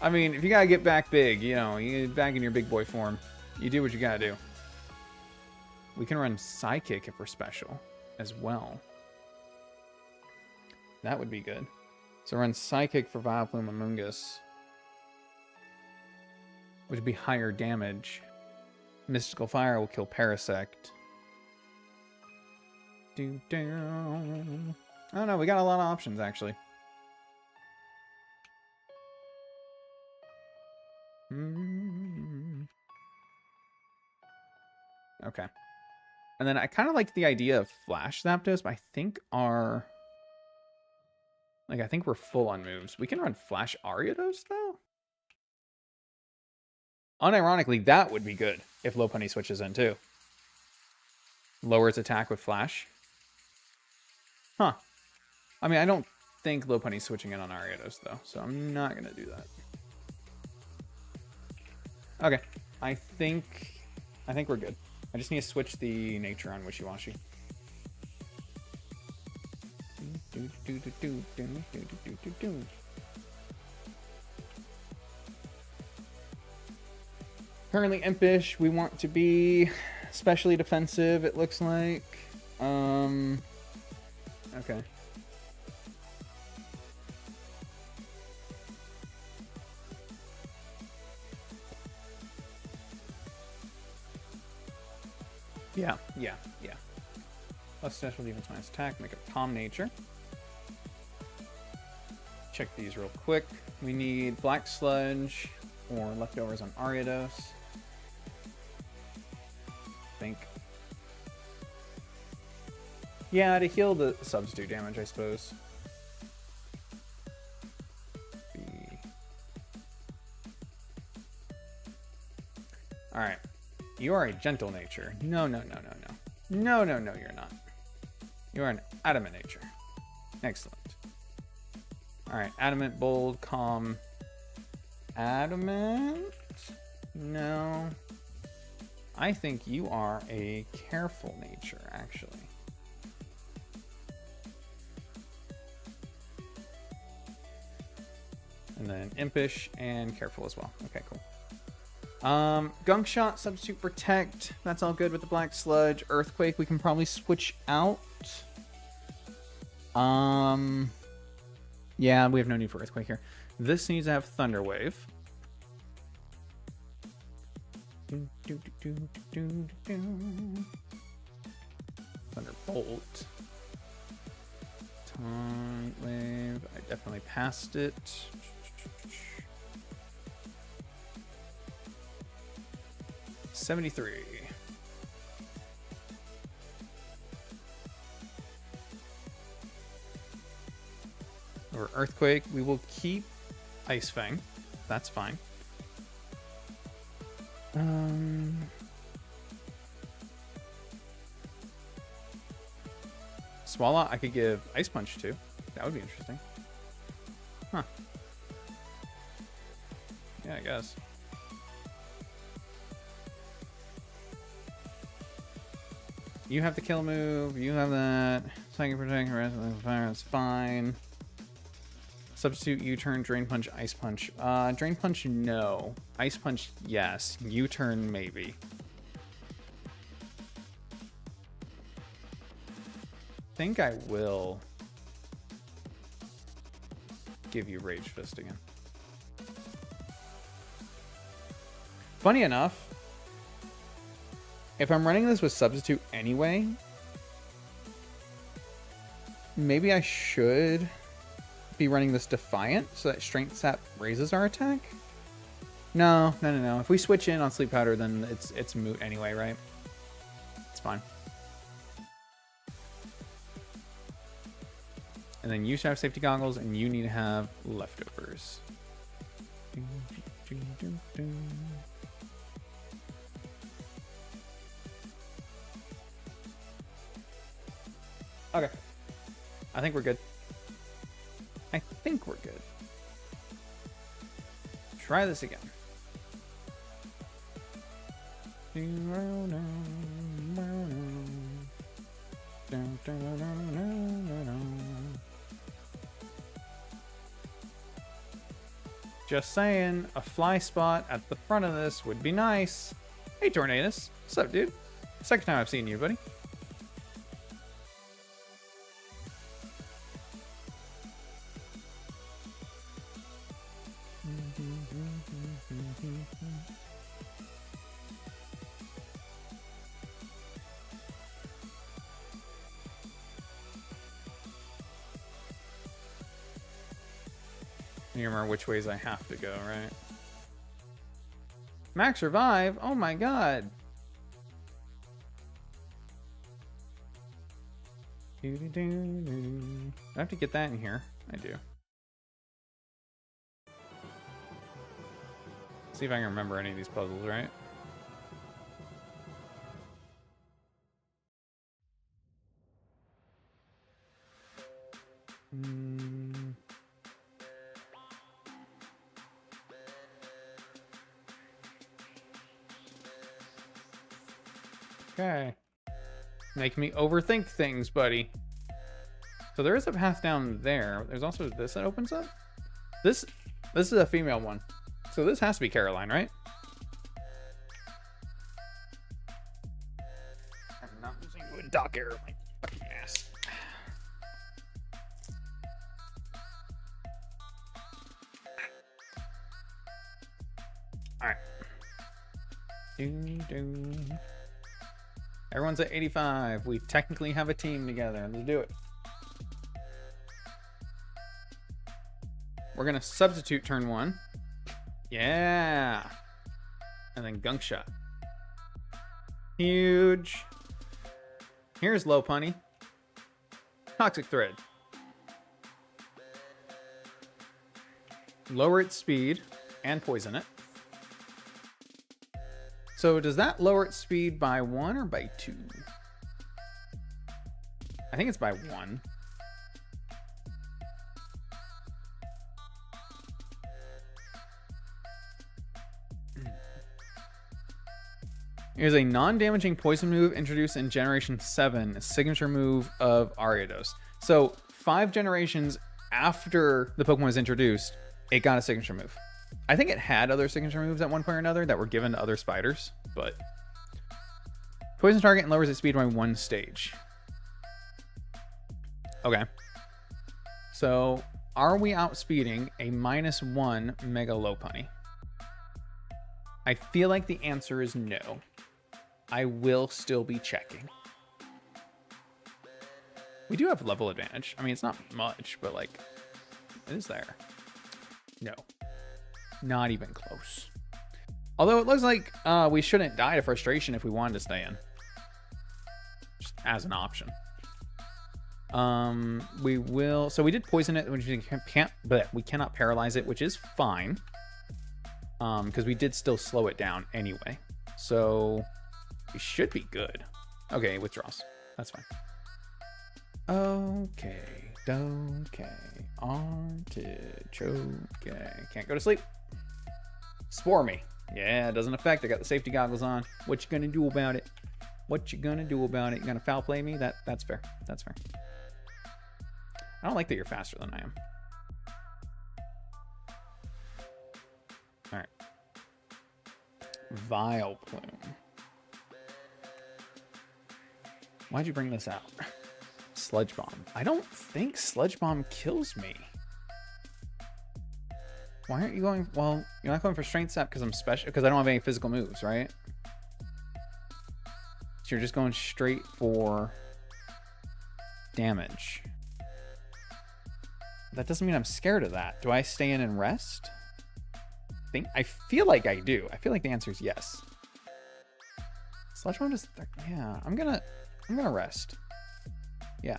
I mean, if you got to get back big, you know, you get back in your big boy form, you do what you got to do. We can run Psychic if we're special as well. That would be good. So run Psychic for Vileplume and Mungus, which would be higher damage. Mystical Fire will kill Parasect. I don't know, we got a lot of options, actually. Okay. And then I kind of like the idea of Flash Zapdos, but I think our... Like, I think we're full on moves. We can run Flash Ariados, though? Unironically, that would be good if Lopunny switches in, too. Lower its attack with Flash. Huh. I mean, I don't think Lopunny's switching in on Ariados, though, so I'm not going to do that. Okay. I think we're good. I just need to switch the nature on Wishy-Washy. Currently impish. We want to be especially defensive, it looks like. Okay. Yeah. Plus special defense minus attack, make a calm nature. Check these real quick. We need black sludge or leftovers on Ariados. I think. Yeah, to heal the substitute damage, I suppose. Alright. You are a gentle nature. No, you're not. You are an adamant nature. Excellent. Alright, adamant, bold, calm. Adamant? No. I think you are a careful nature, actually. And then impish and careful as well. Okay, cool. Gunk shot, substitute protect. That's all good with the black sludge. Earthquake, we can probably switch out. Yeah, we have no need for earthquake here. This needs to have thunder wave. Thunderbolt. Taunt wave. I definitely passed it. $73. Or earthquake. We will keep Ice Fang. That's fine. Swallow, I could give Ice Punch to. That would be interesting. Huh. Yeah, I guess. You have the kill move. You have that. Psychic Protect, rest of the fire. That's fine. Substitute U-turn, Drain Punch, Ice Punch. Drain Punch, no. Ice Punch, yes. U-turn, maybe. I think I will give you Rage Fist again. Funny enough, if I'm running this with Substitute anyway, maybe I should be running this Defiant so that Strength Sap raises our attack? No. If we switch in on Sleep Powder, then it's moot anyway, right? It's fine. And then you should have Safety Goggles, and you need to have Leftovers. Okay. I think we're good. Try this again. Just saying, a fly spot at the front of this would be nice. Hey, Tornadus. What's up, dude? Second time I've seen you, buddy. You remember which ways I have to go, right? Max Revive? Oh my god. Do I have to get that in here? I do. See if I can remember any of these puzzles, right? Okay. Make me overthink things, buddy. So there is a path down there. There's also this that opens up. This is a female one. So this has to be Caroline, right? I'm not using good dock error, my fucking ass. All right. Everyone's at 85. We technically have a team together. Let's do it. We're gonna substitute turn 1. Yeah. And then gunk shot. Huge. Here's low punny. Toxic thread. Lower its speed and poison it. So does that lower its speed by 1 or by 2? I think it's by 1. Here's a non-damaging poison move introduced in Generation 7, a signature move of Ariados. So 5 generations after the Pokemon was introduced, it got a signature move. I think it had other signature moves at one point or another that were given to other spiders, but poison target and lowers its speed by 1 stage. Okay. So are we outspeeding a -1 Mega Lopunny? I feel like the answer is no. I will still be checking. We do have level advantage. I mean, it's not much, but like, it is there. No. Not even close. Although it looks like we shouldn't die to frustration if we wanted to stay in. Just as an option. We will... So we did poison it, which we can't... But we cannot paralyze it, which is fine. Because we did still slow it down anyway. So... we should be good. Okay, withdraws. That's fine. Okay. Artichoke. Can't go to sleep. Spore me. Yeah, it doesn't affect. I got the safety goggles on. What you gonna do about it? What you gonna do about it? You gonna foul play me? That's fair. That's fair. I don't like that you're faster than I am. All right. Vile Plume. Why'd you bring this out? Sludge Bomb. I don't think Sludge Bomb kills me. Why aren't you going... Well, you're not going for Strength Sap because I'm special... Because I don't have any physical moves, right? So you're just going straight for... damage. That doesn't mean I'm scared of that. Do I stay in and rest? I feel like I do. I feel like the answer is yes. Sludge Bomb just... Yeah, I'm gonna rest. Yeah.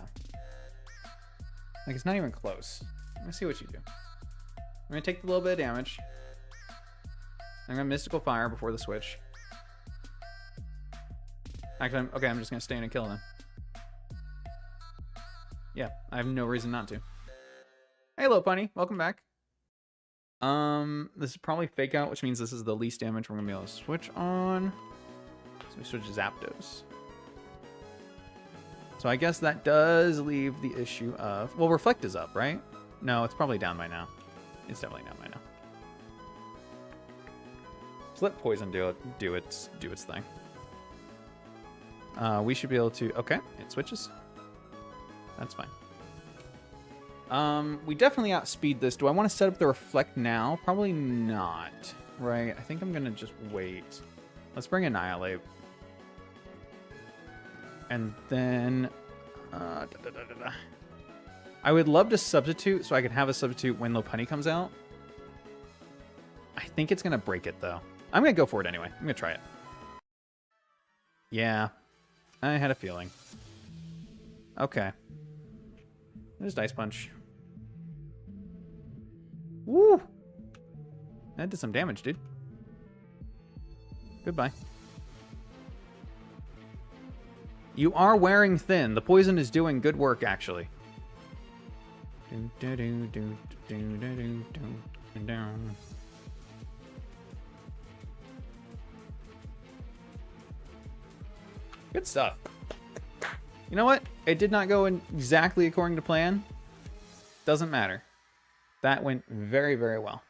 Like, it's not even close. Let me see what you do. I'm gonna take a little bit of damage. I'm gonna Mystical Fire before the switch. Actually, I'm just gonna stay in and kill them. Yeah, I have no reason not to. Hey, Lopunny, welcome back. This is probably Fake Out, which means this is the least damage we're gonna be able to switch on. So we switch to Zapdos. So I guess that does leave the issue of... Well, Reflect is up, right? No, it's probably down by now. It's definitely down by now. Just let Poison do its thing. We should be able to... Okay, it switches. That's fine. We definitely outspeed this. Do I want to set up the Reflect now? Probably not, right? I think I'm going to just wait. Let's bring Annihilate. And then... I would love to substitute so I could have a substitute when Lopunny comes out. I think it's going to break it, though. I'm going to go for it anyway. I'm going to try it. Yeah. I had a feeling. Okay. There's Dice Punch. Woo! That did some damage, dude. Goodbye. You are wearing thin. The poison is doing good work, actually. Good stuff. You know what? It did not go in exactly according to plan. Doesn't matter. That went very, very well.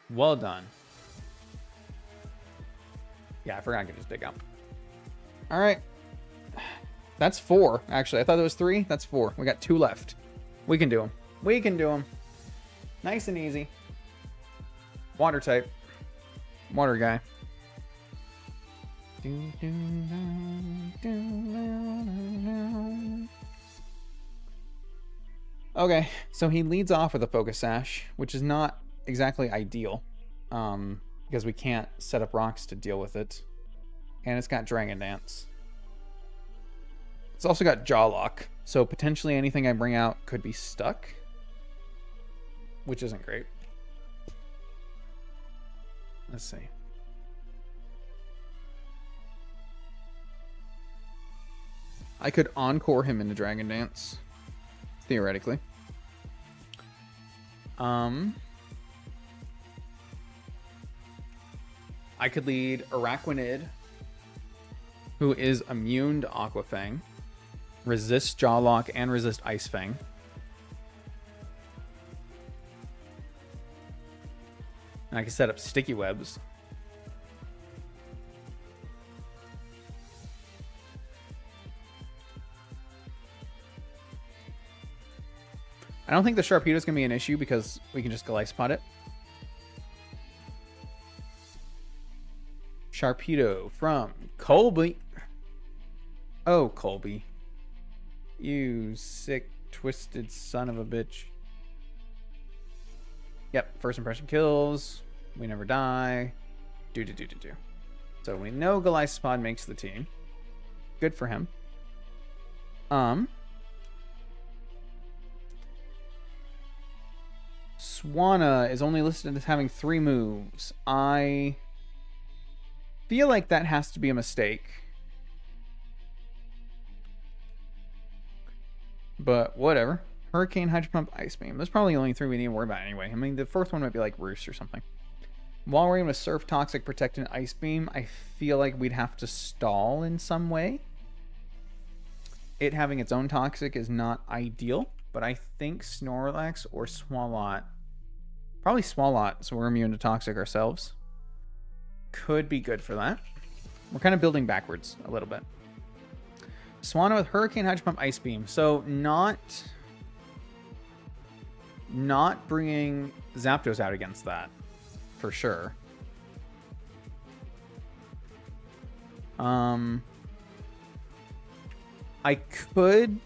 Well done. Yeah, I forgot I could just dig out. All right. That's 4, actually. I thought it was 3. That's 4. We got 2 left. We can do them. We can do them. Nice and easy. Water type. Water guy. Okay, so he leads off with a Focus Sash, which is not exactly ideal, because we can't set up rocks to deal with it. And it's got Dragon Dance. It's also got Jaw Lock, so potentially anything I bring out could be stuck, which isn't great. Let's see. I could Encore him into Dragon Dance, theoretically. I could lead Araquanid, who is immune to Aqua Fang, resist Jaw Lock, and resist Ice Fang. And I can set up Sticky Webs. I don't think the Sharpedo is going to be an issue because we can just Gliscod it. Sharpedo from Colby. Oh, Colby. You sick, twisted son of a bitch. Yep, first impression kills. We never die. Do. So we know Gliscod makes the team. Good for him. Swanna is only listed as having 3 moves. I feel like that has to be a mistake. But whatever. Hurricane, Hydro Pump, Ice Beam. There's probably only 3 we need to worry about anyway. I mean, the fourth one might be like Roost or something. While we're going to Surf, Toxic, Protect, and Ice Beam, I feel like we'd have to stall in some way. It having its own Toxic is not ideal, but I think Snorlax or Swalot, probably Swalot, so we're immune to Toxic ourselves, could be good for that. We're kind of building backwards a little bit. Swanna with Hurricane, Hydro Pump, Ice Beam. So not bringing Zapdos out against that, for sure. I could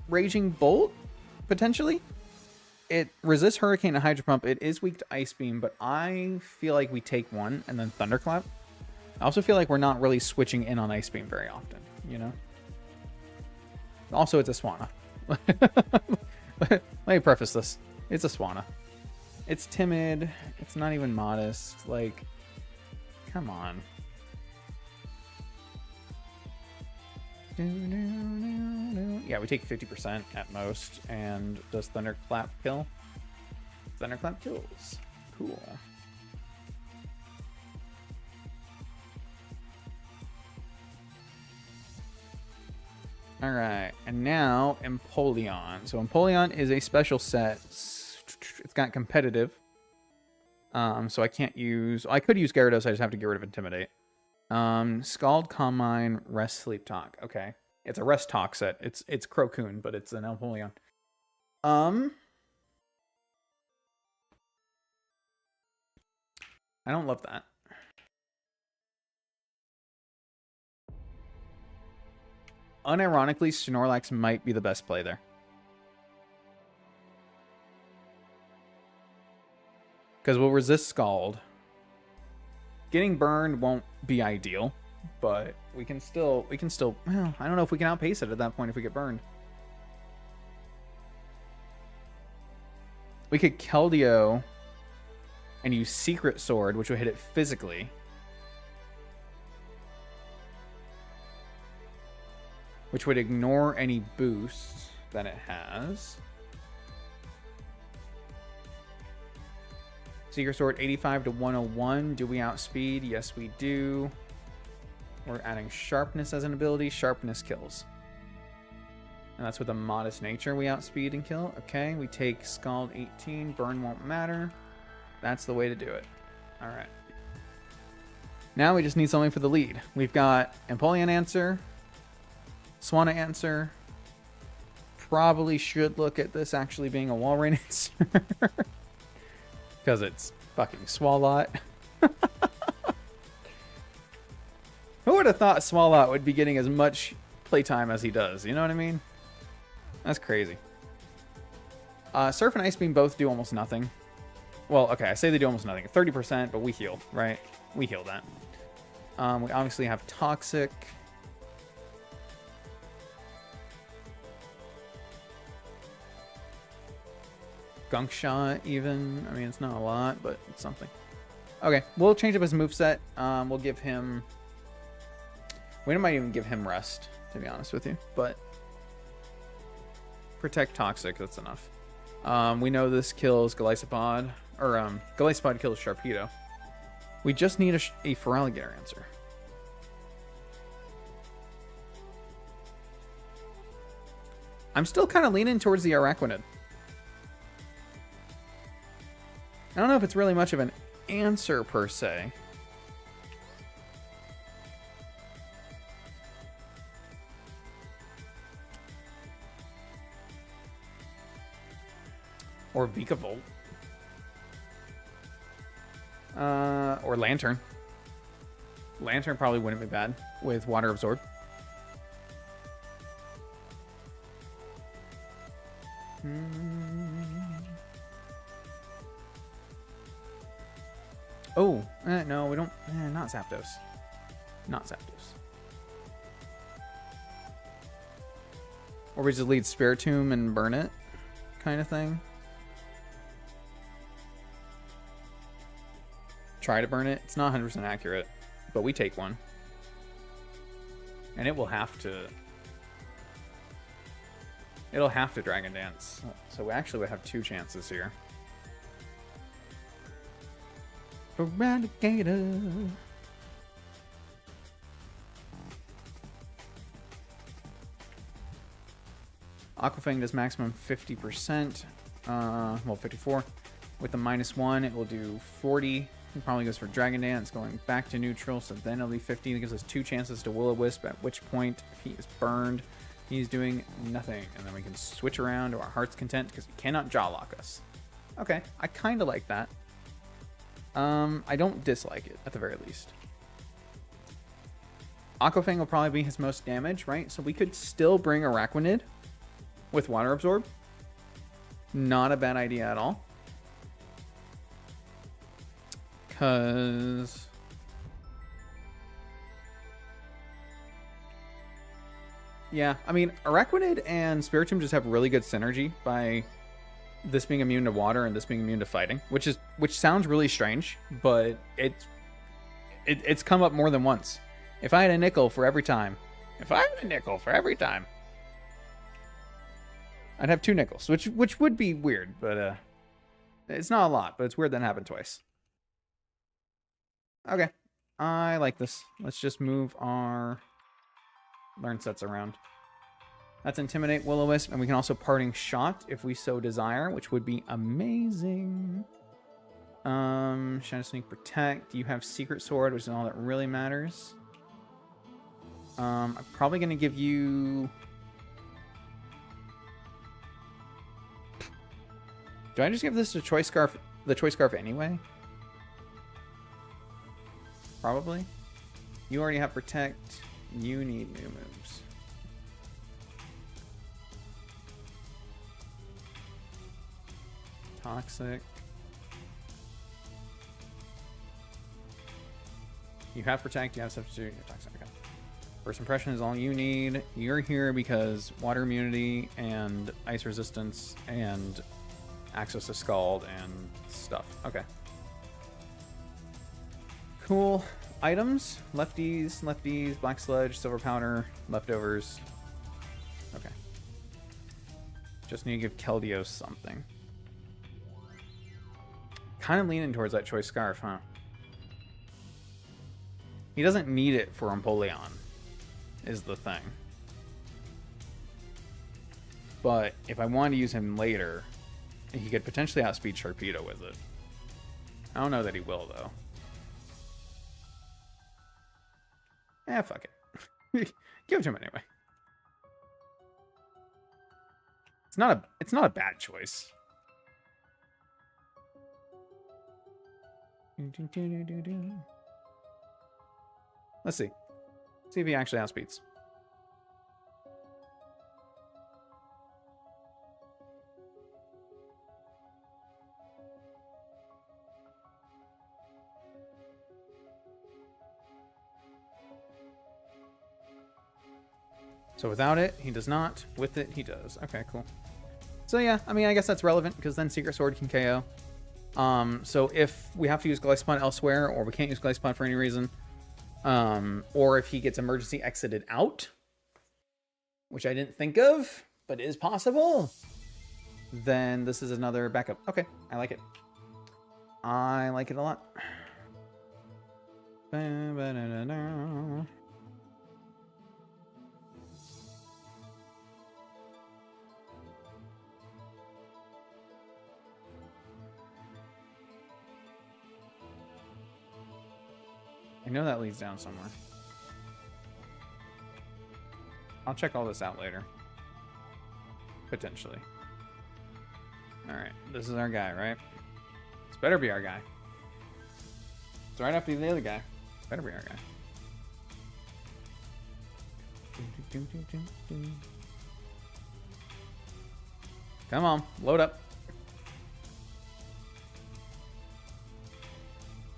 Raging Bolt, potentially. It resists Hurricane and Hydro Pump. It is weak to Ice Beam, but I feel like we take one and then Thunderclap. I also feel like we're not really switching in on Ice Beam very often, you know? Also, it's a Swanna. Let me preface this. It's a Swanna. It's timid. It's not even modest. Like, come on. Yeah, we take 50% at most. And does Thunderclap kill? Thunderclap kills. Cool. All right, and now Empoleon. So Empoleon is a special set. It's got competitive. So I can't use... I could use Gyarados, I just have to get rid of Intimidate. Scald, Calm Mind, Rest, Sleep, Talk. Okay. It's a Rest Talk set. It's Crocoon, but it's an Empoleon. I don't love that. Unironically, Snorlax might be the best play there. Because we'll resist Scald. Getting burned won't be ideal, but we can still, well, I don't know if we can outpace it at that point if we get burned. We could Keldeo and use Secret Sword, which would hit it physically. Which would ignore any boosts that it has. Secret Sword 85 to 101. Do we outspeed? Yes, we do. We're adding Sharpness as an ability. Sharpness kills. And that's with a modest nature we outspeed and kill. Okay, we take Scald 18. Burn won't matter. That's the way to do it. All right. Now we just need something for the lead. We've got Empoleon answer, Swanna answer. Probably should look at this actually being a Walrein answer. Because it's fucking Swalot. Who would have thought Swalot would be getting as much playtime as he does? You know what I mean? That's crazy. Surf and Ice Beam both do almost nothing. Well, okay, I say they do almost nothing. 30%, but we heal, right? We heal that. We obviously have Toxic. Gunk Shot, even. I mean, it's not a lot, but it's something. Okay, we'll change up his moveset. We'll give him... We might even give him Rest, to be honest with you. But Protect Toxic, that's enough. We know this kills Golisopod. Or, Golisopod kills Sharpedo. We just need a Feraligatr answer. I'm still kind of leaning towards the Araquanid. I don't know if it's really much of an answer, per se. Or Vikavolt. Or Lantern. Lantern probably wouldn't be bad with Water Absorb. Oh, no, we don't. Not Zapdos. Not Zapdos. Or we just lead Spiritomb and burn it, kind of thing. Try to burn it. It's not 100% accurate, but we take one. And it will have to... It'll have to Dragon Dance. So we actually would have two chances here. Feraligatr. Aquafang does maximum 50%. Well, 54. With the -1, it will do 40. He probably goes for Dragon Dance, going back to neutral, so then it'll be 50. It gives us two chances to Will-O-Wisp, at which point, if he is burned, he's doing nothing. And then we can switch around to our Heart's Content, because he cannot Jaw Lock us. Okay, I kind of like that. I don't dislike it, at the very least. Aquafang will probably be his most damage, right? So we could still bring Araquanid with Water Absorb. Not a bad idea at all. Because... yeah, I mean, Araquanid and Spiritomb just have really good synergy by this being immune to water and this being immune to fighting, which sounds really strange, but it's come up more than once. If I had a nickel for every time, I'd have 2 nickels, which would be weird, but it's not a lot, but it's weird that it happened twice. Okay, I like this. Let's just move our learn sets around. That's Intimidate, Will-O-Wisp, and we can also Parting Shot if we so desire, which would be amazing. Shadow Sneak, Protect. You have Secret Sword, which is all that really matters. I'm probably going to give you... Do I just give this to Choice Scarf, the Choice Scarf anyway? Probably. You already have Protect. You need new moves. Toxic. You have Protect, you have Substitute, you're Toxic. Okay. First Impression is all you need. You're here because Water Immunity and Ice Resistance and access to Scald and stuff. Okay. Cool. Items. Lefties, Black Sludge, Silver Powder, Leftovers. Okay. Just need to give Keldeo something. Kind of leaning towards that Choice Scarf, huh? He doesn't need it for Empoleon, is the thing. But if I wanted to use him later, he could potentially outspeed Sharpedo with it. I don't know that he will, though. Fuck it. Give it to him anyway. It's not a bad choice. Let's see. See if he actually outspeeds. So without it, he does not. With it, he does. Okay, cool. So yeah, I mean, I guess that's relevant because then Secret Sword can KO. So if we have to use Glycepod elsewhere, or we can't use Glycepod for any reason, or if he gets emergency exited out, which I didn't think of, but is possible, then this is another backup. Okay, I like it. I like it a lot. I know that leads down somewhere. I'll check all this out later. Potentially. Alright, this is our guy, right? This better be our guy. It's right after the other guy. Better be our guy. Come on, load up.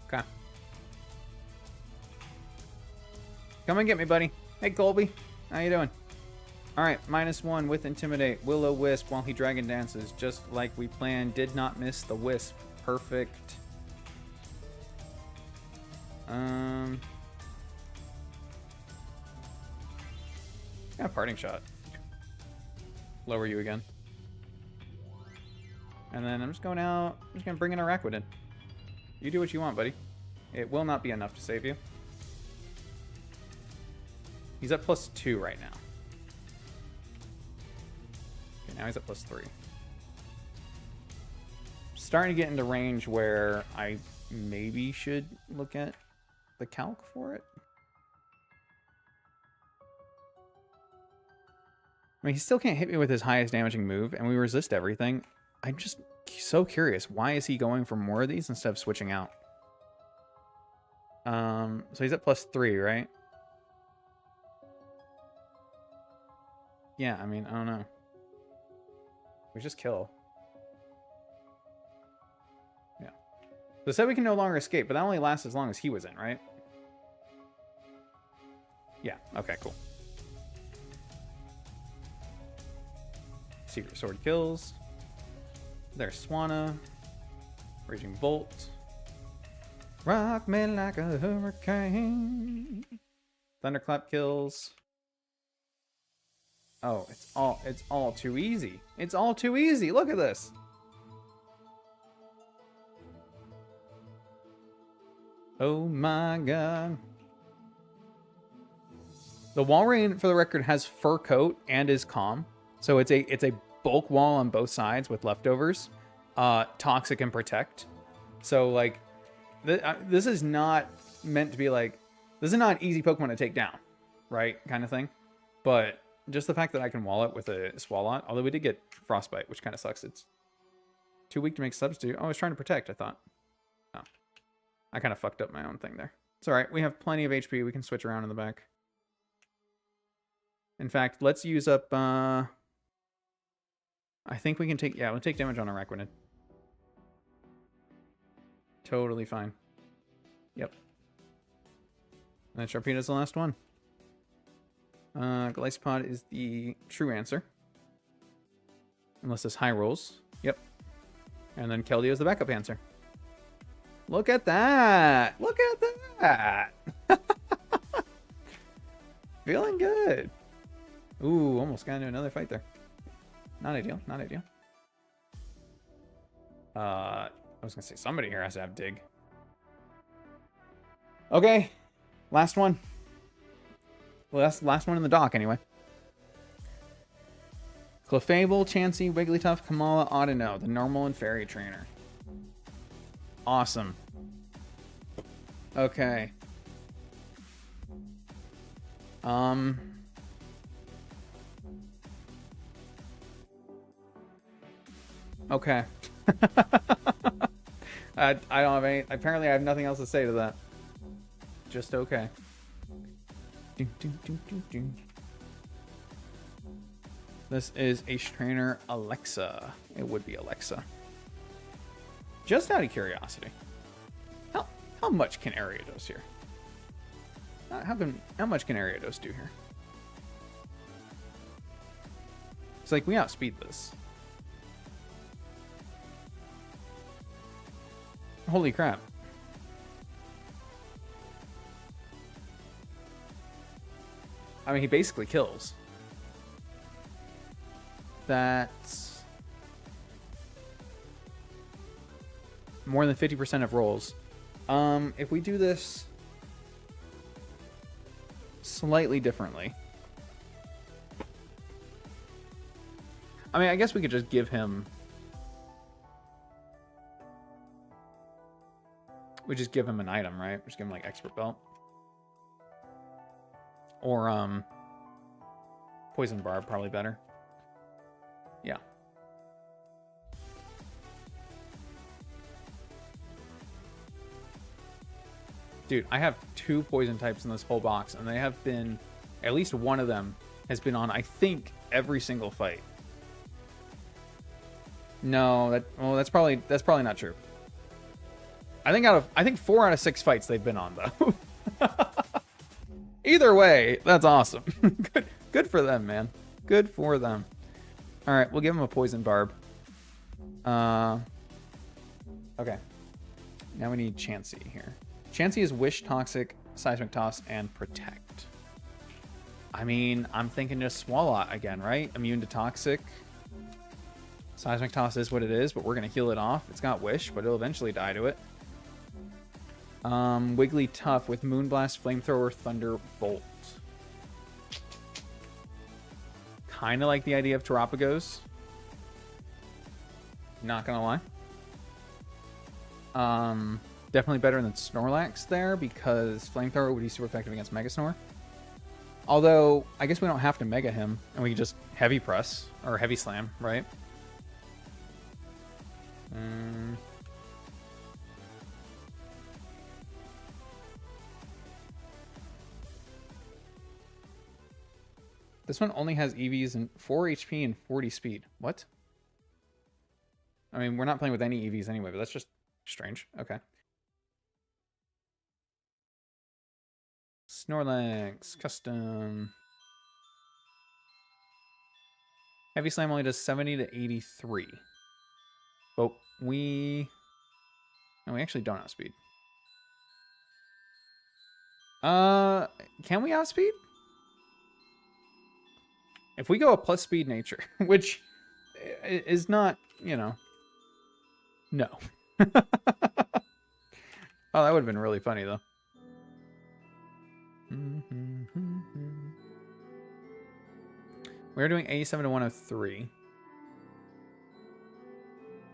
Okay. Come and get me, buddy. Hey, Colby. How you doing? Alright, -1 with Intimidate. Will-O-Wisp while he Dragon Dances. Just like we planned. Did not miss the Wisp. Perfect. Got a Parting Shot. Lower you again. And then I'm just going out. I'm just going to bring in Araquanid. You do what you want, buddy. It will not be enough to save you. He's at +2 right now. Okay, now he's at +3. Starting to get into range where I maybe should look at the calc for it. I mean, he still can't hit me with his highest damaging move, and we resist everything. I'm just so curious. Why is he going for more of these instead of switching out? So he's at +3, right? Yeah, I mean, I don't know. We just kill. Yeah. So it said we can no longer escape, but that only lasts as long as he was in, right? Yeah, okay, cool. Secret Sword kills. There's Swanna. Raging Bolt. Rock me like a hurricane. Thunderclap kills. Oh, it's all too easy. It's all too easy. Look at this. Oh my god. The Walrein, for the record, has fur coat and is calm. So it's a bulk wall on both sides with leftovers. Toxic and protect. So like this is not meant to be like, this is not an easy Pokemon to take down, right? Kind of thing. But just the fact that I can wall it with a Swalot, although we did get Frostbite, which kind of sucks. It's too weak to make substitute. Oh, I was trying to protect, I thought. Oh. I kind of fucked up my own thing there. It's alright, we have plenty of HP. We can switch around in the back. In fact, let's use up, I think we can take, yeah, we'll take damage on Araquanid. Totally fine. Yep. And Sharpedo's the last one. Glycepod is the true answer. Unless this high rolls. Yep. And then Keldeo is the backup answer. Look at that! Look at that! Feeling good. Ooh, almost got into another fight there. Not ideal, not ideal. I was gonna say somebody here has to have dig. Okay, last one. Well, that's the last one in the dock anyway. Clefable, Chansey, Wigglytuff, Kamala, Audino, the normal and fairy trainer. Awesome. Okay. Okay. I don't have any. Apparently, I have nothing else to say to that. Just okay. This is Ace Trainer Alexa. It would be Alexa. Just out of curiosity, how much can Ariados here? How much can Ariados do here? It's like we outspeed this. Holy crap. I mean, he basically kills. That's more than 50% of rolls. If we do this slightly differently, I mean, I guess we could just give him... We just give him an item, right? Just give him, like, Expert Belt. Or, Poison Barb, probably better. Yeah. Dude, I have 2 poison types in this whole box, and they have been... At least one of them has been on, I think, every single fight. No, that's probably not true. I think 4 out of 6 fights they've been on, though. Either way, that's awesome. Good for them, man. Good for them. All right, we'll give them a Poison Barb. Okay. Now we need Chansey here. Chansey is Wish, Toxic, Seismic Toss, and Protect. I mean, I'm thinking just Swalot again, right? Immune to Toxic. Seismic Toss is what it is, but we're going to heal it off. It's got Wish, but it'll eventually die to it. Wigglytuff with Moonblast, Flamethrower, Thunderbolt. Kind of like the idea of Terapagos. Not gonna lie. Definitely better than Snorlax there, because Flamethrower would be super effective against Mega Snore. Although, I guess we don't have to Mega him, and we can just Heavy Press, or Heavy Slam, right? This one only has EVs and 4 HP and 40 speed. What? I mean, we're not playing with any EVs anyway, but that's just strange. Okay. Snorlax, custom. Heavy Slam only does 70 to 83. But we... No, we actually don't outspeed. Can we outspeed? If we go a plus speed nature, which is not, you know, no. Oh, that would have been really funny, though. We're doing 87 to 103.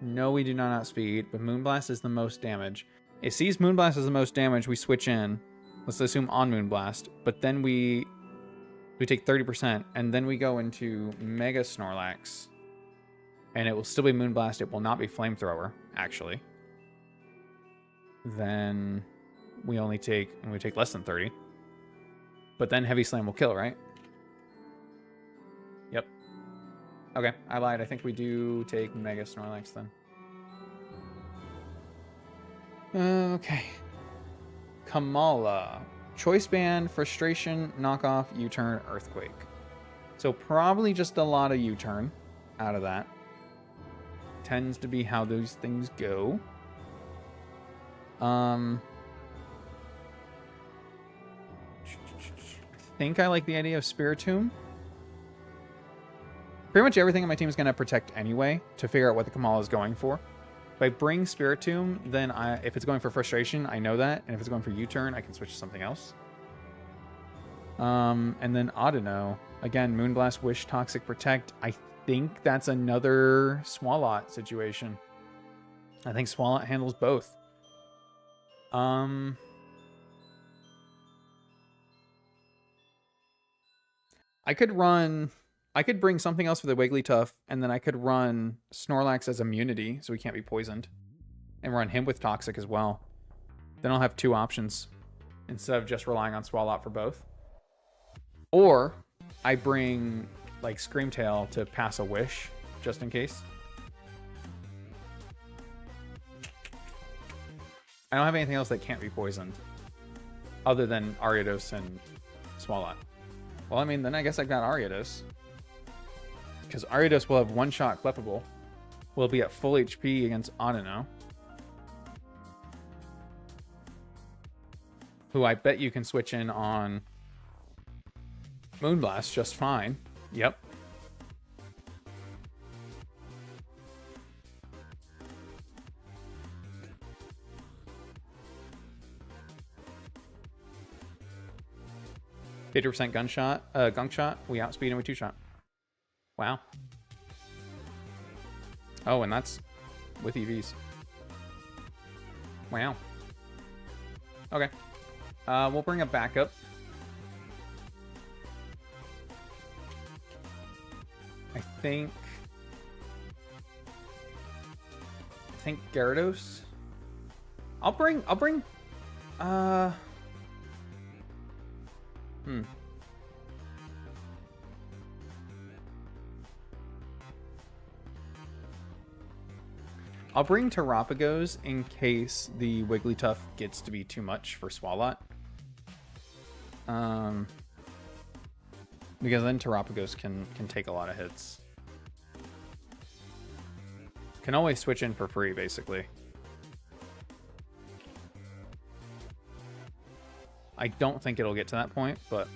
No, we do not outspeed, but Moonblast is the most damage. It sees Moonblast as the most damage, we switch in. Let's assume on Moonblast, but then we take 30%, and then we go into Mega Snorlax, and it will still be Moonblast. It will not be Flamethrower, actually. Then we take less than 30. But then Heavy Slam will kill, right? Yep. Okay, I lied. I think we do take Mega Snorlax then. Okay. Kamala. Choice Band, Frustration, Knockoff, U-Turn, Earthquake. So probably just a lot of U-Turn out of that. Tends to be how those things go. I think I like the idea of Spiritomb. Pretty much everything on my team is going to protect anyway to figure out what the Kamala is going for. If I bring Spiritomb, then if it's going for Frustration, I know that. And if it's going for U-Turn, I can switch to something else. And then Audino. Again, Moonblast, Wish, Toxic, Protect. I think that's another Swalot situation. I think Swalot handles both. I could bring something else for the Wigglytuff, and then I could run Snorlax as immunity, so he can't be poisoned. And run him with Toxic as well. Then I'll have two options, instead of just relying on Swalot for both. Or I bring, like, Screamtail to pass a Wish, just in case. I don't have anything else that can't be poisoned, other than Ariados and Swalot. Well, I mean, then I guess I got Ariados. Because Ariados will have one-shot Clefable. Will be at full HP against Audino. Who I bet you can switch in on Moonblast just fine. Yep. %, gunshot, gunk shot. We outspeed him with 2-shot. Wow. Oh, and that's with EVs. Wow. Okay. We'll bring a backup. I think Gyarados. I'll bring I'll bring Terapagos in case the Wigglytuff gets to be too much for Swalot. Because then Terapagos can take a lot of hits. Can always switch in for free, basically. I don't think it'll get to that point, but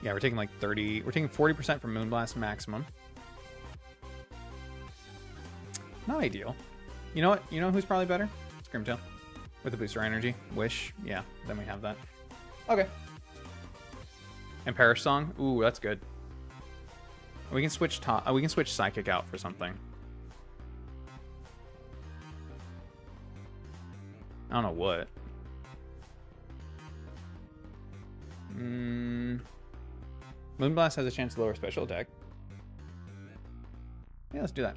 yeah, we're taking like 30. We're taking 40% from Moonblast maximum. Not ideal. You know what? You know who's probably better? Screamtail. With the booster energy. Wish. Yeah, then we have that. Okay. And Perish Song. Ooh, that's good. We can switch we can switch Psychic out for something. I don't know what. Moonblast has a chance to lower special attack. Yeah, let's do that.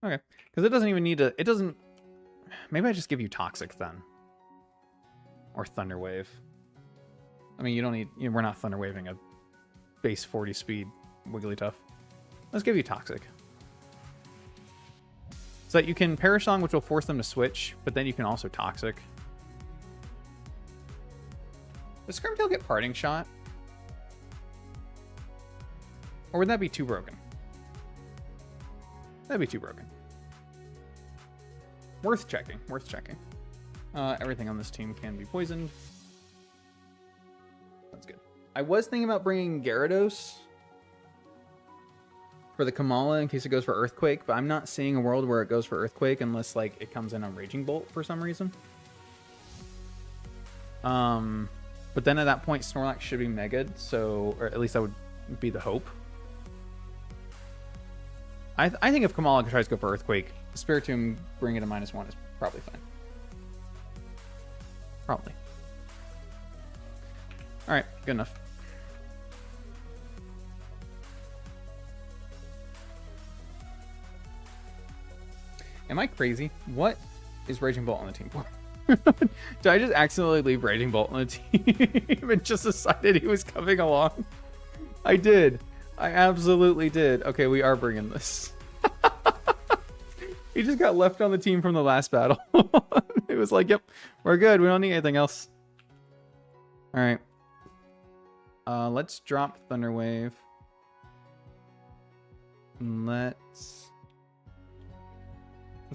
Okay, because it doesn't even need to. It doesn't. Maybe I just give you Toxic then, or Thunder Wave. I mean, you don't need. We're not Thunder Waving a base 40 speed Wigglytuff. Let's give you Toxic. So that you can Perish Song, which will force them to switch, but then you can also Toxic. Does Scrimtail get Parting Shot? Or would that be too broken? That'd be too broken. Worth checking. Worth checking. Everything on this team can be poisoned. That's good. I was thinking about bringing Gyarados for the Kamala in case it goes for Earthquake, but I'm not seeing a world where it goes for Earthquake unless like it comes in on Raging Bolt for some reason. But then at that point, Snorlax should be Mega'd, so, or at least that would be the hope. I think if Kamala tries to go for Earthquake, Spiritomb bring it to -1 is probably fine. Probably. Alright, good enough. Am I crazy? What is Raging Bolt on the team for? Did I just accidentally leave Raging Bolt on the team and just decided he was coming along? I did. I absolutely did. Okay, we are bringing this. He just got left on the team from the last battle. It was like, yep, we're good. We don't need anything else. All right. Let's drop Thunder Wave. Let's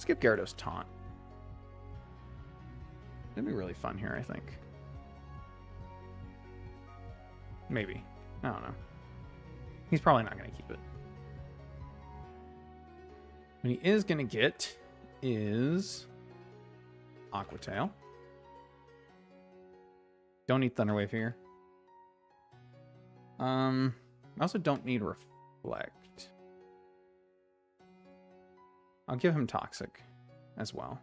give Gyarados Taunt. It'd be really fun here, I think. Maybe. I don't know. He's probably not going to keep it. What he is going to get is Aqua Tail. Don't need Thunderwave here. I also don't need Reflect. I'll give him Toxic as well.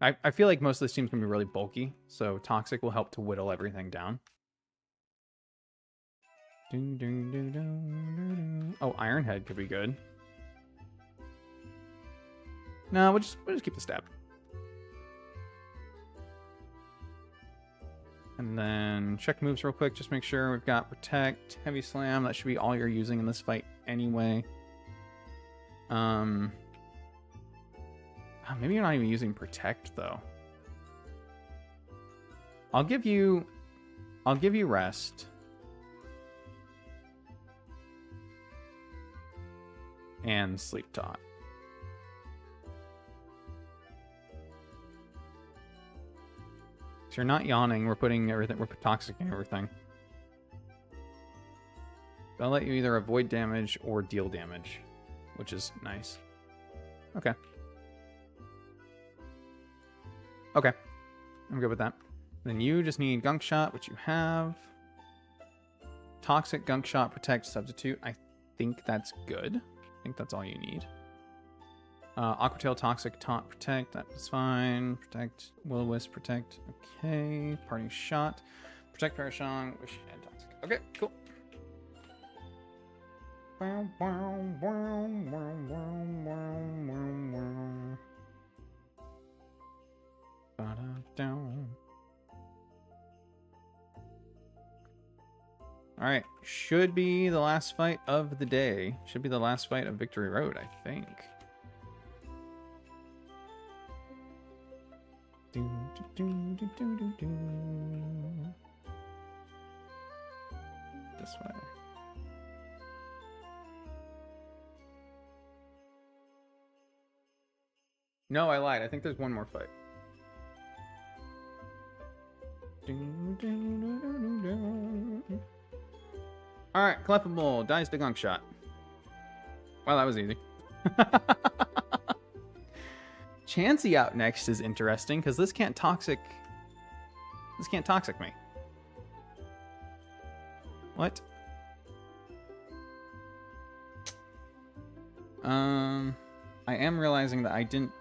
I feel like most of this team's going to be really bulky, so Toxic will help to whittle everything down. Oh, Iron Head could be good. No, we'll just keep the stab. And then check moves real quick. Just make sure we've got Protect, Heavy Slam. That should be all you're using in this fight anyway. Maybe you're not even using Protect though. I'll give you Rest. And Sleep Talk. So you're not yawning. We're putting everything. We're toxicing everything. I'll let you either avoid damage or deal damage, which is nice. Okay. Okay. I'm good with that. Then you just need Gunk Shot, which you have. Toxic, Gunk Shot, Protect, Substitute. I think that's good. I think that's all you need. Aqua Tail, Toxic, Taunt, Protect. That's fine. Protect, Will-O-Wisp, Protect. Okay. Parting Shot. Protect, Parashong, Wish, and Toxic. Okay, cool. Alright, should be the last fight of the day. Should be the last fight of Victory Road, I think. This way. No, I lied. I think there's one more fight. Alright, Clefable dies to Gunk Shot. Well, that was easy. Chansey out next is interesting because this can't toxic me. What? I am realizing that I didn't.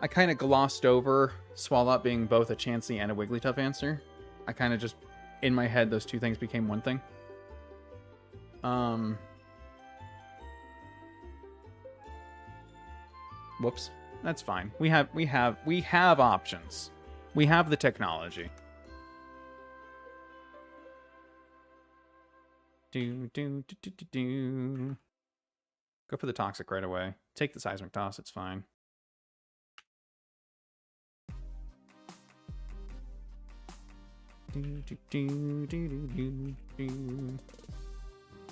I kind of glossed over Swallow being both a Chansey and a Wigglytuff answer. I kind of just, in my head, those two things became one thing. Whoops. That's fine. We have options. We have the technology. Go for the Toxic right away. Take the Seismic Toss, it's fine.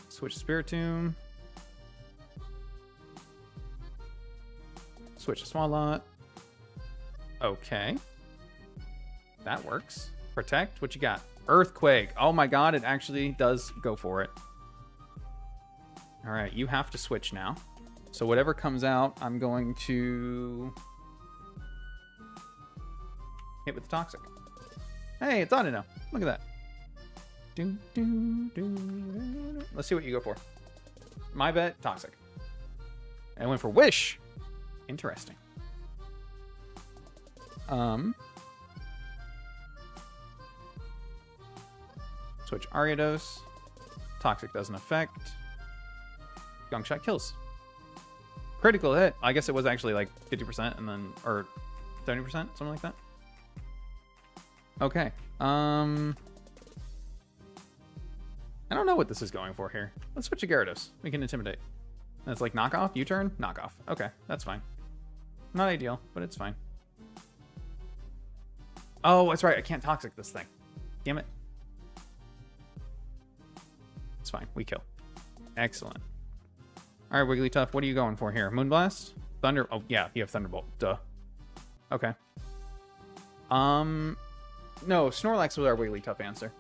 Switch Spiritomb. Switch to Swalot. Okay. That works. Protect, what you got? Earthquake. Oh my god, it actually does go for it. Alright, you have to switch now. So whatever comes out, I'm going to hit with the Toxic. Hey, it's on it now. Look at that. Let's see what you go for. My bet, Toxic. And I went for Wish. Interesting. Switch Ariados. Toxic doesn't affect. Gunk Shot kills. Critical hit. I guess it was actually like 50% and then, or 70%, something like that. Okay. I don't know what this is going for here. Let's switch to Gyarados. We can Intimidate. And it's like knockoff, U-turn, knockoff. Okay, that's fine. Not ideal, but it's fine. Oh, that's right. I can't Toxic this thing. Damn it. It's fine. We kill. Excellent. All right, Wigglytuff, what are you going for here? Moonblast? Thunder? Oh, yeah, you have Thunderbolt. Duh. Okay. No, Snorlax was our Wigglytuff answer.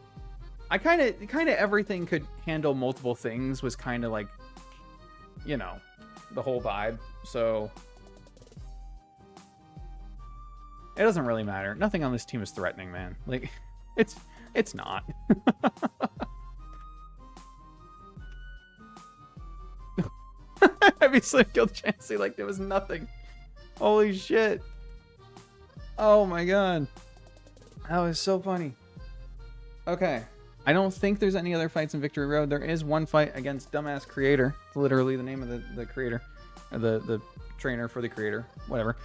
I kind of everything could handle multiple things was kind of like, you know, the whole vibe. So It doesn't really matter. Nothing on this team is threatening, man. Like, it's not. Heavy Slim killed Chansey like there was nothing. Holy shit. Oh my god. That was so funny. Okay. I don't think there's any other fights in Victory Road. There is one fight against Dumbass Creator. It's literally the name of the creator. Or the trainer for the creator. Whatever.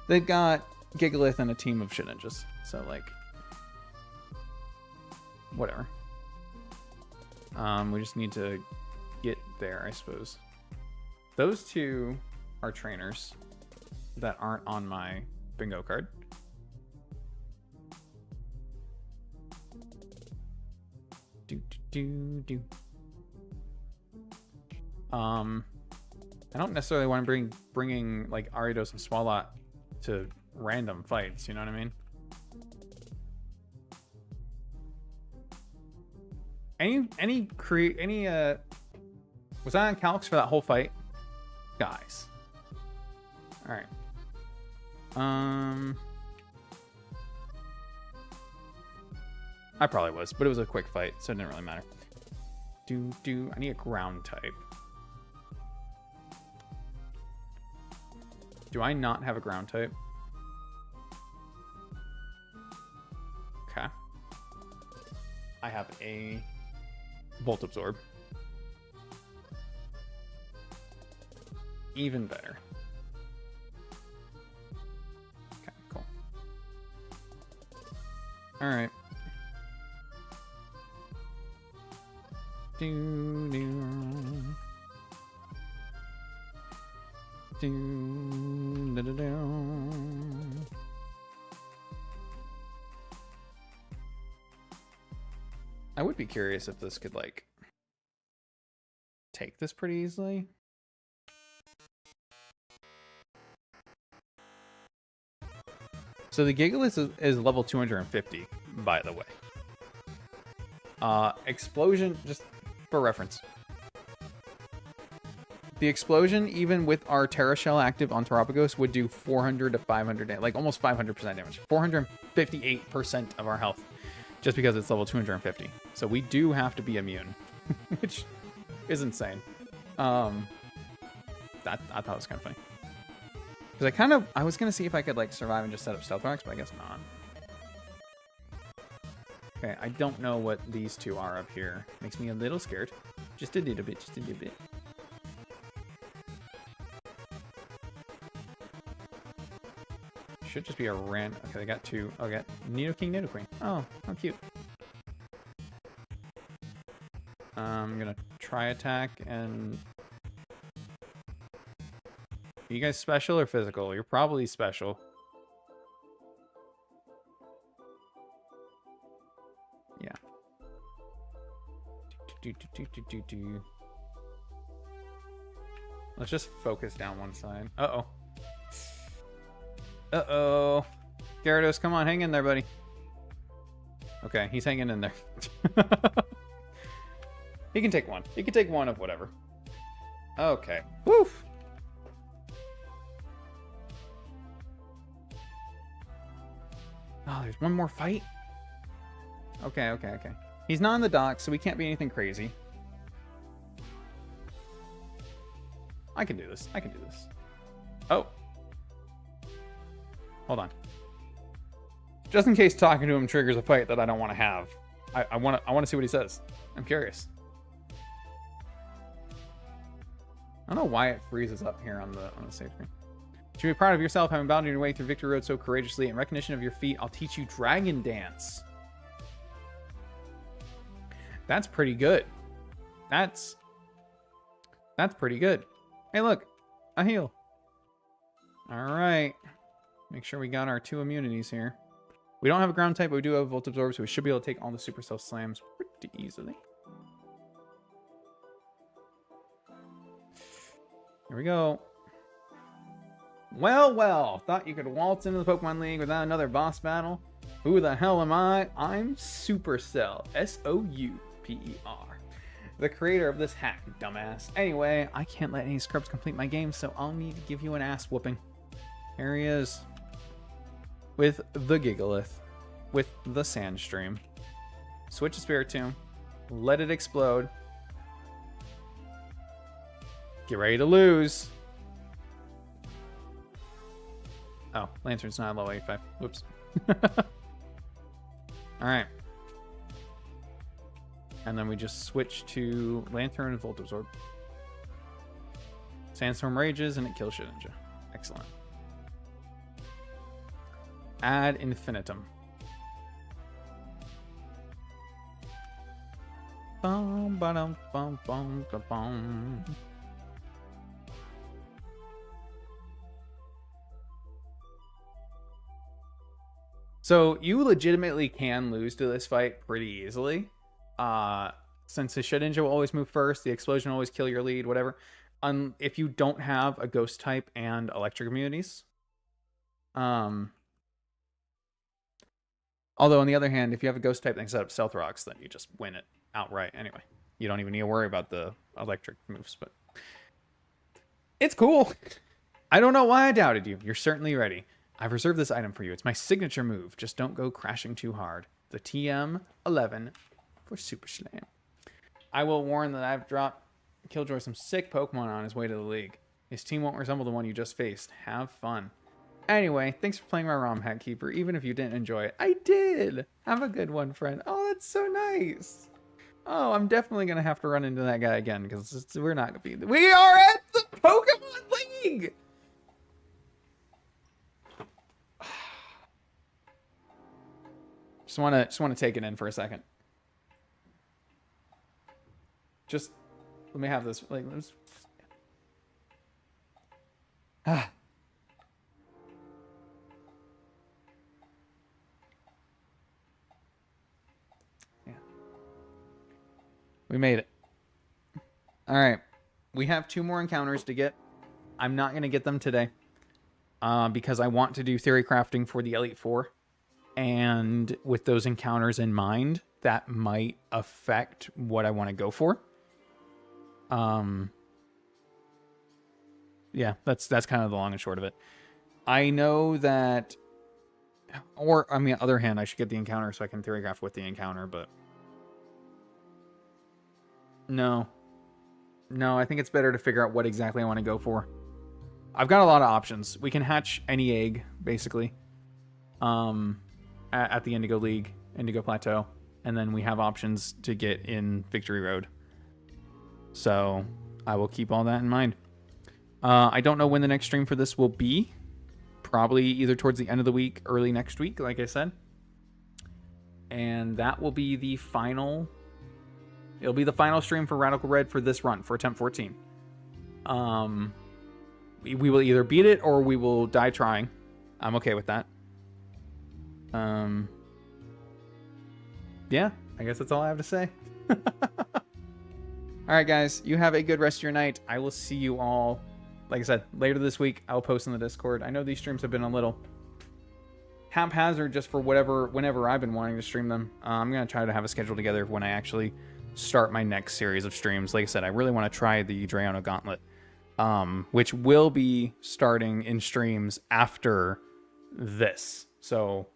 They've got Gigalith and a team of shit ninjas. So, like... whatever. We just need to get there, I suppose. Those two are trainers that aren't on my bingo card. I don't necessarily want to bringing like Aridos and Swalot to random fights, you know what I mean? Was I on Calix for that whole fight? Guys. Alright. I probably was, but it was a quick fight, so it didn't really matter. I need a ground type. Do I not have a ground type? Okay. I have a Volt Absorb. Even better. Okay, cool. Alright. I would be curious if this could, like, take this pretty easily. So the Gigalith is level 250, by the way. Explosion, just for reference. The explosion, even with our Terra Shell active on Terapagos, would do 400 to 500 damage, like almost 500% damage. 458% of our health, just because it's level 250. So we do have to be immune, which is insane. I thought it was kind of funny. Because I was going to see if I could like survive and just set up Stealth Rocks, but I guess not. Okay, I don't know what these two are up here. Makes me a little scared. Just a little bit, just a little bit. Should just be a random. Okay, they got two. Oh, I got Nidoking, Nidoqueen. Oh, how cute. I'm gonna try attack and. Are you guys special or physical? You're probably special. Yeah. Let's just focus down one side. Uh-oh. Uh-oh. Gyarados, come on, hang in there, buddy. Okay, he's hanging in there. He can take one. He can take one of whatever. Okay. Woof. Oh, there's one more fight? Okay, okay, okay. He's not on the dock, so we can't be anything crazy. I can do this. I can do this. Oh. Hold on. Just in case talking to him triggers a fight that I don't want to have. I want to see what he says. I'm curious. I don't know why it freezes up here on the save screen. You should be proud of yourself having bounded your way through Victory Road so courageously. In recognition of your feat, I'll teach you Dragon Dance. That's pretty good. That's pretty good. Hey, look. A heal. All right. Make sure we got our 2 immunities here. We don't have a ground type, but we do have a Volt Absorb, so we should be able to take all the Supercell slams pretty easily. Here we go. Well, well. Thought you could waltz into the Pokemon League without another boss battle? Who the hell am I? I'm Supercell. S-O-U-P-E-R. The creator of this hack, dumbass. Anyway, I can't let any scrubs complete my game, so I'll need to give you an ass whooping. Here he is. with the Gigalith, with the Sandstream. Switch to Spiritomb. Let it explode. Get ready to lose. Oh, Lantern's not level 85. Whoops. Alright. And then we just switch to Lantern and Volt Absorb. Sandstorm rages and it kills Shedinja. Excellent. Ad infinitum. Bum, ba-dum, bum, bum, ba-bum. So you legitimately can lose to this fight pretty easily. Since the Shedinja will always move first, the explosion will always kill your lead, whatever. If you don't have a ghost type and electric immunities. Although on the other hand, if you have a ghost type that can set up stealth rocks, then you just win it outright anyway. You don't even need to worry about the electric moves, but it's cool. I don't know why I doubted you. You're certainly ready. I've reserved this item for you. It's my signature move. Just don't go crashing too hard. The TM11 for Super Slam. I will warn that I've dropped Killjoy some sick Pokemon on his way to the league. His team won't resemble the one you just faced. Have fun. Anyway, thanks for playing my ROM Hack Keeper, even if you didn't enjoy it. I did! Have a good one, friend. Oh, that's so nice. Oh, I'm definitely going to have to run into that guy again, because we're not going to be... We are at the Pokemon League! Just want to take it in for a second. Just let me have this. Like, let's... Ah. Yeah. We made it. All right. We have 2 more encounters to get. I'm not going to get them today. Because I want to do theory crafting for the Elite Four. And with those encounters in mind, that might affect what I want to go for. Yeah, that's kind of the long and short of it. I know that, or I mean, on the other hand, I should get the encounter so I can theory craft with the encounter, but no, I think it's better to figure out what exactly I want to go for. I've got a lot of options. We can hatch any egg, basically. At the Indigo League, Indigo Plateau, and then we have options to get in Victory Road. So I will keep all that in mind. I don't know when the next stream for this will be. Probably either towards the end of the week, early next week, like I said. And that will be the final... It'll be the final stream for Radical Red for this run, for Attempt 14. We will either beat it or we will die trying. I'm okay with that. Yeah, I guess that's all I have to say. Alright guys, you have a good rest of your night. I will see you all, like I said, later this week. I'll post in the Discord. I know these streams have been a little haphazard just for whenever I've been wanting to stream them. I'm going to try to have a schedule together when I actually start my next series of streams. Like I said, I really want to try the Drayano Gauntlet, which will be starting in streams after this. So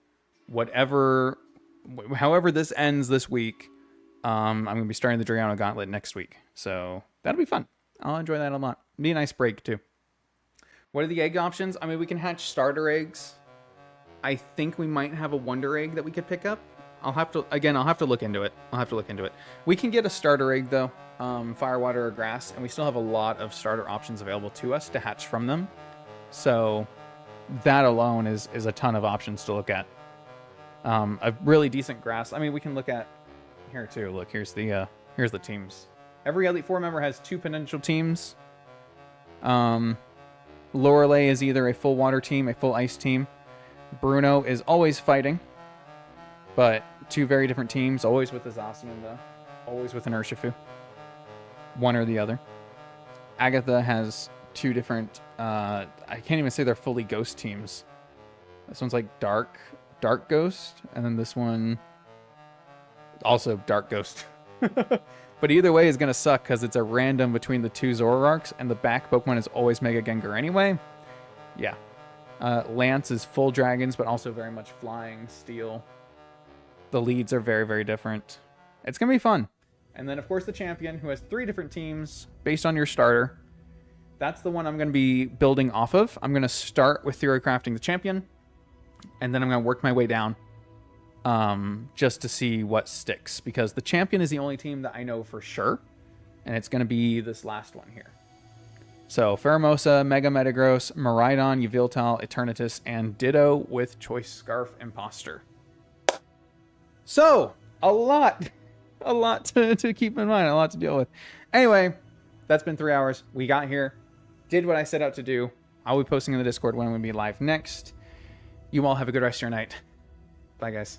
however this ends this week, I'm going to be starting the Drayano Gauntlet next week. So that'll be fun. I'll enjoy that a lot. Be a nice break too. What are the egg options? I mean, we can hatch starter eggs. I think we might have a wonder egg that we could pick up. I'll have to look into it. We can get a starter egg though, fire, water, or grass, and we still have a lot of starter options available to us to hatch from them. So that alone is a ton of options to look at. A really decent grass. I mean, we can look at here too. Look, here's the teams. Every Elite Four member has 2 potential teams. Lorelei is either a full water team, a full ice team. Bruno is always fighting, but 2 very different teams. Always with a Zacian though. Always with an Urshifu. One or the other. Agatha has 2 different. I can't even say they're fully ghost teams. This one's like dark ghost, and then this one also dark ghost. But either way is gonna suck because it's a random between the 2 Zoroarks, and the back Pokemon is always Mega Gengar anyway. Yeah, Lance is full dragons, but also very much flying steel. The leads are very, very different. It's going to be fun. And then, of course, the champion, who has 3 different teams based on your starter. That's the one I'm going to be building off of. I'm going to start with theory crafting the champion, and then I'm going to work my way down just to see what sticks. Because the champion is the only team that I know for sure, and it's going to be this last one here. So, Pheromosa, Mega Metagross, Miraidon, Yveltal, Eternatus, and Ditto with Choice Scarf Imposter. So, a lot to keep in mind, a lot to deal with. Anyway, that's been 3 hours. We got here, did what I set out to do. I'll be posting in the Discord when we be live next. You all have a good rest of your night. Bye, guys.